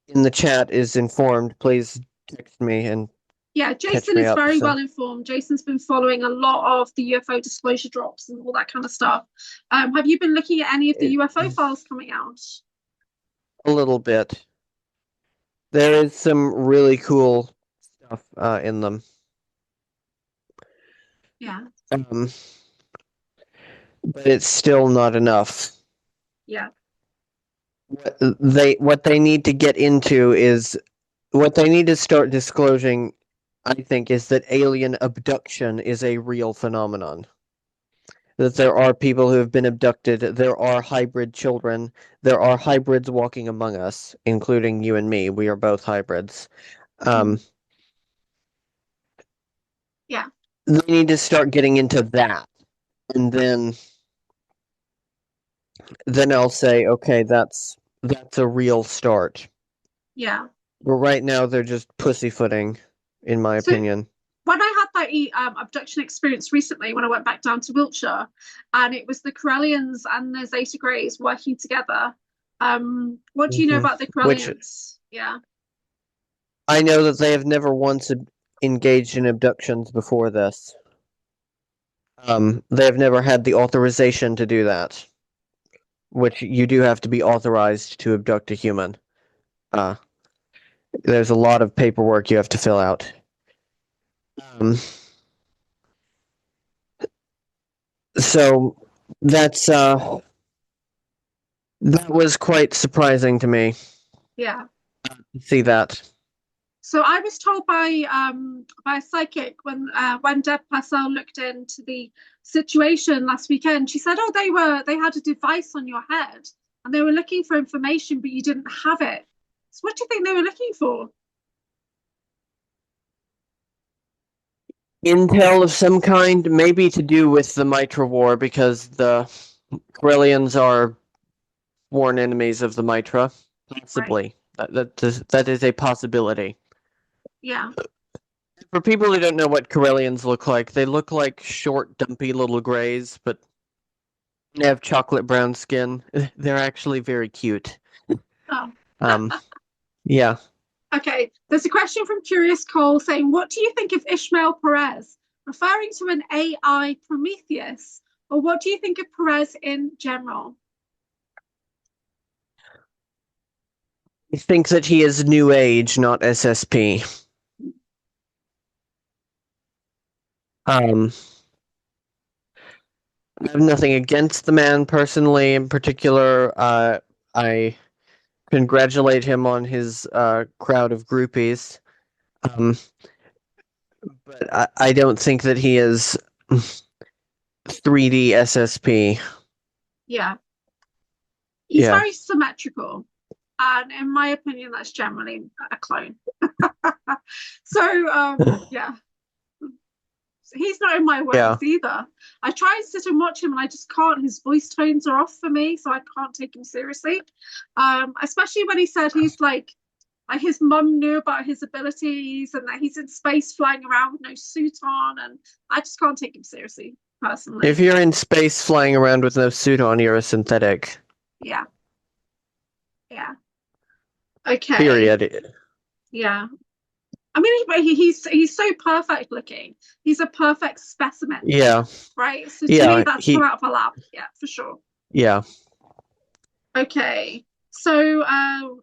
in the chat is informed, please text me and Yeah, catch Jason me is up. very So well informed. Jason's been following a lot of the UFO disclosure drops and all that kind of stuff. Have you been looking at any of the UFO files coming out? a little bit. There is some really cool stuff in them. Yeah, Um, but it's still not enough. yeah, What they need to get into is what they need to start disclosing, I think, is that alien abduction is a real phenomenon. That there are people who have been abducted, there are hybrid children, there are hybrids walking among us, including you and me. We are both hybrids. Um, yeah. they need to start getting into that, and then I'll say, okay, that's a real start. Yeah. But right now, they're just pussyfooting, in my So opinion. when I had that abduction experience recently, when I went back down to Wiltshire, and it was the Corellians and the Zeta Greys working together. What do you know Mhm. about the Which Corellians? Yeah. I know that they have never once engaged in abductions before this. They have never had the authorization to do that, which you do have to be authorized to abduct a human. Uh, there's a lot of paperwork you have to fill out. Um, so that's that was quite surprising to me Yeah. to see that. So I was told by a psychic when Deb Purcell looked into the situation last weekend. She said, "Oh, they had a device on your head and they were looking for information, but you didn't have it." So what do you think they were looking for? Intel of some kind, maybe to do with the Mitra War, because the Corellians are sworn enemies of the Mitra. Right. Possibly. That is a possibility. Yeah. For people who don't know what Corellians look like, they look like short, dumpy little greys, but they have chocolate brown skin. They're actually very cute. Oh. Um, yeah. Okay. There's a question from Curious Cole saying, "What do you think of Ishmael Perez, referring to an AI Prometheus, or what do you think of Perez in general?" I think that he is New Age, not SSP. Um, I have nothing against the man personally. In particular, I congratulate him on his crowd of groupies. Um, but I don't think that he is 3D SSP. Yeah. He's Yeah. very symmetrical. And in my opinion, that's generally a clone. So yeah, he's not in my Yeah. works either. I try and sit and watch him and I just can't. His voice tones are off for me, so I can't take him seriously. Especially when he said he's like his mum knew about his abilities and that he's in space flying around with no suit on, and I just can't take him seriously personally. If you're in space flying around with no suit on, you're a synthetic. Yeah. Yeah. Okay. Period. Yeah. I mean, he's so perfect looking. He's a perfect specimen, Yeah. right? So to me, Yeah. that's come out of a lab. Yeah, for sure. Yeah. Okay. So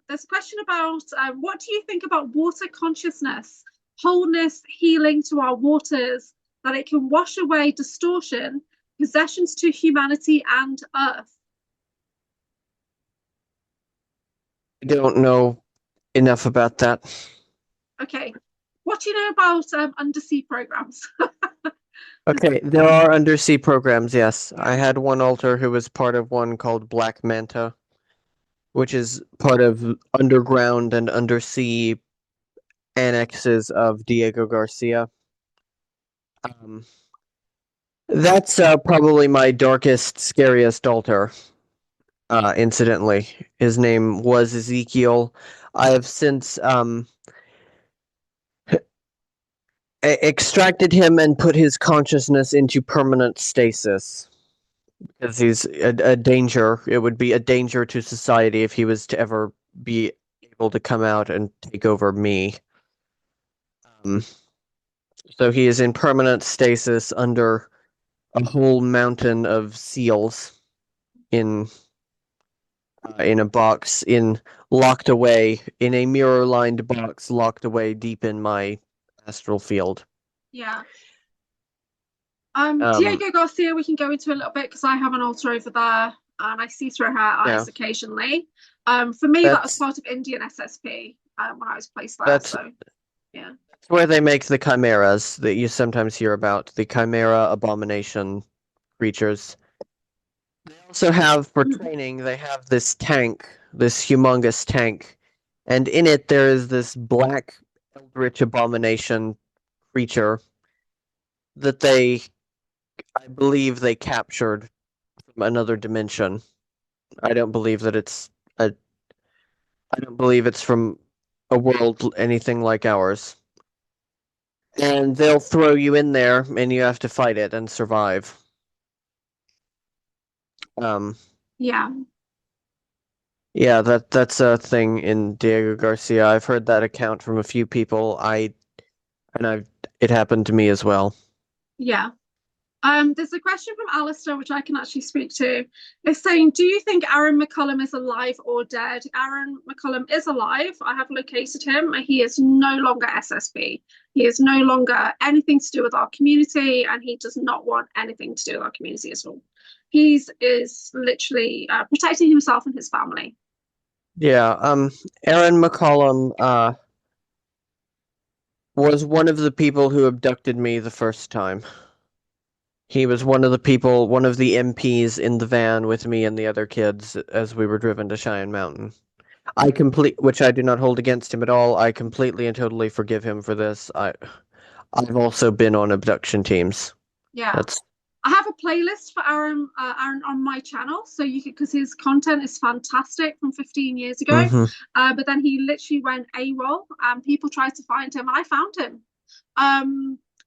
there's a question about what do you think about water consciousness, wholeness, healing to our waters, that it can wash away distortion, possessions to humanity and Earth? I don't know enough about that. Okay. What do you know about undersea programs? Okay, there are undersea programs, yes. I had one alter who was part of one called Black Manta, which is part of underground and undersea annexes of Diego Garcia. That's probably my darkest, scariest altar, incidentally. His name was Ezekiel. I have since extracted him and put his consciousness into permanent stasis. Because he's a danger. It would be a danger to society if he was to ever be able to come out and take over me. So he is in permanent stasis under a whole mountain of seals in a box, locked away in a mirror-lined box, locked away deep in my astral field. Yeah. Diego Garcia, we can go into a little bit because I have an altar over there and I see through her eyes occasionally. For me, that was part of Indian SSP when I was placed there. So, yeah. That's where they make the chimeras that you sometimes hear about, the chimera abomination creatures. They also have, for training, they have this tank, this humongous tank, and in it there is this black eldritch abomination creature that I believe they captured from another dimension. I don't believe it's from a world anything like ours. And they'll throw you in there, and you have to fight it and survive. Yeah. Yeah, that's a thing in Diego Garcia. I've heard that account from a few people. It happened to me as well. Yeah. There's a question from Alistair, which I can actually speak to. It's saying, do you think Aaron McCullum is alive or dead? Aaron McCullum is alive. I have located him. He is no longer SSP. He is no longer anything to do with our community, and he does not want anything to do with our community at all. He is literally protecting himself and his family. Yeah, Aaron McCullum was one of the people who abducted me the first time. He was one of the MPs in the van with me and the other kids as we were driven to Cheyenne Mountain. Which I do not hold against him at all. I completely and totally forgive him for this. I've also been on abduction teams. Yeah. I have a playlist for Aaron on my channel, so you could, because his content is fantastic from 15 years ago. Mm-hmm. But then he literally went AWOL, and people tried to find him, and I found him.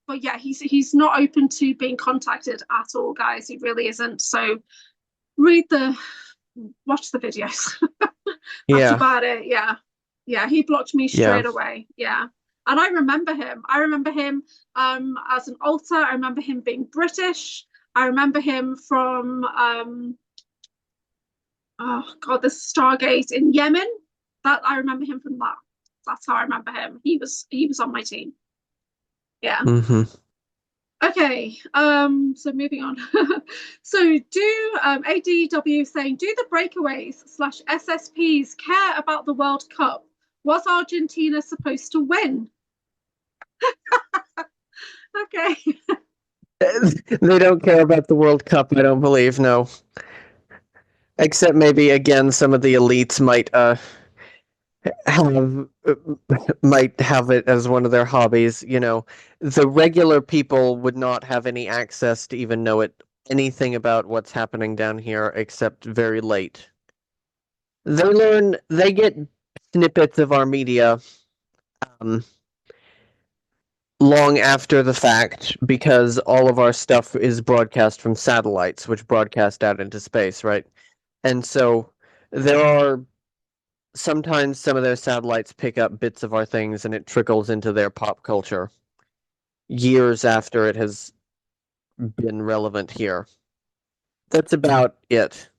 But yeah, he's not open to being contacted at all, guys. He really isn't. So watch the videos. That's about it. Yeah. He blocked me straight away. Yeah. And I remember him. As an alter. I remember him being British. I remember him from the Stargate in Yemen. I remember him from that. That's how I remember him. He was on my team. Yeah. Mm-hmm. Okay. So moving on. So do ADW saying, do the breakaways / SSPs care about the World Cup? Was Argentina supposed to win? Okay. They don't care about the World Cup, I don't believe, no. Except maybe, again, some of the elites might have it as one of their hobbies. You know, the regular people would not have any access to even know anything about what's happening down here except very late. They get snippets of our media long after the fact, because all of our stuff is broadcast from satellites, which broadcast out into space, right? And so there are sometimes some of their satellites pick up bits of our things and it trickles into their pop culture years after it has been relevant here. That's about it.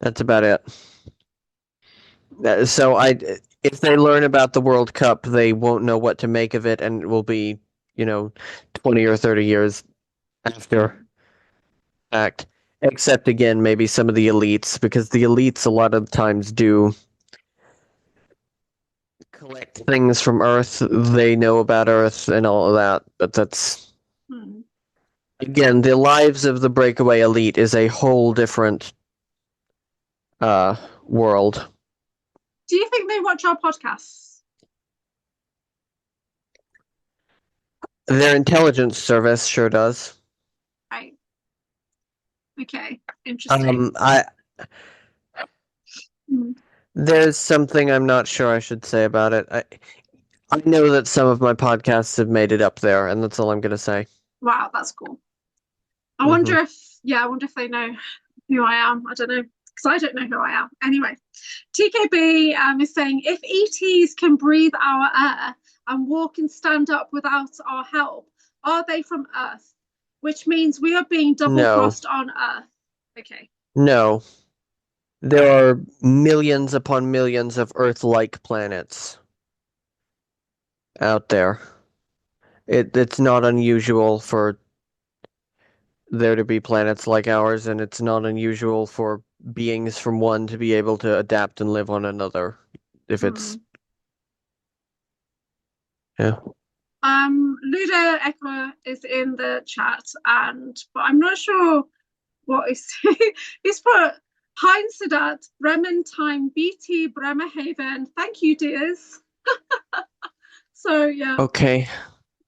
That's about it. So if they learn about the World Cup, they won't know what to make of it, and it will be, 20 or 30 years after fact. Except, again, maybe some of the elites, because the elites a lot of times do collect things from Earth. They know about Earth and all of that, but that's... Again, the lives of the breakaway elite is a whole different world. Do you think they watch our podcasts? Their intelligence service sure does. Right. Okay. Interesting. There's something I'm not sure I should say about it. I know that some of my podcasts have made it up there, and that's all I'm going to say. Wow, that's cool. I wonder if they know who I am. I don't know. because I don't know who I am. Anyway, TKB is saying, if ETs can breathe our air and walk and stand up without our help, are they from Earth? Which means we are being double-crossed on Earth. Okay. No. There are millions upon millions of Earth-like planets out there. It's not unusual for there to be planets like ours, and it's not unusual for beings from one to be able to adapt and live on another. If it's yeah. Luda Eckler is in the chat, but I'm not sure what is he's put Heinzedat, Bremen time, BT, Bremerhaven. Thank you, dears. So yeah. Okay.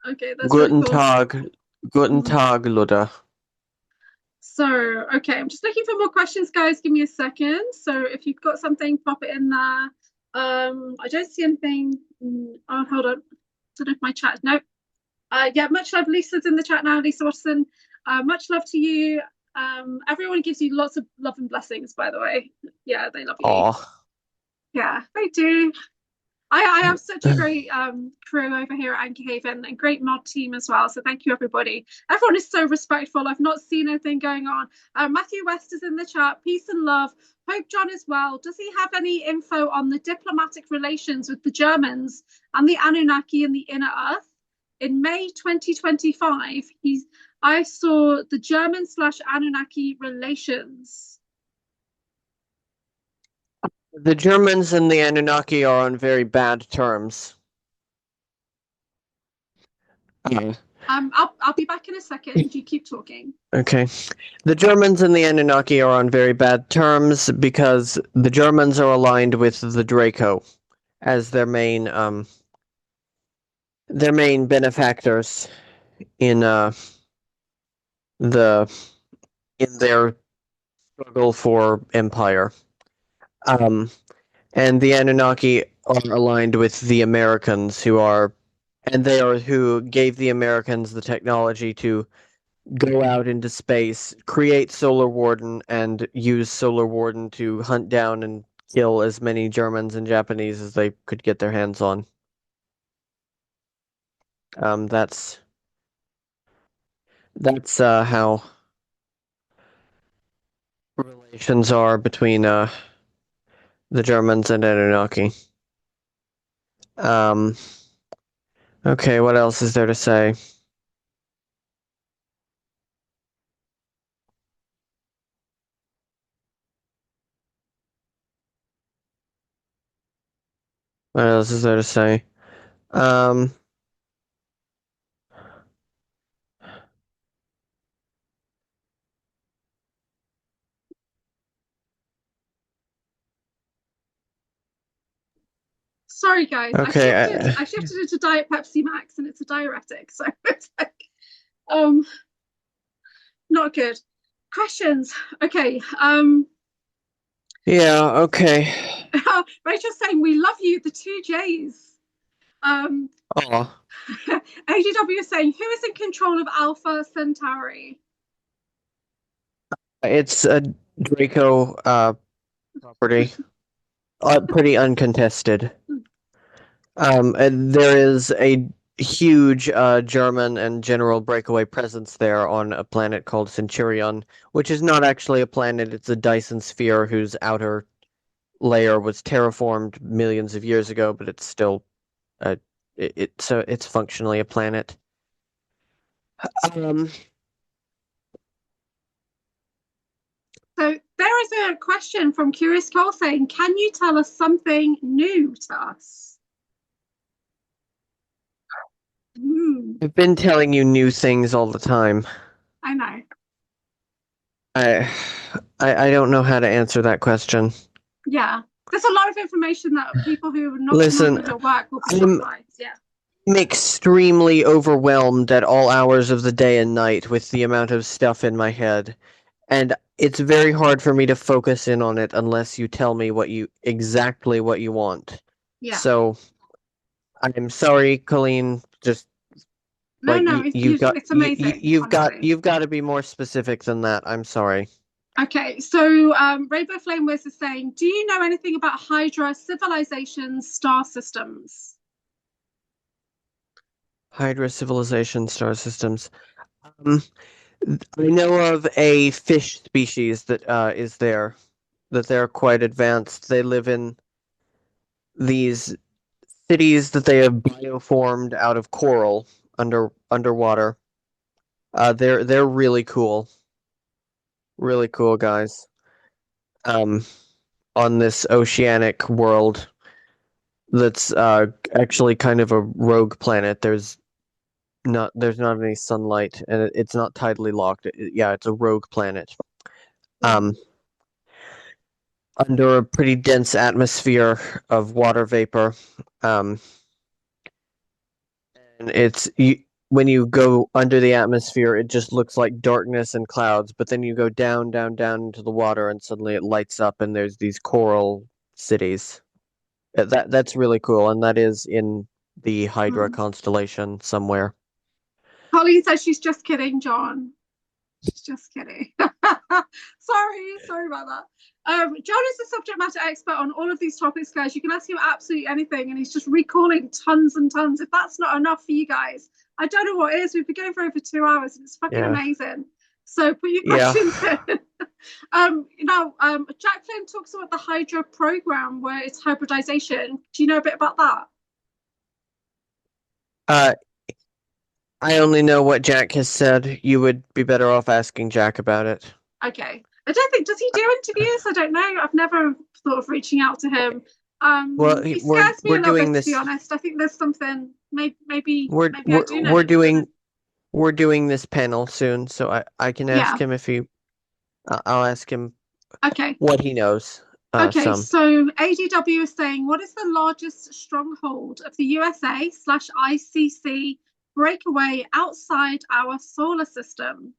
Okay, that's Guten really cool. Tag. Guten Tag, Luda. So, okay, I'm just looking for more questions, guys. Give me a second. So if you've got something, pop it in there. I don't see anything. Oh, hold on. Don't know if my chat. No. Yeah, much love. Lisa's in the chat now. Lisa Watson. Much love to you. Everyone gives you lots of love and blessings, by the way. Yeah, they love you. Aww. Yeah, they do. I have such a great crew over here at AnchorHaven and great mod team as well. So thank you, everybody. Everyone is so respectful. I've not seen anything going on. Matthew West is in the chat. Peace and love. Hope John as well. Does he have any info on the diplomatic relations with the Germans and the Anunnaki in the inner Earth? In May 2025, I saw the German/Anunnaki relations. The Germans and the Anunnaki are on very bad terms. I'll be back in a second. You keep talking. Okay. The Germans and the Anunnaki are on very bad terms because the Germans are aligned with the Draco as their main benefactors in their struggle for empire. And the Anunnaki are aligned with the Americans who gave the Americans the technology to go out into space, create Solar Warden, and use Solar Warden to hunt down and kill as many Germans and Japanese as they could get their hands on. That's how relations are between the Germans and Anunnaki. Okay, what else is there to say? What else is there to say? Sorry, guys. Okay, I shifted into Diet Pepsi Max, and it's a diuretic, so it's like, not good. Questions? Okay. Yeah. Okay. Rachel's saying we love you, the two J's. Aw. ADW is saying, who is in control of Alpha Centauri? It's a Draco property. Pretty uncontested. And there is a huge German and general breakaway presence there on a planet called Centurion, which is not actually a planet, it's a Dyson sphere whose outer layer was terraformed millions of years ago, but it's still it's functionally a planet. So there is a question from Curious Cole saying, can you tell us something new to us? I've been telling you new things all the time. I know. I don't know how to answer that question. Yeah. There's a lot of information that people who are not Listen, familiar with your work will be surprised. Yeah. I'm extremely overwhelmed at all hours of the day and night with the amount of stuff in my head. And it's very hard for me to focus in on it unless you tell me exactly what you want. Yeah. So I'm sorry, Colleen. Just it's amazing. You've got to be more specific than that. I'm sorry. Okay, so Rainbow Flame Wiz is saying, do you know anything about Hydra civilizations, star systems? Hydra civilization star systems. Um, I know of a fish species that is there, that they're quite advanced. They live in these cities that they have bioformed out of coral underwater. They're really cool guys. Um, on this oceanic world that's actually kind of a rogue planet. There's not any sunlight, and it's not tidally locked. Yeah, it's a rogue planet. Um, under a pretty dense atmosphere of water vapor. Um, and when you go under the atmosphere, it just looks like darkness and clouds. But then you go down, down, down into the water, and suddenly it lights up, and there's these coral cities. That's really cool, and that is in the Hydra Mm. constellation somewhere. Colleen says she's just kidding, John. She's just kidding. Sorry about that. John is the subject matter expert on all of these topics, guys. You can ask him absolutely anything, and he's just recalling tons and tons. If that's not enough for you guys, I don't know what is. We've been going for over 2 hours, and it's fucking Yeah. amazing. So put your Yeah. questions in. Jack Flynn talks about the Hydra program, where it's hybridization. Do you know a bit about that? I only know what Jack has said. You would be better off asking Jack about it. Okay. I don't think, does he do interviews? I don't know. I've never thought of reaching out to him. Well, He scares me a we're little doing bit, to be this. honest. I think there's something. Maybe We're I do know. we're doing this panel soon, so I can ask Yeah. him if he. I'll ask him Okay. what he knows. Okay. Some. So ADW is saying, what is the largest stronghold of the USA/ICC Breakaway outside our solar system?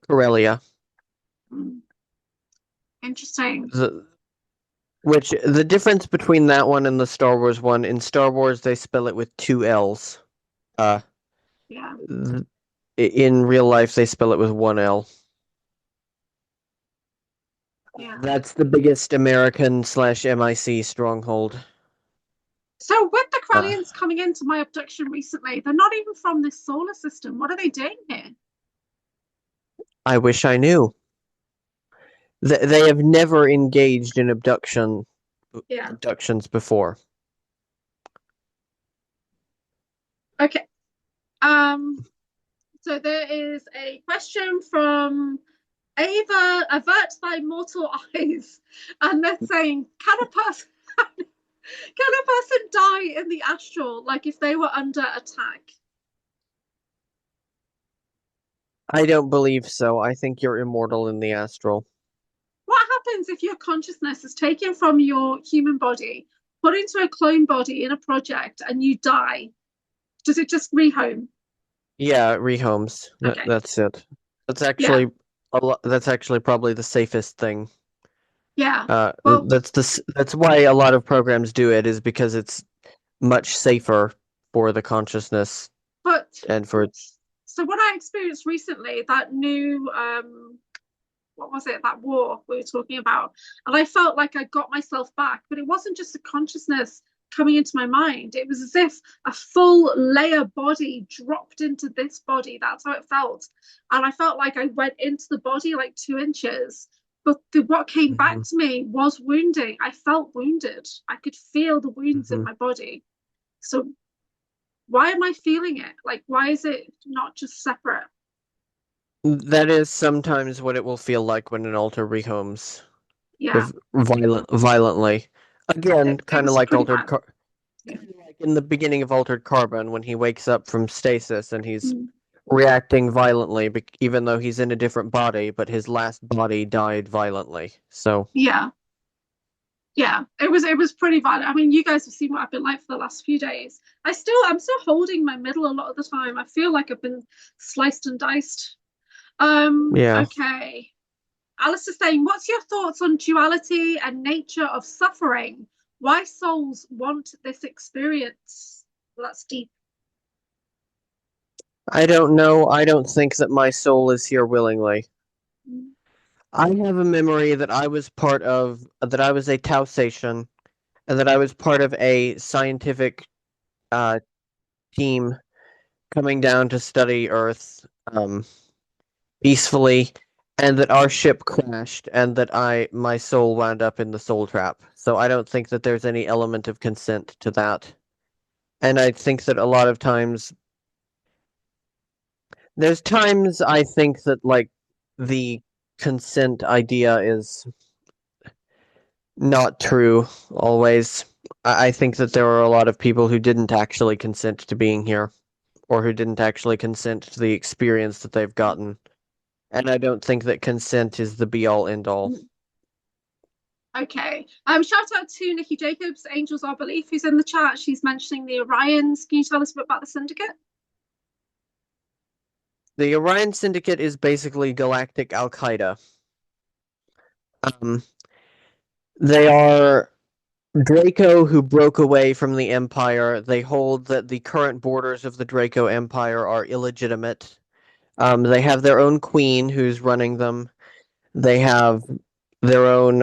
Corellia. Interesting. The difference between that one and the Star Wars one, in Star Wars they spell it with two L's. Yeah. In real life they spell it with one L. Yeah. That's the biggest American/MIC stronghold. So with the Krellians coming into my abduction recently, they're not even from this solar system. What are they doing here? I wish I knew. They have never engaged in abductions before. Okay. So there is a question from Ava, avert thy mortal eyes. And they're saying, can a person die in the astral, like if they were under attack? I don't believe so. I think you're immortal in the astral. What happens if your consciousness is taken from your human body, put into a clone body in a project, and you die? Does it just rehome? Yeah, it rehomes. Okay. That's it. That's actually that's actually probably the safest thing. Yeah. Well, that's why a lot of programs do it, is because it's much safer for the consciousness and for so what I experienced recently, that new what was it, that war we were talking about, and I felt like I got myself back, but it wasn't just a consciousness coming into my mind. It was as if a full layer body dropped into this body. That's how it felt. And I felt like I went into the body like 2 inches, but what came back to me was wounding. I felt wounded. I could feel the wounds in my body. So why am I feeling it? Like, why is it not just separate? That is sometimes what it will feel like when an alter rehomes. Yeah. Violently. Again, kind of like Altered like in the beginning of Altered Carbon, when he wakes up from stasis and he's reacting violently, even though he's in a different body, but his last body died violently. So yeah, it was pretty violent. I mean, you guys have seen what I've been like for the last few days. I'm still holding my middle a lot of the time. I feel like I've been sliced and diced. Yeah. Okay. Alice is saying, what's your thoughts on duality and nature of suffering? Why souls want this experience? Well, that's deep. I don't know. I don't think that my soul is here willingly. I have a memory that I was a Tau station, and that I was part of a scientific uh, team coming down to study Earth peacefully, and that our ship crashed, and that my soul wound up in the soul trap. So I don't think that there's any element of consent to that. And I think that a lot of times there's times I think that like the consent idea is not true always. I think that there are a lot of people who didn't actually consent to being here, or who didn't actually consent to the experience that they've gotten. And I don't think that consent is the be all end all. Okay. Shout out to Nikki Jacobs, Angels Our Belief, who's in the chat. She's mentioning the Orions. Can you tell us a bit about the syndicate? The Orion Syndicate is basically galactic Al Qaeda. They are Draco who broke away from the Empire. They hold that the current borders of the Draco Empire are illegitimate. They have their own queen who's running them. They have their own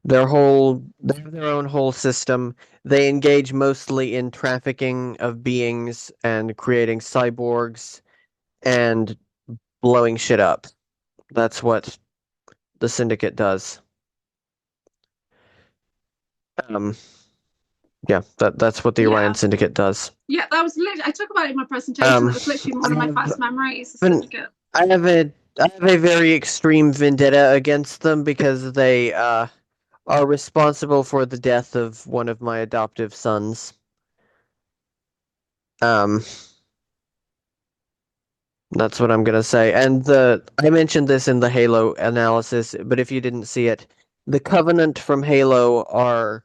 they have their own whole system. They engage mostly in trafficking of beings and creating cyborgs and blowing shit up. That's what the Syndicate does. Yeah, that's what the Orion Syndicate does. Yeah, that was literally, I talk about it in my presentation. That was literally one of my first memories. The Syndicate. I have a very extreme vendetta against them because they are responsible for the death of one of my adoptive sons. That's what I'm gonna say. And I mentioned this in the Halo analysis, but if you didn't see it, the Covenant from Halo are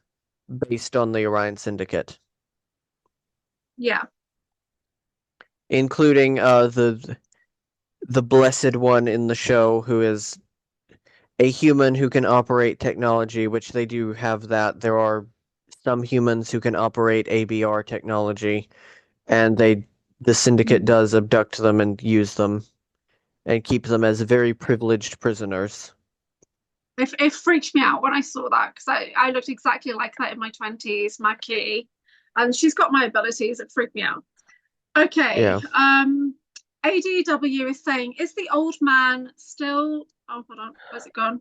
based on the Orion Syndicate. Yeah. Including the Blessed One in the show, who is a human who can operate technology, which they do have that. There are some humans who can operate ABR technology, and the Syndicate does abduct them and use them and keep them as very privileged prisoners. It freaked me out when I saw that, because I looked exactly like that in my 20s, Maki, and she's got my abilities. It freaked me out. Okay. Yeah. ADW is saying, is the old man still... Oh, hold on. Where's it gone?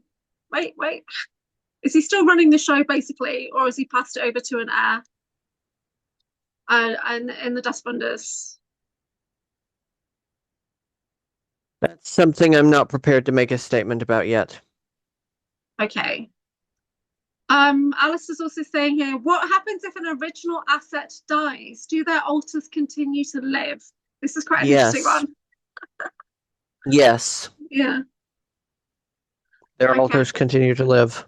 Wait. Is he still running the show, basically, or has he passed it over to an heir? And in the Dustbunders? That's something I'm not prepared to make a statement about yet. Okay. Alice is also saying here, what happens if an original asset dies? Do their alters continue to live? This is quite an interesting one. Yes. Yeah. Their alters continue to live.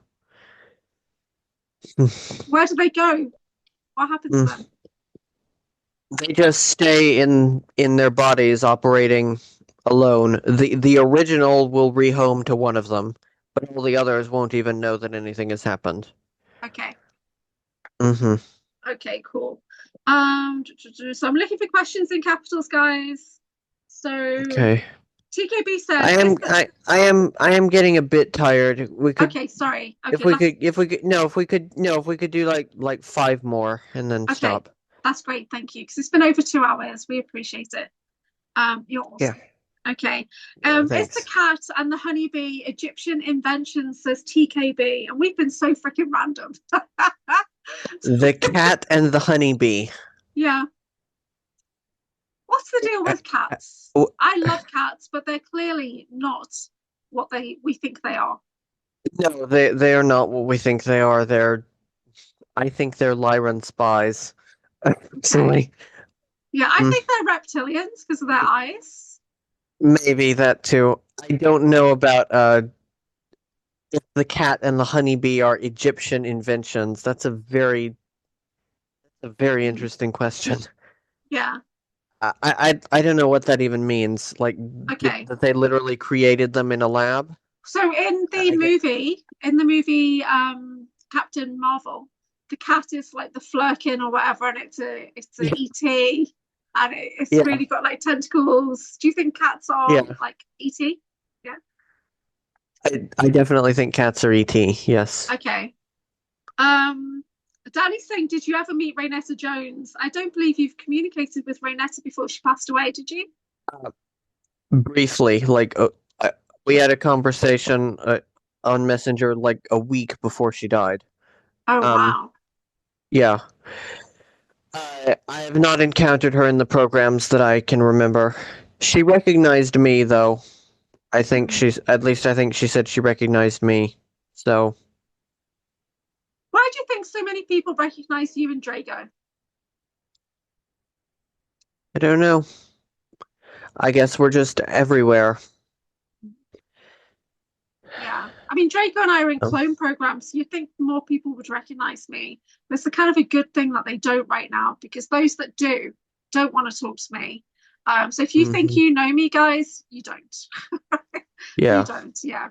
Where do they go? What happens to them? They just stay in their bodies operating alone. The original will rehome to one of them, but all the others won't even know that anything has happened. Okay. Mm-hmm. Okay, cool. So I'm looking for questions in capitals, guys. So okay. TKB says I am getting a bit tired. We could sorry. Okay, if we could do like 5 more and then stop. That's great, thank you. Because it's been over 2 hours. We appreciate it. You're awesome. Yeah. Okay. Is the cat and the honeybee Egyptian invention, says TKB, and we've been so freaking random. The cat and the honeybee. Yeah. What's the deal with cats? I love cats, but they're clearly not what we think they are. No, they are not what we think they are. I think they're Lyran spies. Actually. Yeah, I think they're reptilians because of their eyes. Maybe that too. I don't know about if the cat and the honeybee are Egyptian inventions. That's a very interesting question. Yeah. I don't know what that even means. Like, that they literally created them in a lab. So in the movie Captain Marvel, the cat is like the Flurkin or whatever, and it's a ET, and it's really got like tentacles. Do you think cats are like ET? Yeah. I definitely think cats are ET. Yes. Okay. Danny's saying, did you ever meet Raynetta Jones? I don't believe you've communicated with Raynetta before she passed away, did you? Briefly, we had a conversation on Messenger like a week before she died. Oh, Um, wow. yeah. I have not encountered her in the programs that I can remember. She recognized me, though. I think at least I think she said she recognized me. So, Why do you think so many people recognize you and Drago? I don't know. I guess we're just everywhere. Yeah. I mean, Draco and I are in Oh. clone programs, so you'd think more people would recognize me. But it's a kind of a good thing that they don't right now, because those that do don't want to talk to me. So if you think Mhm. you know me, guys, you don't. You Yeah. don't, yeah.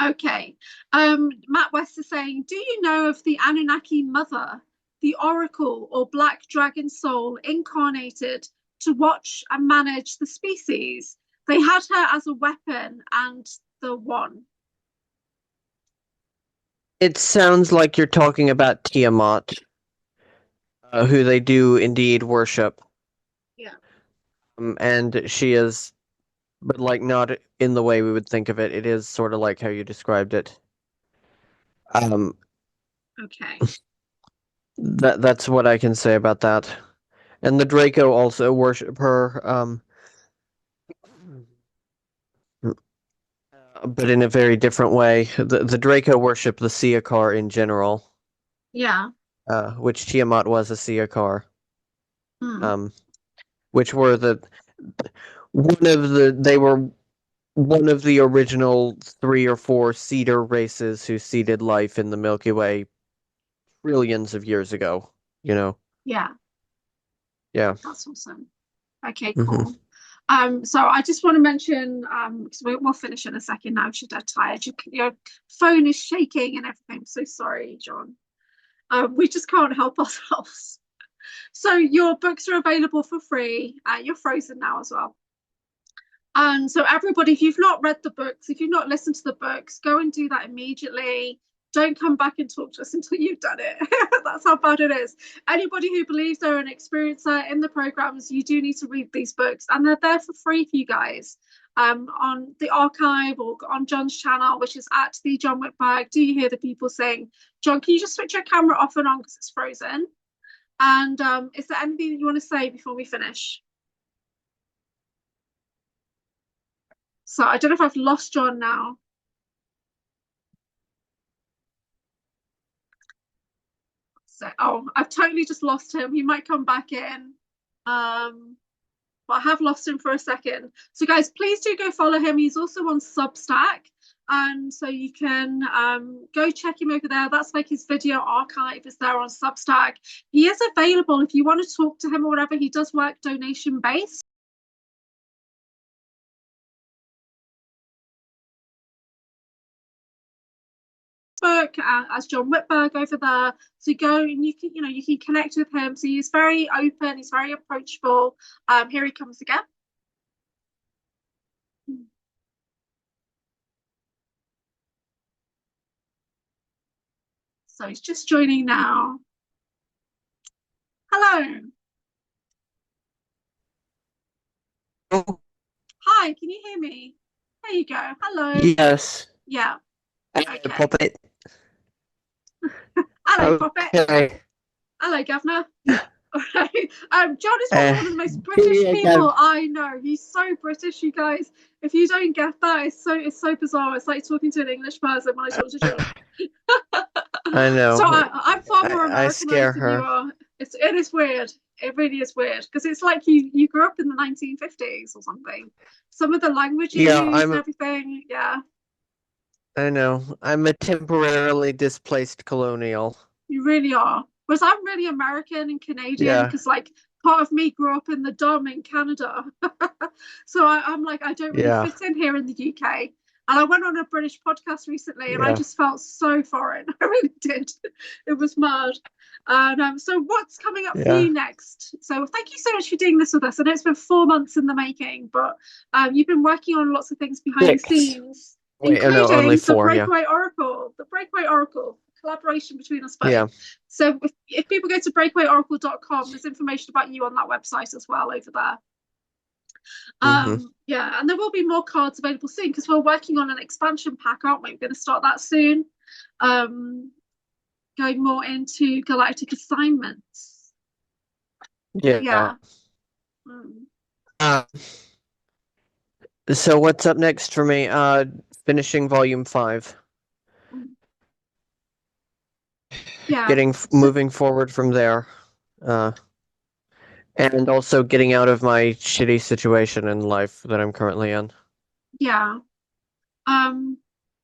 Okay. Matt West is saying, do you know of the Anunnaki mother, the oracle or black dragon soul incarnated to watch and manage the species? They had her as a weapon and the one. It sounds like you're talking about Tiamat, who they do indeed worship. Yeah. And she is, but like not in the way we would think of it. It is sort of like how you described it. Um, Okay. that's what I can say about that. And the Draco also worship her, but in a very different way. The Draco worship the Siakar in general, Yeah. which Tiamat was a Siakar, Mm. um, which were they were one of the original 3 or 4 cedar races who seeded life in the Milky Way trillions of years ago. You know, Yeah. yeah. That's awesome. Okay, Hmm. cool. So I just want to mention, because we'll finish in a second now, if you're dead tired. Your phone is shaking and everything. I'm so sorry, John. We just can't help ourselves. So your books are available for free. You're frozen now as well. And so, everybody, if you've not read the books, if you've not listened to the books, go and do that immediately. Don't come back and talk to us until you've done it. That's how bad it is. Anybody who believes they're an experiencer in the programs, you do need to read these books, and they're there for free for you guys. On the archive or on John's channel, which is at the John Whitberg. Do you hear the people saying, John, can you just switch your camera off and on because it's frozen? And is there anything that you want to say before we finish? So I don't know if I've lost John now. So, oh, I've totally just lost him. He might come back in. But I have lost him for a second. So, guys, please do go follow him. He's also on Substack. And so you can go check him over there. That's like his video archive is there on Substack. He is available if you want to talk to him or whatever. He does work donation based. Book as John Whitberg over there. So go and you can connect with him. So he's very open, he's very approachable. Here he comes again. So he's just joining now. Hello. Oh, Hi, can you hear me? There you go. Hello. yes. Yeah. Hello, Okay. puppet. Hello, Puppet. Okay. Hello, Governor. All right. John is probably Uh, one of the most British yeah, people I know. He's so British, you guys. If you don't get that, it's so bizarre. It's like talking to an English person when I talk to John. I So know. I'm far more I scare Americanized than you her. are. It is weird. It really is weird because it's like you grew up in the 1950s or something. Some of the language you Yeah, use and everything, yeah, I know. I'm a temporarily displaced colonial. you really are. Whereas I'm really American and Canadian Yeah, because like part of me grew up in the Dom in Canada. So I'm like I don't really yeah, fit in here in the UK. And I went on a British podcast recently and I yeah. just felt so foreign. I really did. It was mad. And so what's coming up for Yeah. you next? So thank you so much for doing this with us. I know it's been 4 months in the making, but you've been working on lots of things behind the 6. scenes. Wait, oh no, only including the four. Yeah, Breakaway Oracle, collaboration between us both. yeah. So if people go to breakawayoracle.com, there's information about you on that website as well over there. Mm-hmm. Yeah, and there will be more cards available soon because we're working on an expansion pack, aren't we? We're going to start that soon. Going more into galactic assignments. Yeah. Yeah. Mm. So what's up next for me? Finishing volume 5. Yeah. Moving forward from there. And also getting out of my shitty situation in life that I'm currently in. Yeah.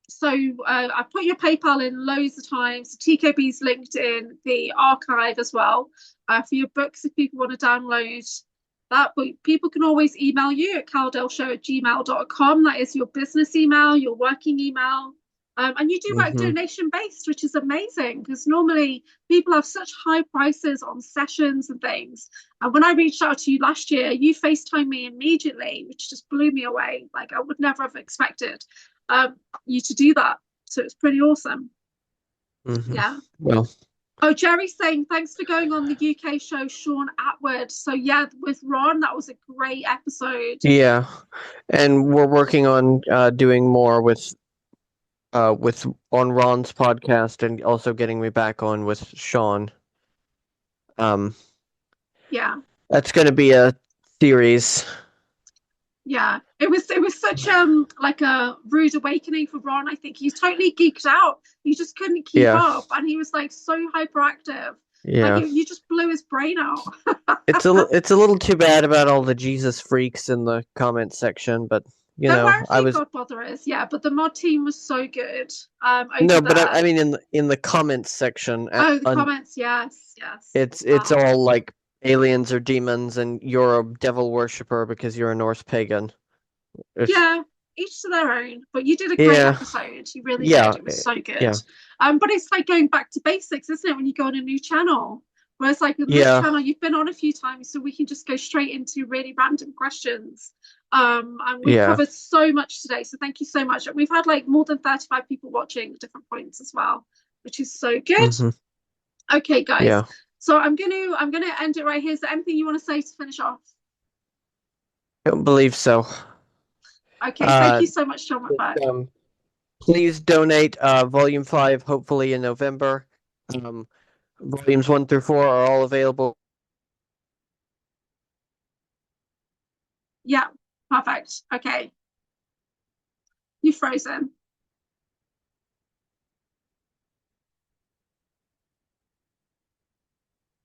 So I put your PayPal in loads of times. TKB's linked in the archive as well for your books if people want to download that. But people can always email you at kyledellschau@gmail.com. That is your business email, your working email. And you do work Mm-hmm. donation based, which is amazing because normally people have such high prices on sessions and things. And when I reached out to you last year, you FaceTimed me immediately, which just blew me away. Like I would never have expected you to do that. So it's pretty awesome. Mm-hmm. Yeah. Well. Oh, Jerry's saying thanks for going on the UK show, Sean Atwood. So yeah, with Ron, that was a great episode. Yeah, and we're working on doing more with on Ron's podcast and also getting me back on with Sean. Yeah. That's going to be a series. Yeah, it was such like a rude awakening for Ron. I think he's totally geeked out. He just couldn't keep up, and he was like so hyperactive. Yeah, like you just blew his brain out. it's a little too bad about all the Jesus freaks in the comment section, but you There know, were a few God botherers, yeah, but the mod team was so good. No, over but there. I mean in the comments section. Oh, the comments, yes. It's all like aliens or demons, and you're a devil worshipper because you're a Norse pagan. Yeah, each to their own. But you did a great episode. You really did. It was so good. Yeah. But it's like going back to basics, isn't it? When you go on a new channel. Whereas like with this channel, you've been on a few times, so we can just go straight into really random questions. And we've covered so much today. So thank you so much. We've had like more than 35 people watching at different points as well, which is so good. Mm-hmm. Okay, guys. Yeah. So I'm gonna end it right here. Is there anything you want to say to finish off? I don't believe so. Okay, thank you so much, John Whitberg. Please donate Volume 5, hopefully in November. Volumes 1 through 4 are all available. Yeah, perfect. Okay. You've frozen.